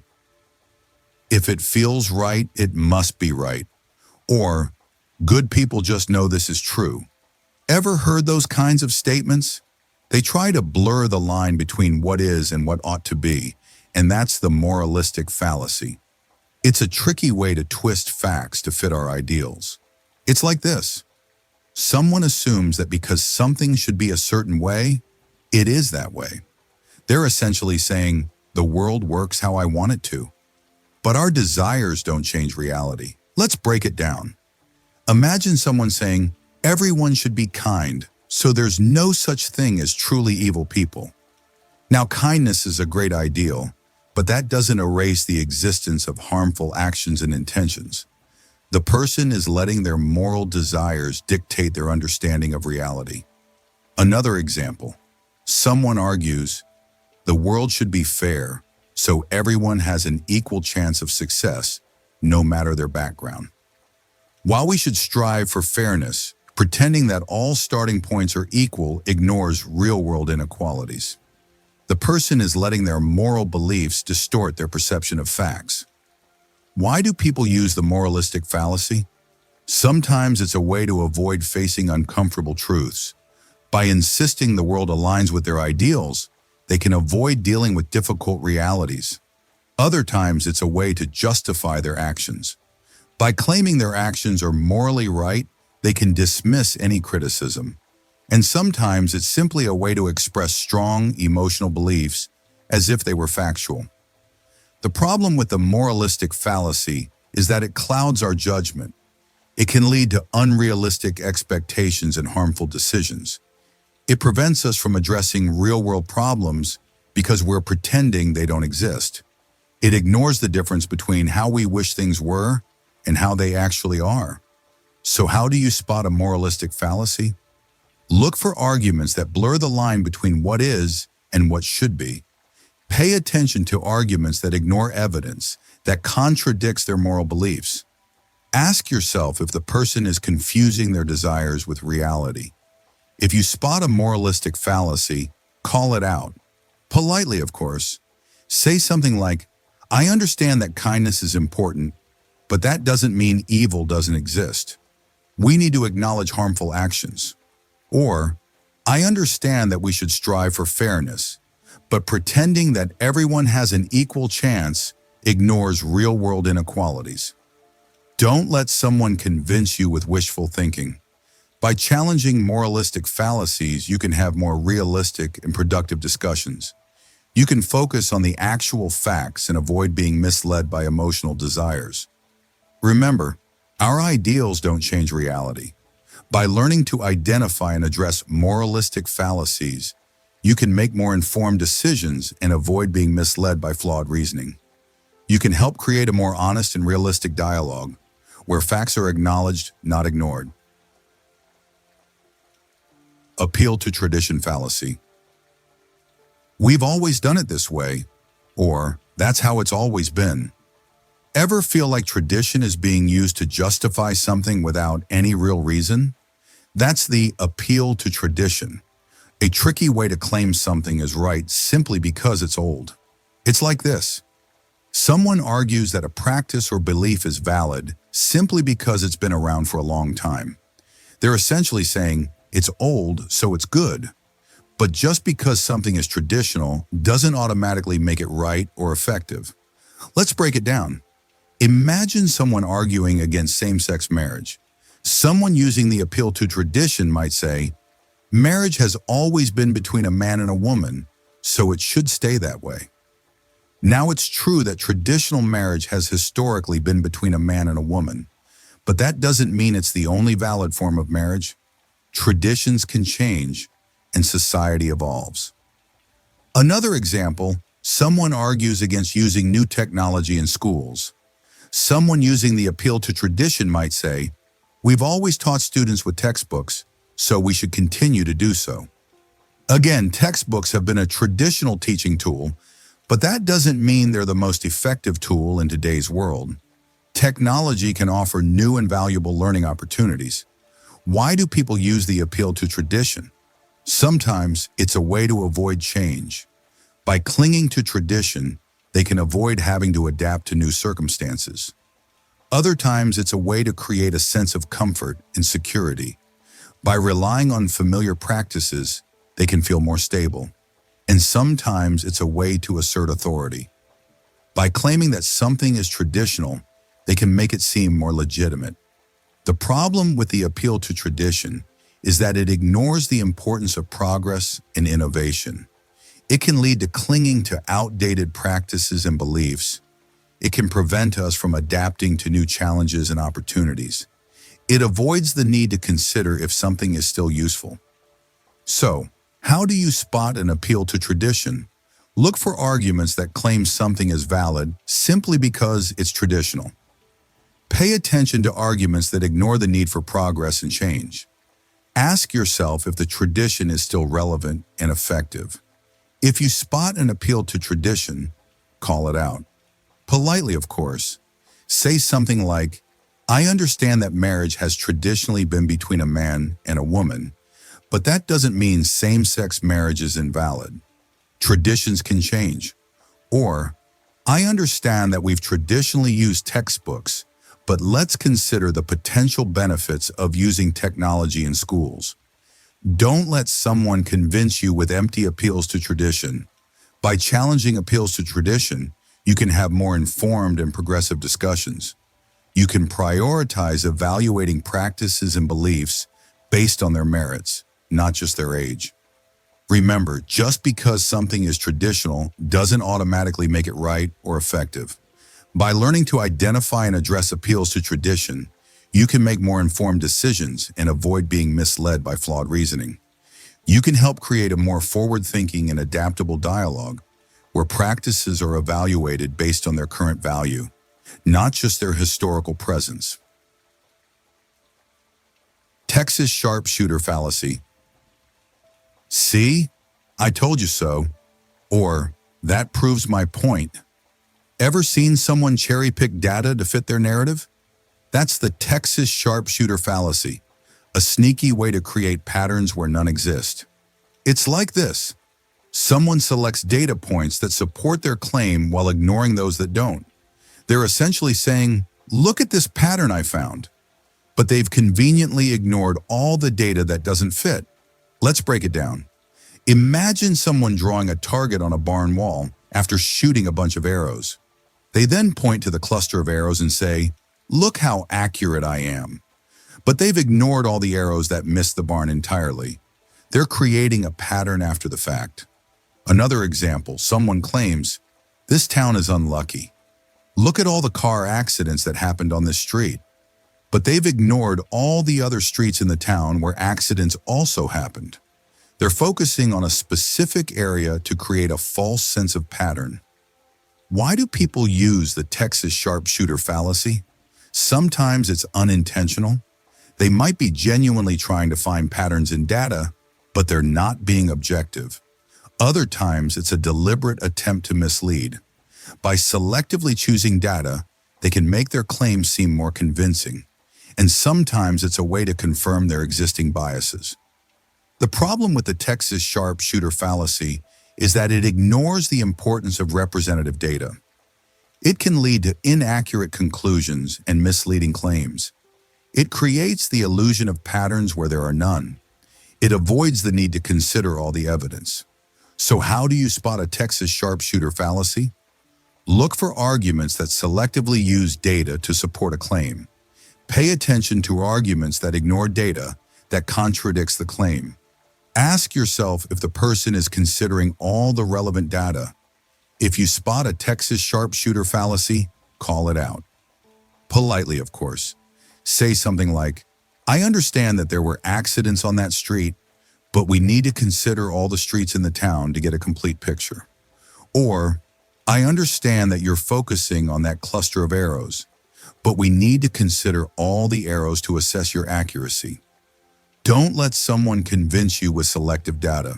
If it feels right, it must be right. Or, good people just know this is true. Ever heard those kinds of statements? They try to blur the line between what is and what ought to be, and that's the moralistic fallacy. It's a tricky way to twist facts to fit our ideals. It's like this. Someone assumes that because something should be a certain way, it is that way. They're essentially saying, the world works how I want it to. But our desires don't change reality. Let's break it down. Imagine someone saying, everyone should be kind, so there's no such thing as truly evil people. Now, kindness is a great ideal, but that doesn't erase the existence of harmful actions and intentions. The person is letting their moral desires dictate their understanding of reality. Another example, someone argues, the world should be fair, so everyone has an equal chance of success, no matter their background. While we should strive for fairness, pretending that all starting points are equal ignores real-world inequalities. The person is letting their moral beliefs distort their perception of facts. Why do people use the moralistic fallacy? Sometimes it's a way to avoid facing uncomfortable truths. By insisting the world aligns with their ideals, they can avoid dealing with difficult realities. Other times it's a way to justify their actions. By claiming their actions are morally right, they can dismiss any criticism. And sometimes it's simply a way to express strong emotional beliefs as if they were factual. The problem with the moralistic fallacy is that it clouds our judgment. It can lead to unrealistic expectations and harmful decisions. It prevents us from addressing real-world problems because we're pretending they don't exist. It ignores the difference between how we wish things were and how they actually are. So how do you spot a moralistic fallacy? Look for arguments that blur the line between what is and what should be. Pay attention to arguments that ignore evidence that contradicts their moral beliefs. Ask yourself if the person is confusing their desires with reality. If you spot a moralistic fallacy, call it out. Politely, of course. Say something like, "I understand that kindness is important, but that doesn't mean evil doesn't exist. We need to acknowledge harmful actions." Or, "I understand that we should strive for fairness, but pretending that everyone has an equal chance ignores real-world inequalities." Don't let someone convince you with wishful thinking. By challenging moralistic fallacies, you can have more realistic and productive discussions. You can focus on the actual facts and avoid being misled by emotional desires. Remember, our ideals don't change reality. By learning to identify and address moralistic fallacies, you can make more informed decisions and avoid being misled by flawed reasoning. You can help create a more honest and realistic dialogue, where facts are acknowledged, not ignored. Appeal to tradition fallacy. "We've always done it this way," or "that's how it's always been." Ever feel like tradition is being used to justify something without any real reason? That's the appeal to tradition, a tricky way to claim something is right simply because it's old. It's like this. Someone argues that a practice or belief is valid simply because it's been around for a long time. They're essentially saying, it's old, so it's good. But just because something is traditional doesn't automatically make it right or effective. Let's break it down. Imagine someone arguing against same-sex marriage. Someone using the appeal to tradition might say, "Marriage has always been between a man and a woman, so it should stay that way." Now, it's true that traditional marriage has historically been between a man and a woman, but that doesn't mean it's the only valid form of marriage. Traditions can change, and society evolves. Another example, someone argues against using new technology in schools. Someone using the appeal to tradition might say, "We've always taught students with textbooks, so we should continue to do so." Again, textbooks have been a traditional teaching tool, but that doesn't mean they're the most effective tool in today's world. Technology can offer new and valuable learning opportunities. Why do people use the appeal to tradition? Sometimes it's a way to avoid change. By clinging to tradition, they can avoid having to adapt to new circumstances. Other times, it's a way to create a sense of comfort and security. By relying on familiar practices, they can feel more stable. And sometimes it's a way to assert authority. By claiming that something is traditional, they can make it seem more legitimate. The problem with the appeal to tradition is that it ignores the importance of progress and innovation. It can lead to clinging to outdated practices and beliefs. It can prevent us from adapting to new challenges and opportunities. It avoids the need to consider if something is still useful. So, how do you spot an appeal to tradition? Look for arguments that claim something is valid simply because it's traditional. Pay attention to arguments that ignore the need for progress and change. Ask yourself if the tradition is still relevant and effective. If you spot an appeal to tradition, call it out. Politely, of course. Say something like, "I understand that marriage has traditionally been between a man and a woman, but that doesn't mean same-sex marriage is invalid. Traditions can change." Or, "I understand that we've traditionally used textbooks, but let's consider the potential benefits of using technology in schools." Don't let someone convince you with empty appeals to tradition. By challenging appeals to tradition, you can have more informed and progressive discussions. You can prioritize evaluating practices and beliefs based on their merits, not just their age. Remember, just because something is traditional doesn't automatically make it right or effective. By learning to identify and address appeals to tradition, you can make more informed decisions and avoid being misled by flawed reasoning. You can help create a more forward-thinking and adaptable dialogue where practices are evaluated based on their current value, not just their historical presence. Texas Sharpshooter Fallacy. See? I told you so. Or, that proves my point. Ever seen someone cherry-pick data to fit their narrative? That's the Texas Sharpshooter Fallacy, a sneaky way to create patterns where none exist. It's like this. Someone selects data points that support their claim while ignoring those that don't. They're essentially saying, look at this pattern I found. But they've conveniently ignored all the data that doesn't fit. Let's break it down. Imagine someone drawing a target on a barn wall after shooting a bunch of arrows. They then point to the cluster of arrows and say, look how accurate I am. But they've ignored all the arrows that missed the barn entirely. They're creating a pattern after the fact. Another example, someone claims, this town is unlucky. Look at all the car accidents that happened on this street. But they've ignored all the other streets in the town where accidents also happened. They're focusing on a specific area to create a false sense of pattern. Why do people use the Texas Sharpshooter Fallacy? Sometimes it's unintentional. They might be genuinely trying to find patterns in data, but they're not being objective. Other times, it's a deliberate attempt to mislead. By selectively choosing data, they can make their claims seem more convincing. And sometimes it's a way to confirm their existing biases. The problem with the Texas Sharpshooter Fallacy is that it ignores the importance of representative data. It can lead to inaccurate conclusions and misleading claims. It creates the illusion of patterns where there are none. It avoids the need to consider all the evidence. So how do you spot a Texas Sharpshooter Fallacy? Look for arguments that selectively use data to support a claim. Pay attention to arguments that ignore data that contradicts the claim. Ask yourself if the person is considering all the relevant data. If you spot a Texas Sharpshooter Fallacy, call it out. Politely, of course. Say something like, I understand that there were accidents on that street, but we need to consider all the streets in the town to get a complete picture. Or, I understand that you're focusing on that cluster of arrows, but we need to consider all the arrows to assess your accuracy. Don't let someone convince you with selective data.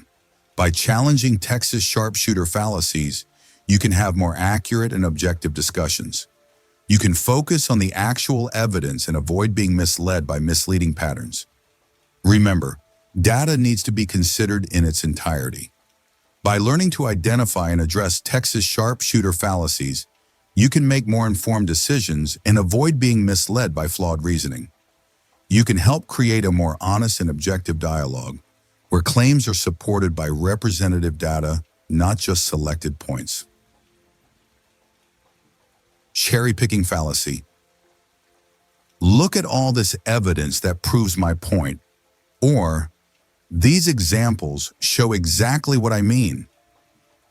By challenging Texas Sharpshooter Fallacies, you can have more accurate and objective discussions. You can focus on the actual evidence and avoid being misled by misleading patterns. Remember, data needs to be considered in its entirety. By learning to identify and address Texas Sharpshooter Fallacies, you can make more informed decisions and avoid being misled by flawed reasoning. You can help create a more honest and objective dialogue where claims are supported by representative data, not just selected points. Cherry-picking fallacy. Look at all this evidence that proves my point, or these examples show exactly what I mean.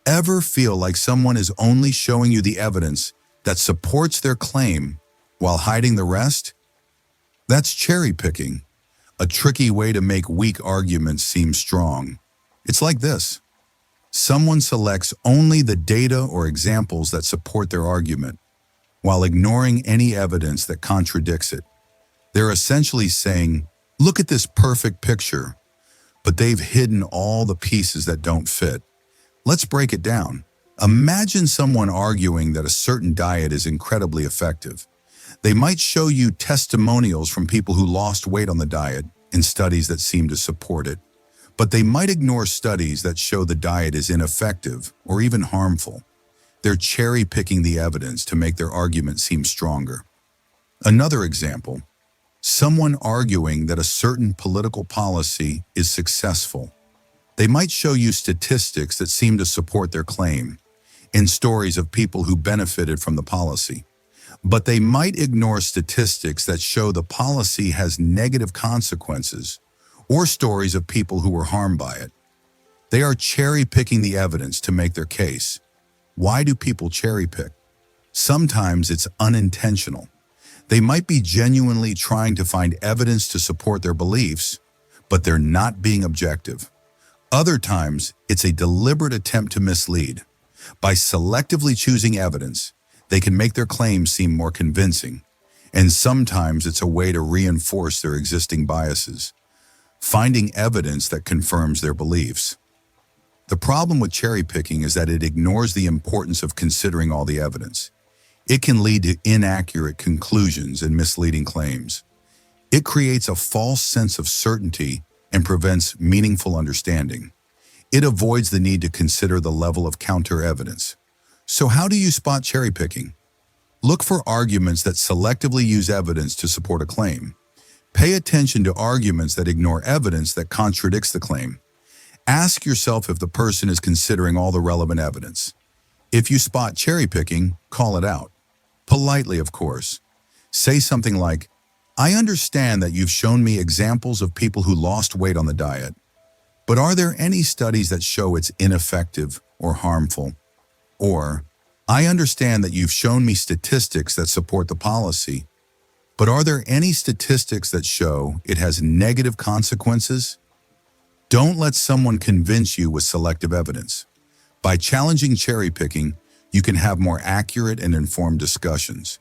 Ever feel like someone is only showing you the evidence that supports their claim while hiding the rest? That's cherry-picking, a tricky way to make weak arguments seem strong. It's like this. Someone selects only the data or examples that support their argument, while ignoring any evidence that contradicts it. They're essentially saying, look at this perfect picture, but they've hidden all the pieces that don't fit. Let's break it down. Imagine someone arguing that a certain diet is incredibly effective. They might show you testimonials from people who lost weight on the diet and studies that seem to support it, but they might ignore studies that show the diet is ineffective or even harmful. They're cherry-picking the evidence to make their argument seem stronger. Another example, someone arguing that a certain political policy is successful. They might show you statistics that seem to support their claim and stories of people who benefited from the policy. But they might ignore statistics that show the policy has negative consequences or stories of people who were harmed by it. They are cherry-picking the evidence to make their case. Why do people cherry-pick? Sometimes it's unintentional. They might be genuinely trying to find evidence to support their beliefs, but they're not being objective. Other times, it's a deliberate attempt to mislead. By selectively choosing evidence, they can make their claims seem more convincing, and sometimes it's a way to reinforce their existing biases, finding evidence that confirms their beliefs. The problem with cherry-picking is that it ignores the importance of considering all the evidence. It can lead to inaccurate conclusions and misleading claims. It creates a false sense of certainty and prevents meaningful understanding. It avoids the need to consider the level of counter-evidence. So how do you spot cherry-picking? Look for arguments that selectively use evidence to support a claim. Pay attention to arguments that ignore evidence that contradicts the claim. Ask yourself if the person is considering all the relevant evidence. If you spot cherry-picking, call it out. Politely, of course. Say something like, "I understand that you've shown me examples of people who lost weight on the diet, but are there any studies that show it's ineffective or harmful?" Or, "I understand that you've shown me statistics that support the policy, but are there any statistics that show it has negative consequences?" Don't let someone convince you with selective evidence. By challenging cherry-picking, you can have more accurate and informed discussions.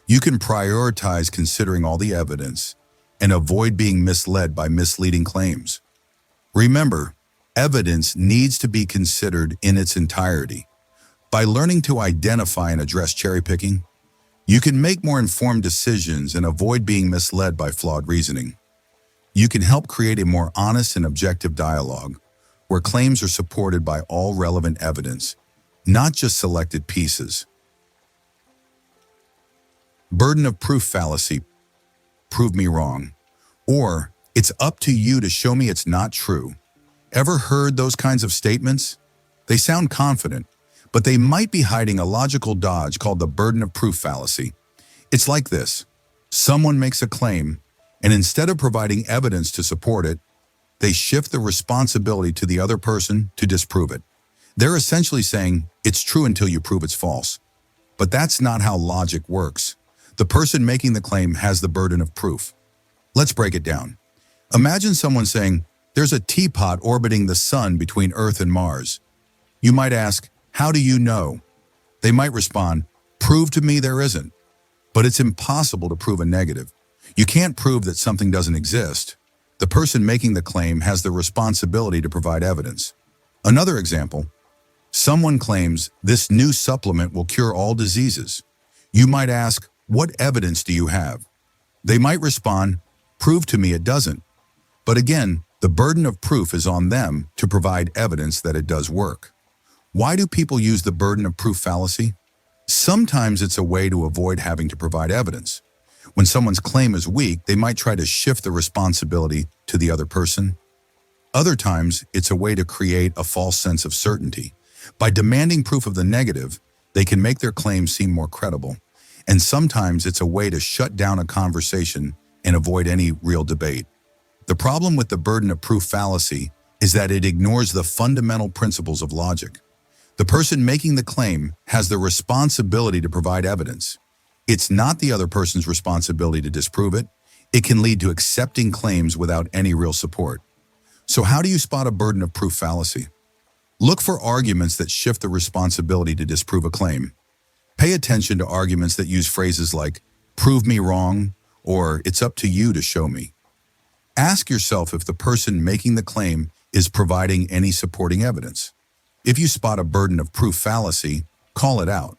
You can prioritize considering all the evidence and avoid being misled by misleading claims. Remember, evidence needs to be considered in its entirety. By learning to identify and address cherry-picking, you can make more informed decisions and avoid being misled by flawed reasoning. You can help create a more honest and objective dialogue where claims are supported by all relevant evidence, not just selected pieces. Burden of proof fallacy. Prove me wrong. Or, it's up to you to show me it's not true. Ever heard those kinds of statements? They sound confident, but they might be hiding a logical dodge called the burden of proof fallacy. It's like this. Someone makes a claim, and instead of providing evidence to support it, they shift the responsibility to the other person to disprove it. They're essentially saying, it's true until you prove it's false. But that's not how logic works. The person making the claim has the burden of proof. Let's break it down. Imagine someone saying, there's a teapot orbiting the sun between Earth and Mars. You might ask, how do you know? They might respond, prove to me there isn't. But it's impossible to prove a negative. You can't prove that something doesn't exist. The person making the claim has the responsibility to provide evidence. Another example, someone claims this new supplement will cure all diseases. You might ask, what evidence do you have? They might respond, prove to me it doesn't. But again, the burden of proof is on them to provide evidence that it does work. Why do people use the burden of proof fallacy? Sometimes it's a way to avoid having to provide evidence. When someone's claim is weak, they might try to shift the responsibility to the other person. Other times, it's a way to create a false sense of certainty. By demanding proof of the negative, they can make their claim seem more credible. And sometimes it's a way to shut down a conversation and avoid any real debate. The problem with the burden of proof fallacy is that it ignores the fundamental principles of logic. The person making the claim has the responsibility to provide evidence. It's not the other person's responsibility to disprove it. It can lead to accepting claims without any real support. So how do you spot a burden of proof fallacy? Look for arguments that shift the responsibility to disprove a claim. Pay attention to arguments that use phrases like, prove me wrong, or it's up to you to show me. Ask yourself if the person making the claim is providing any supporting evidence. If you spot a burden of proof fallacy, call it out.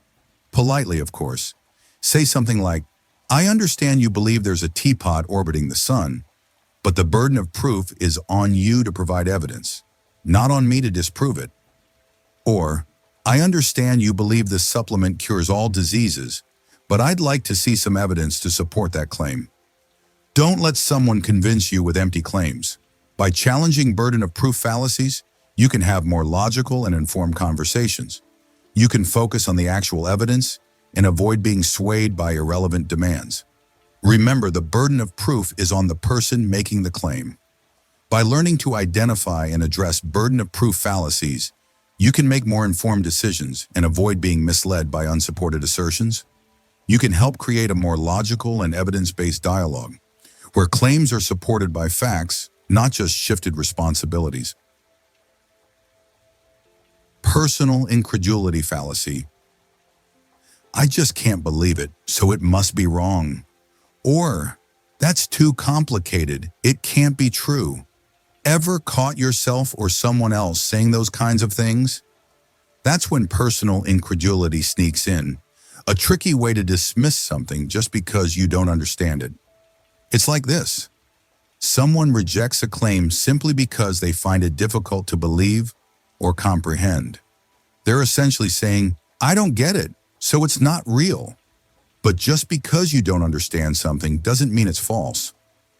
Politely, of course. Say something like, I understand you believe there's a teapot orbiting the sun, but the burden of proof is on you to provide evidence, not on me to disprove it. Or, I understand you believe this supplement cures all diseases, but I'd like to see some evidence to support that claim. Don't let someone convince you with empty claims. By challenging burden of proof fallacies, you can have more logical and informed conversations. You can focus on the actual evidence and avoid being swayed by irrelevant demands. Remember, the burden of proof is on the person making the claim. By learning to identify and address burden of proof fallacies, You can make more informed decisions and avoid being misled by unsupported assertions. You can help create a more logical and evidence-based dialogue, where claims are supported by facts, not just shifted responsibilities. Personal incredulity fallacy. I just can't believe it, so it must be wrong. Or, that's too complicated, it can't be true. Ever caught yourself or someone else saying those kinds of things? That's when personal incredulity sneaks in, a tricky way to dismiss something just because you don't understand it. It's like this. Someone rejects a claim simply because they find it difficult to believe or comprehend. They're essentially saying, I don't get it, so it's not real. But just because you don't understand something doesn't mean it's false.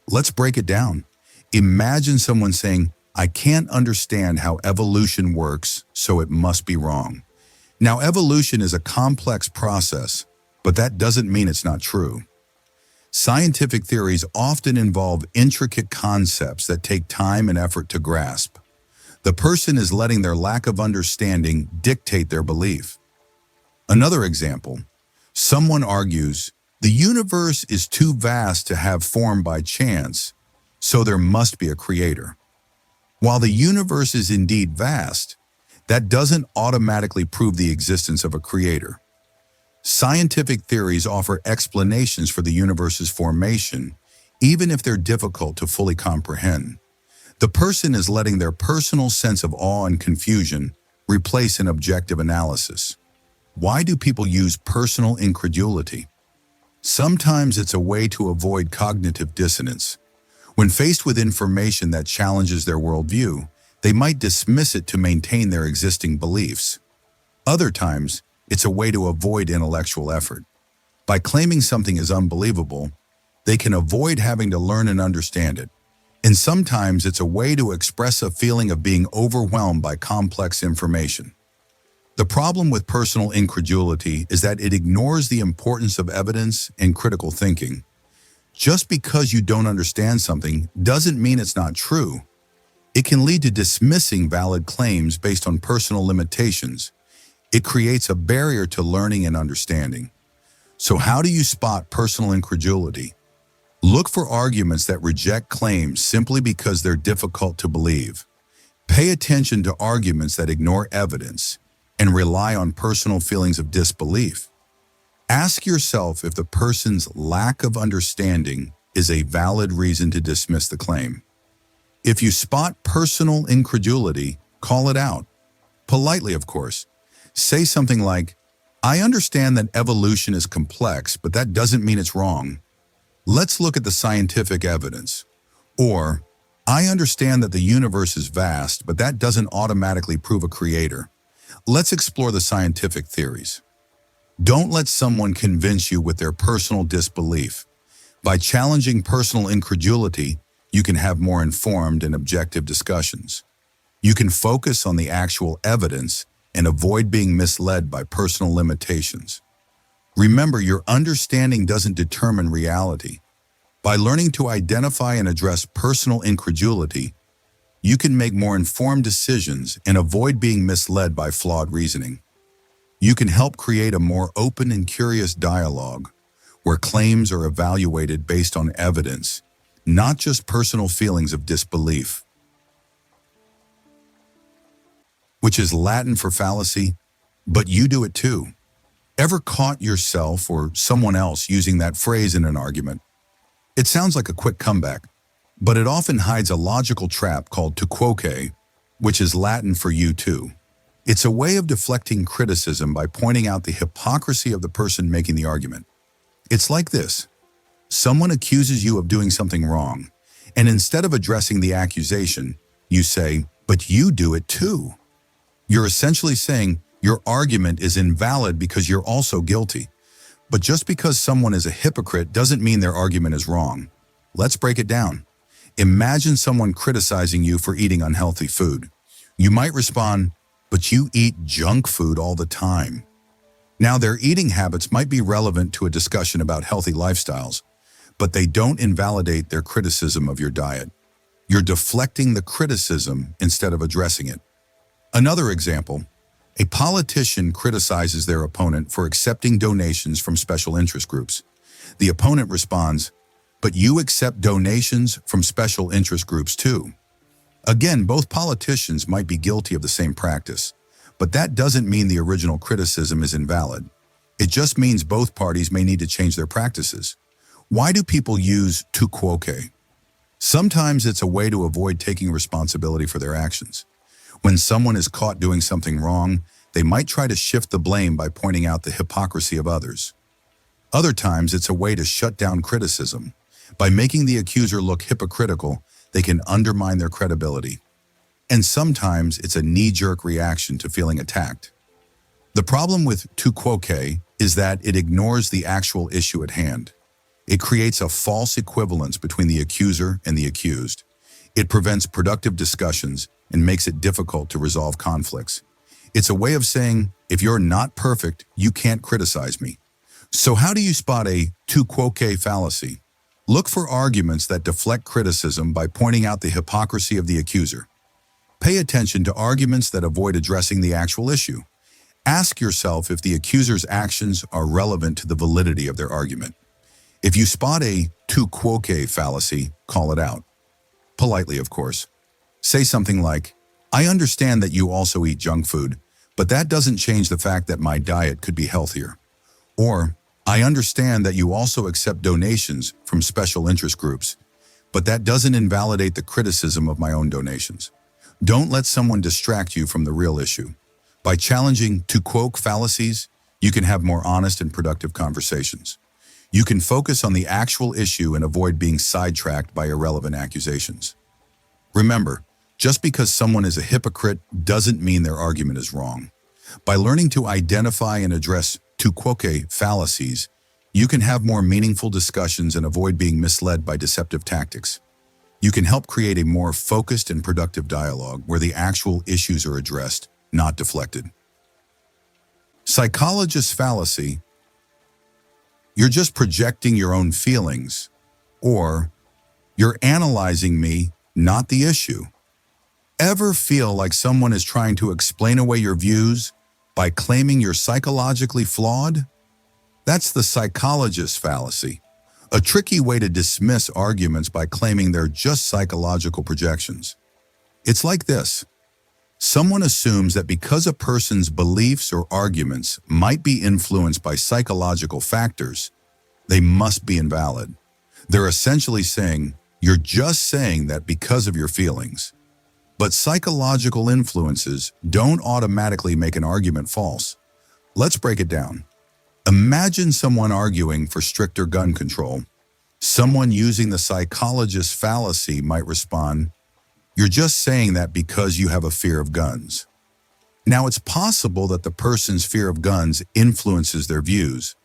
Let's break it down. Imagine someone saying, I can't understand how evolution works, so it must be wrong. Now, evolution is a complex process, but that doesn't mean it's not true. Scientific theories often involve intricate concepts that take time and effort to grasp. The person is letting their lack of understanding dictate their belief. Another example, someone argues, the universe is too vast to have form by chance, so there must be a creator. While the universe is indeed vast, that doesn't automatically prove the existence of a creator. Scientific theories offer explanations for the universe's formation, even if they're difficult to fully comprehend. The person is letting their personal sense of awe and confusion replace an objective analysis. Why do people use personal incredulity? Sometimes it's a way to avoid cognitive dissonance. When faced with information that challenges their worldview, they might dismiss it to maintain their existing beliefs. Other times, it's a way to avoid intellectual effort. By claiming something is unbelievable, they can avoid having to learn and understand it. And sometimes it's a way to express a feeling of being overwhelmed by complex information. The problem with personal incredulity is that it ignores the importance of evidence and critical thinking. Just because you don't understand something doesn't mean it's not true. It can lead to dismissing valid claims based on personal limitations. It creates a barrier to learning and understanding. So how do you spot personal incredulity? Look for arguments that reject claims simply because they're difficult to believe. Pay attention to arguments that ignore evidence and rely on personal feelings of disbelief. Ask yourself if the person's lack of understanding is a valid reason to dismiss the claim. If you spot personal incredulity, call it out. Politely, of course. Say something like, I understand that evolution is complex, but that doesn't mean it's wrong. Let's look at the scientific evidence. Or, I understand that the universe is vast, but that doesn't automatically prove a creator. Let's explore the scientific theories. Don't let someone convince you with their personal disbelief. By challenging personal incredulity, you can have more informed and objective discussions. You can focus on the actual evidence and avoid being misled by personal limitations. Remember, your understanding doesn't determine reality. By learning to identify and address personal incredulity, you can make more informed decisions and avoid being misled by flawed reasoning. You can help create a more open and curious dialogue where claims are evaluated based on evidence, not just personal feelings of disbelief. Which is Latin for fallacy, but you do it too. Ever caught yourself or someone else using that phrase in an argument? It sounds like a quick comeback, but it often hides a logical trap called to quoque, which is Latin for you too. It's a way of deflecting criticism by pointing out the hypocrisy of the person making the argument. It's like this. Someone accuses you of doing something wrong, and instead of addressing the accusation, you say, but you do it too. You're essentially saying your argument is invalid because you're also guilty. But just because someone is a hypocrite doesn't mean their argument is wrong. Let's break it down. Imagine someone criticizing you for eating unhealthy food. You might respond, but you eat junk food all the time. Now, their eating habits might be relevant to a discussion about healthy lifestyles, but they don't invalidate their criticism of your diet. You're deflecting the criticism instead of addressing it. Another example, A politician criticizes their opponent for accepting donations from special interest groups. The opponent responds, "But you accept donations from special interest groups too." Again, both politicians might be guilty of the same practice, but that doesn't mean the original criticism is invalid. It just means both parties may need to change their practices. Why do people use tu quoque? Sometimes it's a way to avoid taking responsibility for their actions. When someone is caught doing something wrong, they might try to shift the blame by pointing out the hypocrisy of others. Other times, it's a way to shut down criticism. By making the accuser look hypocritical, they can undermine their credibility. And sometimes it's a knee-jerk reaction to feeling attacked. The problem with tu quoque is that it ignores the actual issue at hand. It creates a false equivalence between the accuser and the accused. It prevents productive discussions and makes it difficult to resolve conflicts. It's a way of saying, if you're not perfect, you can't criticize me. So how do you spot a tu quoque fallacy? Look for arguments that deflect criticism by pointing out the hypocrisy of the accuser. Pay attention to arguments that avoid addressing the actual issue. Ask yourself if the accuser's actions are relevant to the validity of their argument. If you spot a tu quoque fallacy, call it out. Politely, of course. Say something like, "I understand that you also eat junk food, but that doesn't change the fact that my diet could be healthier." Or, "I understand that you also accept donations from special interest groups, but that doesn't invalidate the criticism of my own donations." Don't let someone distract you from the real issue. By challenging tu quoque fallacies, you can have more honest and productive conversations. You can focus on the actual issue and avoid being sidetracked by irrelevant accusations. Remember, just because someone is a hypocrite doesn't mean their argument is wrong. By learning to identify and address tu quoque fallacies, you can have more meaningful discussions and avoid being misled by deceptive tactics. You can help create a more focused and productive dialogue where the actual issues are addressed, not deflected. Psychologist fallacy. You're just projecting your own feelings, or you're analyzing me, not the issue. Ever feel like someone is trying to explain away your views by claiming you're psychologically flawed? That's the psychologist fallacy, a tricky way to dismiss arguments by claiming they're just psychological projections. It's like this. Someone assumes that because a person's beliefs or arguments might be influenced by psychological factors, they must be invalid. They're essentially saying, you're just saying that because of your feelings. But psychological influences don't automatically make an argument false. Let's break it down. Imagine someone arguing for stricter gun control. Someone using the psychologist fallacy might respond, "You're just saying that because you have a fear of guns." Now, it's possible that the person's fear of guns influences their views,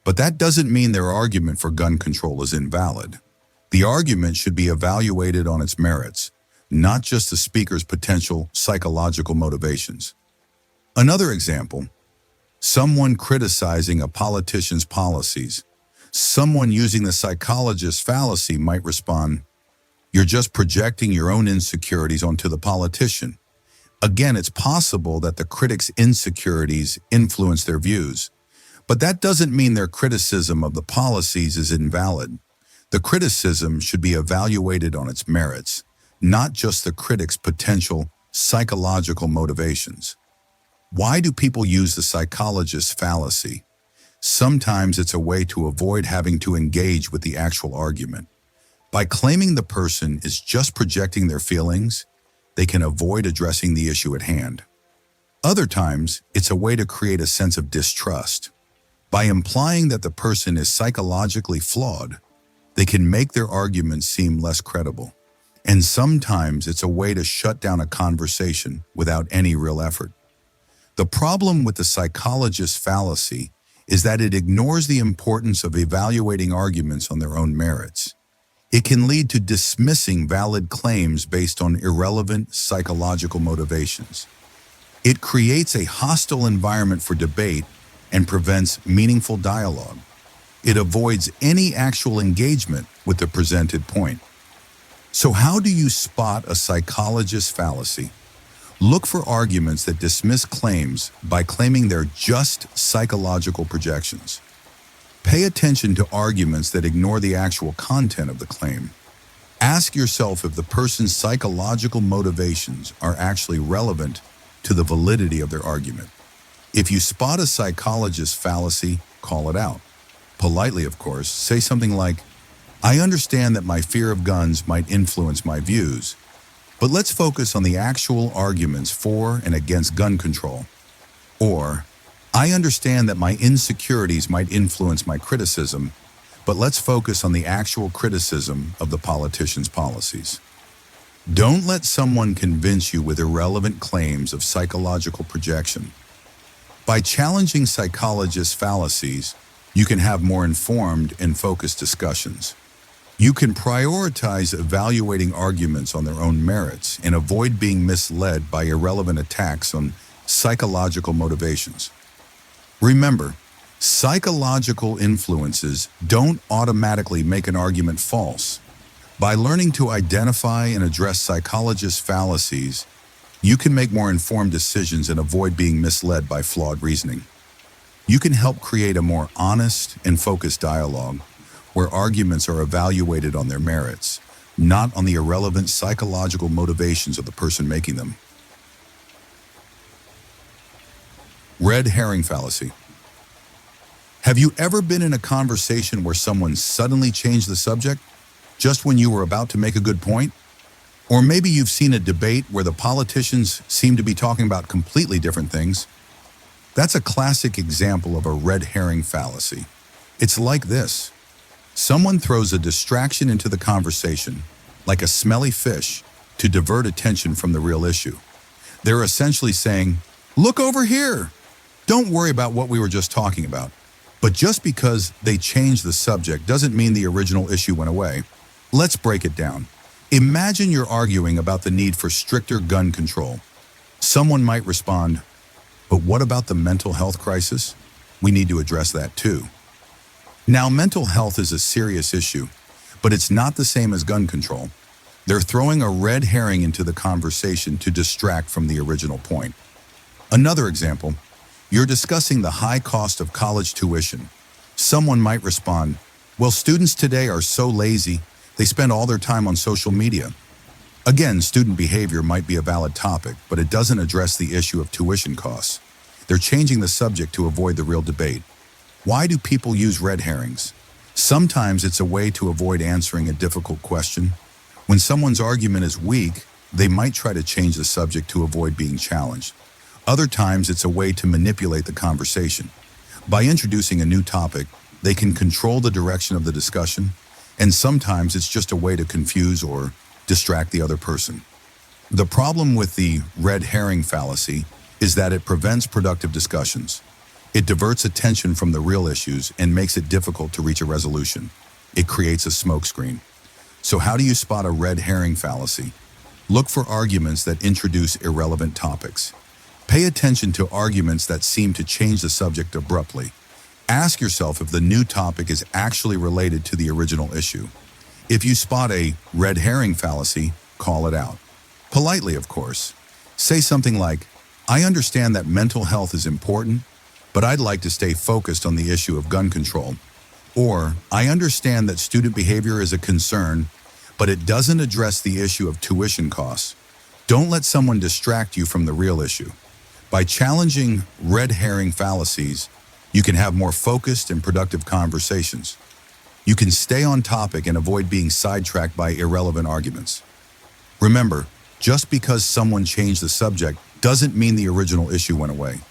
but that doesn't mean their argument for gun control is invalid. The argument should be evaluated on its merits, not just the speaker's potential psychological motivations. Another example, someone criticizing a politician's policies. Someone using the psychologist fallacy might respond, "You're just projecting your own insecurities onto the politician." Again, it's possible that the critic's insecurities influence their views, but that doesn't mean their criticism of the policies is invalid. The criticism should be evaluated on its merits, not just the critic's potential psychological motivations. Why do people use the psychologist fallacy? Sometimes it's a way to avoid having to engage with the actual argument. By claiming the person is just projecting their feelings, they can avoid addressing the issue at hand. Other times, it's a way to create a sense of distrust. By implying that the person is psychologically flawed, they can make their arguments seem less credible. And sometimes it's a way to shut down a conversation without any real effort. The problem with the psychologist fallacy is that it ignores the importance of evaluating arguments on their own merits. It can lead to dismissing valid claims based on irrelevant psychological motivations. It creates a hostile environment for debate and prevents meaningful dialogue. It avoids any actual engagement with the presented point. So how do you spot a psychologist fallacy? Look for arguments that dismiss claims by claiming they're just psychological projections. Pay attention to arguments that ignore the actual content of the claim. Ask yourself if the person's psychological motivations are actually relevant to the validity of their argument. If you spot a psychologist's fallacy, call it out. Politely, of course, say something like, "I understand that my fear of guns might influence my views, but let's focus on the actual arguments for and against gun control." Or, "I understand that my insecurities might influence my criticism, but let's focus on the actual criticism of the politician's policies." Don't let someone convince you with irrelevant claims of psychological projection. By challenging psychologists' fallacies, you can have more informed and focused discussions. You can prioritize evaluating arguments on their own merits and avoid being misled by irrelevant attacks on psychological motivations. Remember, psychological influences don't automatically make an argument false. By learning to identify and address psychologists' fallacies, you can make more informed decisions and avoid being misled by flawed reasoning. You can help create a more honest and focused dialogue where arguments are evaluated on their merits, not on the irrelevant psychological motivations of the person making them. Red Herring Fallacy. Have you ever been in a conversation where someone suddenly changed the subject just when you were about to make a good point? Or maybe you've seen a debate where the politicians seem to be talking about completely different things. That's a classic example of a red herring fallacy. It's like this. Someone throws a distraction into the conversation, like a smelly fish, to divert attention from the real issue. They're essentially saying, "Look over here. Don't worry about what we were just talking about." But just because they changed the subject doesn't mean the original issue went away. Let's break it down. Imagine you're arguing about the need for stricter gun control. Someone might respond, "But what about the mental health crisis? We need to address that too." Now, mental health is a serious issue, but it's not the same as gun control. They're throwing a red herring into the conversation to distract from the original point. Another example, you're discussing the high cost of college tuition. Someone might respond, "Well, students today are so lazy, they spend all their time on social media." Again, student behavior might be a valid topic, but it doesn't address the issue of tuition costs. They're changing the subject to avoid the real debate. Why do people use red herrings? Sometimes it's a way to avoid answering a difficult question. When someone's argument is weak, they might try to change the subject to avoid being challenged. Other times it's a way to manipulate the conversation. By introducing a new topic, they can control the direction of the discussion, and sometimes it's just a way to confuse or distract the other person. The problem with the red herring fallacy is that it prevents productive discussions. It diverts attention from the real issues and makes it difficult to reach a resolution. It creates a smokescreen. So how do you spot a red herring fallacy? Look for arguments that introduce irrelevant topics. Pay attention to arguments that seem to change the subject abruptly. Ask yourself if the new topic is actually related to the original issue. If you spot a red herring fallacy, call it out. Politely, of course. Say something like, "I understand that mental health is important, but I'd like to stay focused on the issue of gun control." Or, "I understand that student behavior is a concern, but it doesn't address the issue of tuition costs." Don't let someone distract you from the real issue. By challenging red herring fallacies, you can have more focused and productive conversations. You can stay on topic and avoid being sidetracked by irrelevant arguments. Remember, just because someone changed the subject doesn't mean the original issue went away.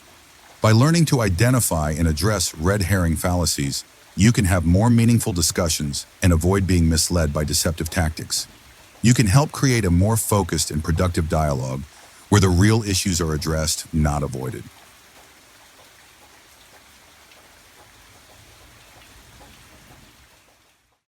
By learning to identify and address red herring fallacies, you can have more meaningful discussions and avoid being misled by deceptive tactics. You can help create a more focused and productive dialogue where the real issues are addressed, not avoided.